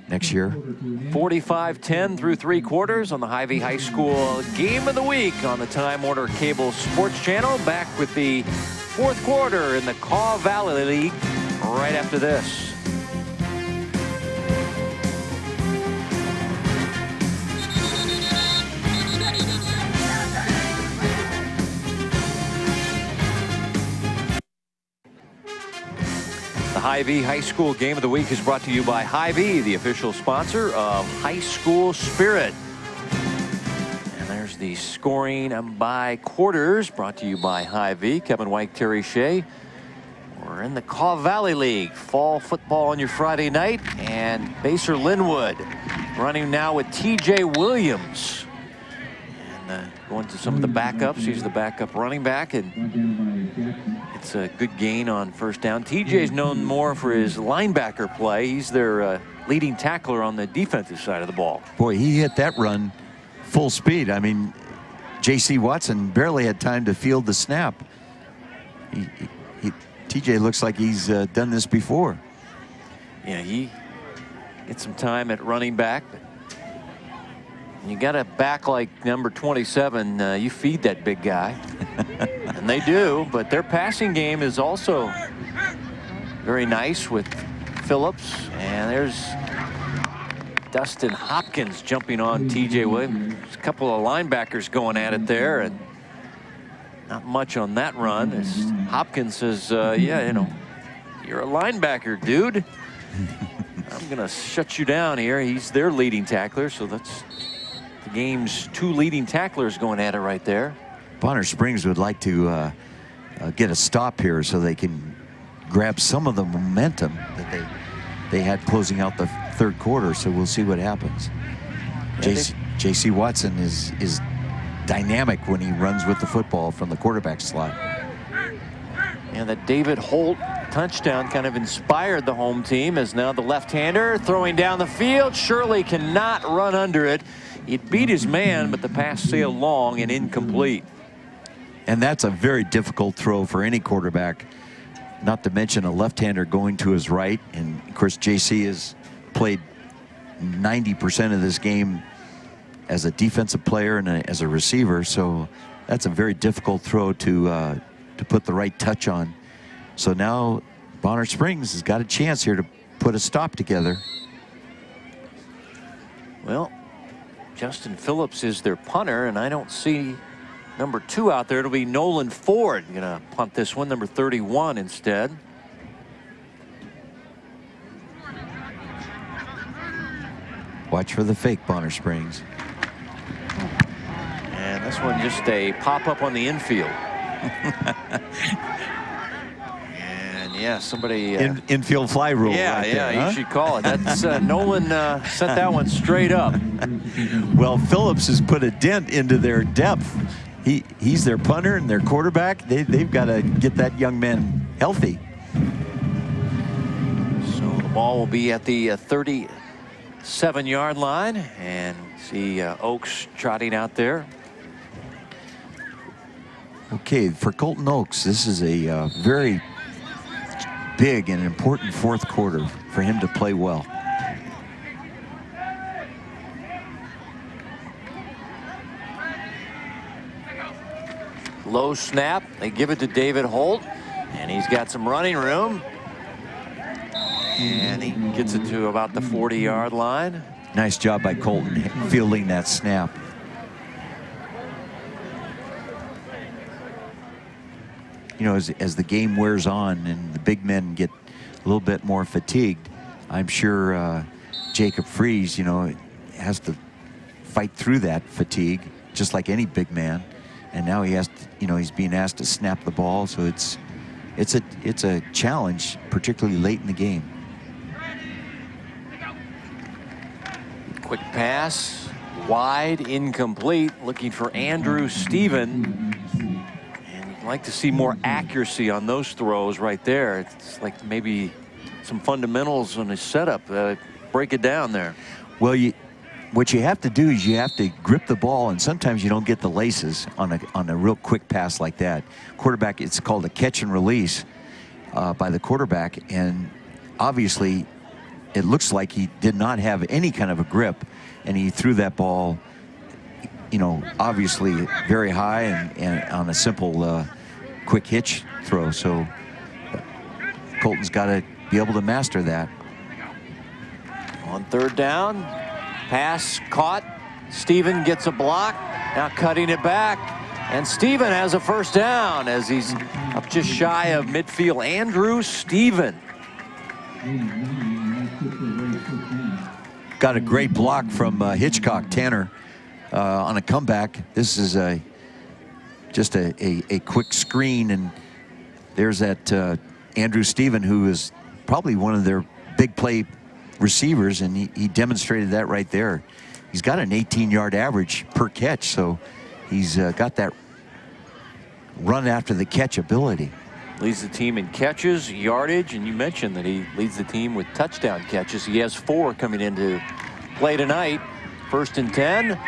next year. 45-10 through 3 quarters on the Hy-Vee High School Game of the Week on the Time Warner Cable Sports Channel. Back with the 4th quarter in the Kaw Valley League right after this. The Hy-Vee High School Game of the Week is brought to you by Hy-Vee, the official sponsor of High School Spirit. And there's the scoring by quarters brought to you by Hy-Vee. Kevin White, Terry Shea. We're in the Kaw Valley League. Fall football on your Friday night. And Basehor-Linwood running now with T.J. Williams. And going to some of the backups. He's the backup running back. And it's a good gain on first down. TJ's known more for his linebacker play. He's their leading tackler on the defensive side of the ball. Boy, he hit that run full speed. I mean, J.C. Watson barely had time to field the snap. TJ looks like he's done this before. Yeah, he gets some time at running back. But you got a back like number 27, you feed that big guy. And they do, but their passing game is also very nice with Phillips. And there's Dustin Hopkins jumping on T.J. Williams. A couple of linebackers going at it there, and not much on that run. As Hopkins says, yeah, you know, you're a linebacker, dude. I'm going to shut you down here. He's their leading tackler, so that's the game's 2 leading tacklers going at it right there. Bonner Springs would like to get a stop here so they can grab some of the momentum that they had closing out the third quarter. So we'll see what happens. J.C. Watson is dynamic when he runs with the football from the quarterback slot. And the David Holt touchdown kind of inspired the home team, as now the left-hander throwing down the field. Shirley cannot run under it. He beat his man, but the pass sailed long and incomplete. And that's a very difficult throw for any quarterback, not to mention a left-hander going to his right. And of course, JC has played 90% of this game as a defensive player and as a receiver, so that's a very difficult throw to put the right touch on. So now Bonner Springs has got a chance here to put a stop together. Well, Justin Phillips is their punter, and I don't see number 2 out there. It'll be Nolan Ford gonna punt this one, number 31 instead. Watch for the fake, Bonner Springs. And this one just a pop-up on the infield. And yeah, somebody infield fly rule. Yeah, right yeah, there, huh? you should call it. That's Nolan set that one straight up. Well, Phillips has put a dent into their depth. He's their punter and their quarterback. They've got to get that young man healthy. So the ball will be at the 37-yard line, and see Oaks trotting out there. Okay, for Colton Oaks, this is a very big and important fourth quarter for him to play well. Low snap. They give it to David Holt, and he's got some running room. And he gets it to about the 40-yard line. Nice job by Colton fielding that snap. You know, as the game wears on and the big men get a little bit more fatigued, I'm sure Jacob Freeze, you know, has to fight through that fatigue just like any big man. And now he has to, you know, he's being asked to snap the ball, so it's a challenge, particularly late in the game. Quick pass, wide, incomplete, looking for Andrew Stephen. And you'd like to see more accuracy on those throws right there. It's like maybe some fundamentals on his setup. Break it down there. Well, what you have to do is you have to grip the ball, and sometimes you don't get the laces on a real quick pass like that. Quarterback, it's called a catch and release by the quarterback, and obviously it looks like he did not have any kind of a grip, and he threw that ball, you know, obviously very high and on a simple quick hitch throw. So Colton's got to be able to master that. On third down, pass caught. Stephen gets a block. Now cutting it back. And Stephen has a first down as he's up just shy of midfield. Andrew Stephen. Got a great block from Hitchcock Tanner on a comeback. This is just a quick screen, and there's that Andrew Stephen, who is probably one of their big play receivers, and he demonstrated that right there. He's got an 18-yard average per catch, so he's got that run after the catch ability. Leads the team in catches, yardage, and you mentioned that he leads the team with touchdown catches. He has 4 coming into play tonight. 1st and 10,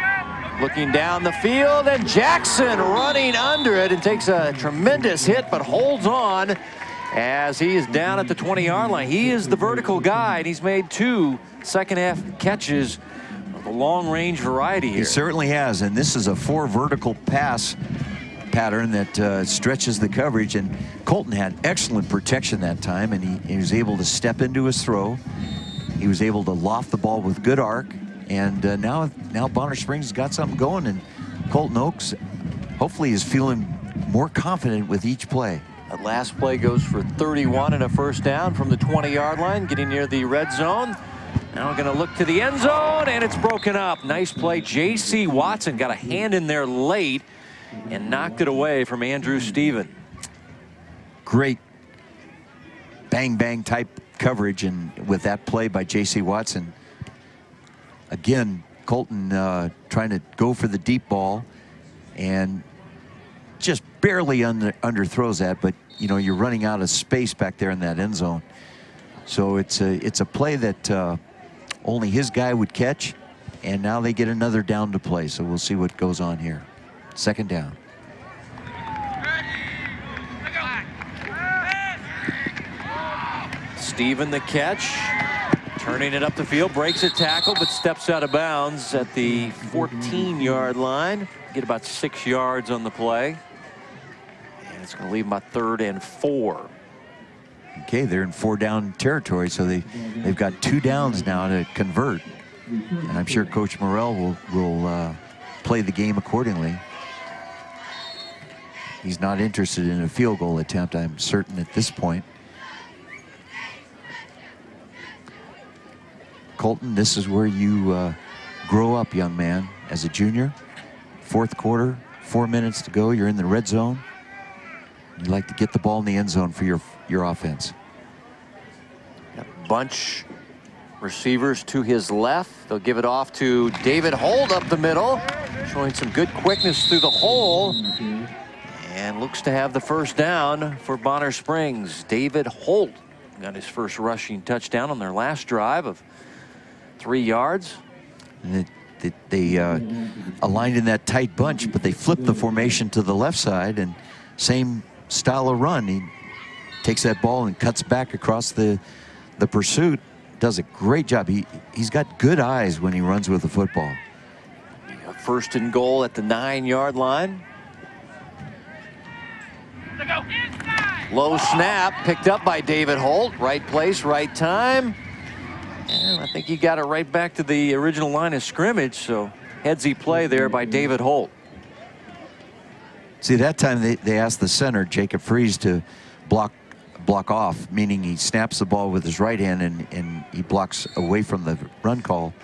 looking down the field, and Jackson running under it and takes a tremendous hit, but holds on as he is down at the 20-yard line. He is the vertical guy, and he's made 2 second-half catches of a long-range variety here. He certainly has, and this is a 4 vertical pass pattern that stretches the coverage, and Colton had excellent protection that time, and he was able to step into his throw He was able to loft the ball with good arc, and now Bonner Springs got something going, and Colton Oaks hopefully is feeling more confident with each play. That last play goes for 31 and a first down from the 20-yard line, getting near the red zone. Now we're going to look to the end zone, and it's broken up. Nice play. J.C. Watson got a hand in there late and knocked it away from Andrew Stephen. Great bang-bang type coverage, and with that play by J.C. Watson. Again, Colton trying to go for the deep ball and just barely underthrows that, but you know, you're running out of space back there in that end zone. So it's a play that only his guy would catch, and now they get another down to play. So we'll see what goes on here. Second down. Stephen the catch, turning it up the field, breaks a tackle, but steps out of bounds at the 14-yard line. Get about 6 yards on the play. And it's going to leave them about 3rd and 4. Okay, they're in 4-down territory, so they've got 2 downs now to convert. And I'm sure Coach Morrell will play the game accordingly. He's not interested in a field goal attempt, I'm certain, at this point. Colton, this is where you grow up, young man, as a junior. 4th quarter, 4 minutes to go. You're in the red zone. You like to get the ball in the end zone for your offense. Bunch receivers to his left. They'll give it off to David Holt up the middle, showing some good quickness through the hole, and looks to have the first down for Bonner Springs. David Holt got his first rushing touchdown on their last drive of 3 yards. And they aligned in that tight bunch, but they flipped the formation to the left side, and same style of run. He takes that ball and cuts back across the pursuit. Does a great job. He's got good eyes when he runs with the football. 1st and goal at the 9-yard line. Low snap picked up by David Holt. Right place, right time. And I think he got it right back to the original line of scrimmage. So headsy play there by David Holt. See, that time they asked the center, Jacob Fries, to block off, meaning he snaps the ball with his right hand and he blocks away from the run call.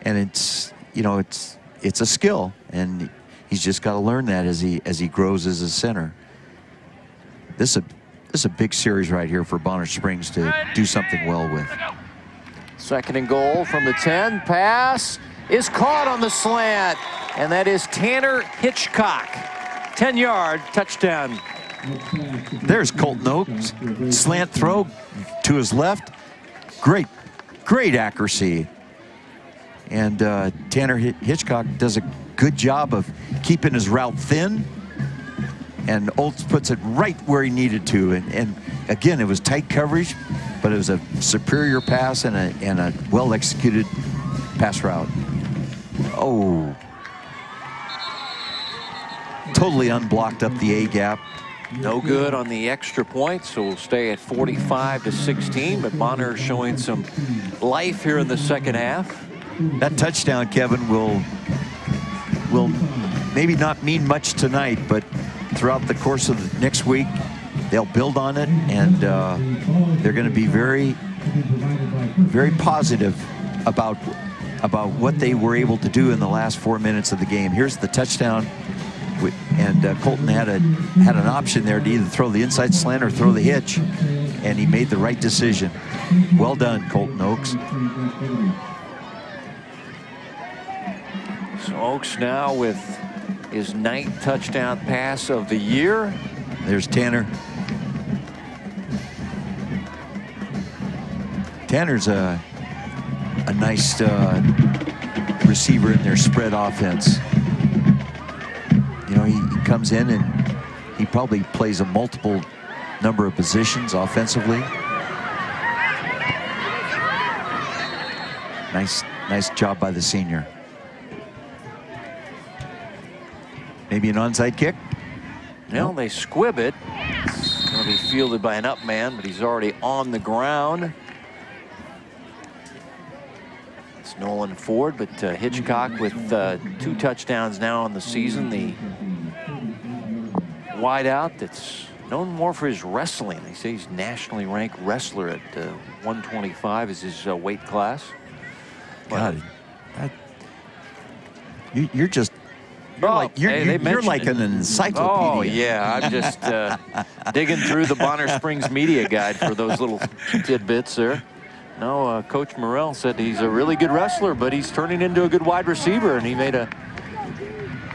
And it's, you know, it's a skill, and he's just got to learn that as he grows as a center. This is a big series right here for Bonner Springs to do something well with. 2nd and goal from the 10. Pass is caught on the slant, and that is Tanner Hitchcock. 10-yard touchdown. There's Colton Oaks. Slant throw to his left. Great accuracy. And Tanner Hitchcock does a good job of keeping his route thin. And Oaks puts it right where he needed to. And again, it was tight coverage, but it was a superior pass and a well-executed pass route. Oh. Totally unblocked up the A-gap. No good on the extra point, so we'll stay at 45-16, but Bonner showing some life here in the second half. That touchdown, Kevin, will maybe not mean much tonight, but throughout the course of the next week, they'll build on it, and they're going to be very, very positive about what they were able to do in the last 4 minutes of the game. Here's the touchdown. And Colton had an option there to either throw the inside slant or throw the hitch, and he made the right decision. Well done, Colton Oaks. So Oaks now with his 9th touchdown pass of the year. There's Tanner. Tanner's a nice receiver in their spread offense. You know, he comes in and he probably plays a multiple number of positions offensively. Nice job by the senior. Maybe an onside kick? No, they squib it. It's going to be fielded by an up man, but he's already on the ground. It's Nolan Ford, but Hitchcock with 2 touchdowns now on the season. The wideout that's known more for his wrestling. They say he's nationally ranked wrestler at 125 is his weight class. God, you're just you're like an encyclopedia. Oh yeah, I'm just digging through the Bonner Springs media guide for those little tidbits there. No, Coach Morrell said he's a really good wrestler, but he's turning into a good wide receiver, and he made a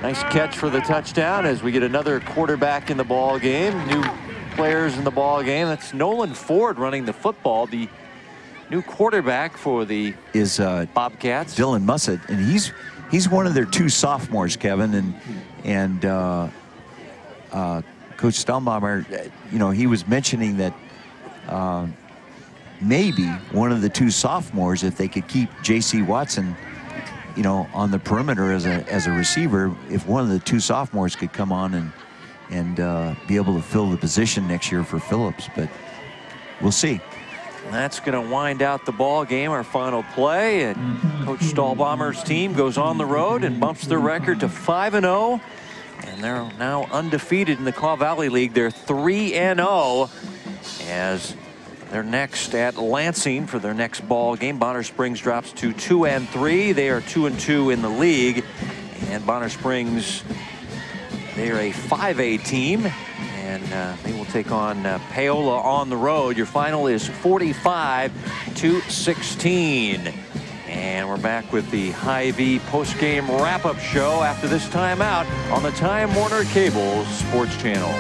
nice catch for the touchdown as we get another quarterback in the ball game. New players in the ball game. That's Nolan Ford running the football. The new quarterback for the Bobcats, Dylan Mussett, and he's one of their 2 sophomores, Kevin, and Coach Stahlbaumer, you know, he was mentioning that maybe one of the 2 sophomores, if they could keep J.C. Watson, you know, on the perimeter as a receiver, if one of the 2 sophomores could come on and be able to fill the position next year for Phillips, but we'll see. That's going to wind out the ball game, our final play. And Coach Stahlbaumer's team goes on the road and bumps their record to 5-0. And they're now undefeated in the Kaw Valley League. They're 3-0 as they're next at Lansing for their next ball game. Bonner Springs drops to 2-3. They are 2-2 in the league. And Bonner Springs, they are a 5A team. And they will take on Paola on the road. Your final is 45-16. And we're back with the Hy-Vee post-game wrap-up show after this timeout on the Time Warner Cable Sports Channel.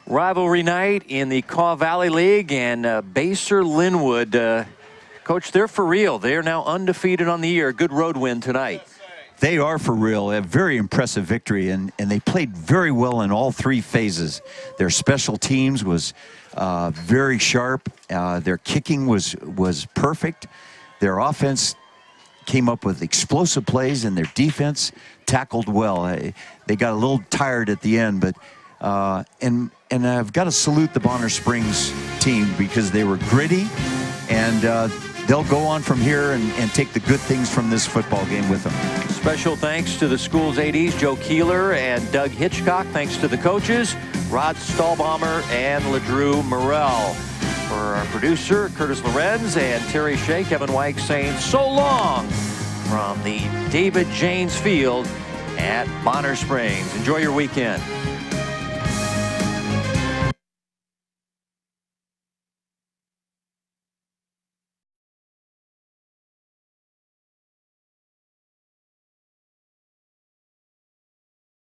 Rivalry night in the Kaw Valley League, and Basehor-Linwood, Coach, they're for real. They are now undefeated on the year. Good road win tonight. They are for real. A very impressive victory, and they played very well in all 3 phases. Their special teams was very sharp. Their kicking was perfect. Their offense came up with explosive plays, and their defense tackled well. They got a little tired at the end, but and I've got to salute the Bonner Springs team because they were gritty, and they'll go on from here and take the good things from this football game with them. Special thanks to the school's ADs, Joe Keeler and Doug Hitchcock. Thanks to the coaches, Rod Stahlbaumer and LeDrew Morrell. For our producer, Curtis Lorenz and Terry Shea, Kevin Weich saying so long from the David Janes Field at Bonner Springs. Enjoy your weekend.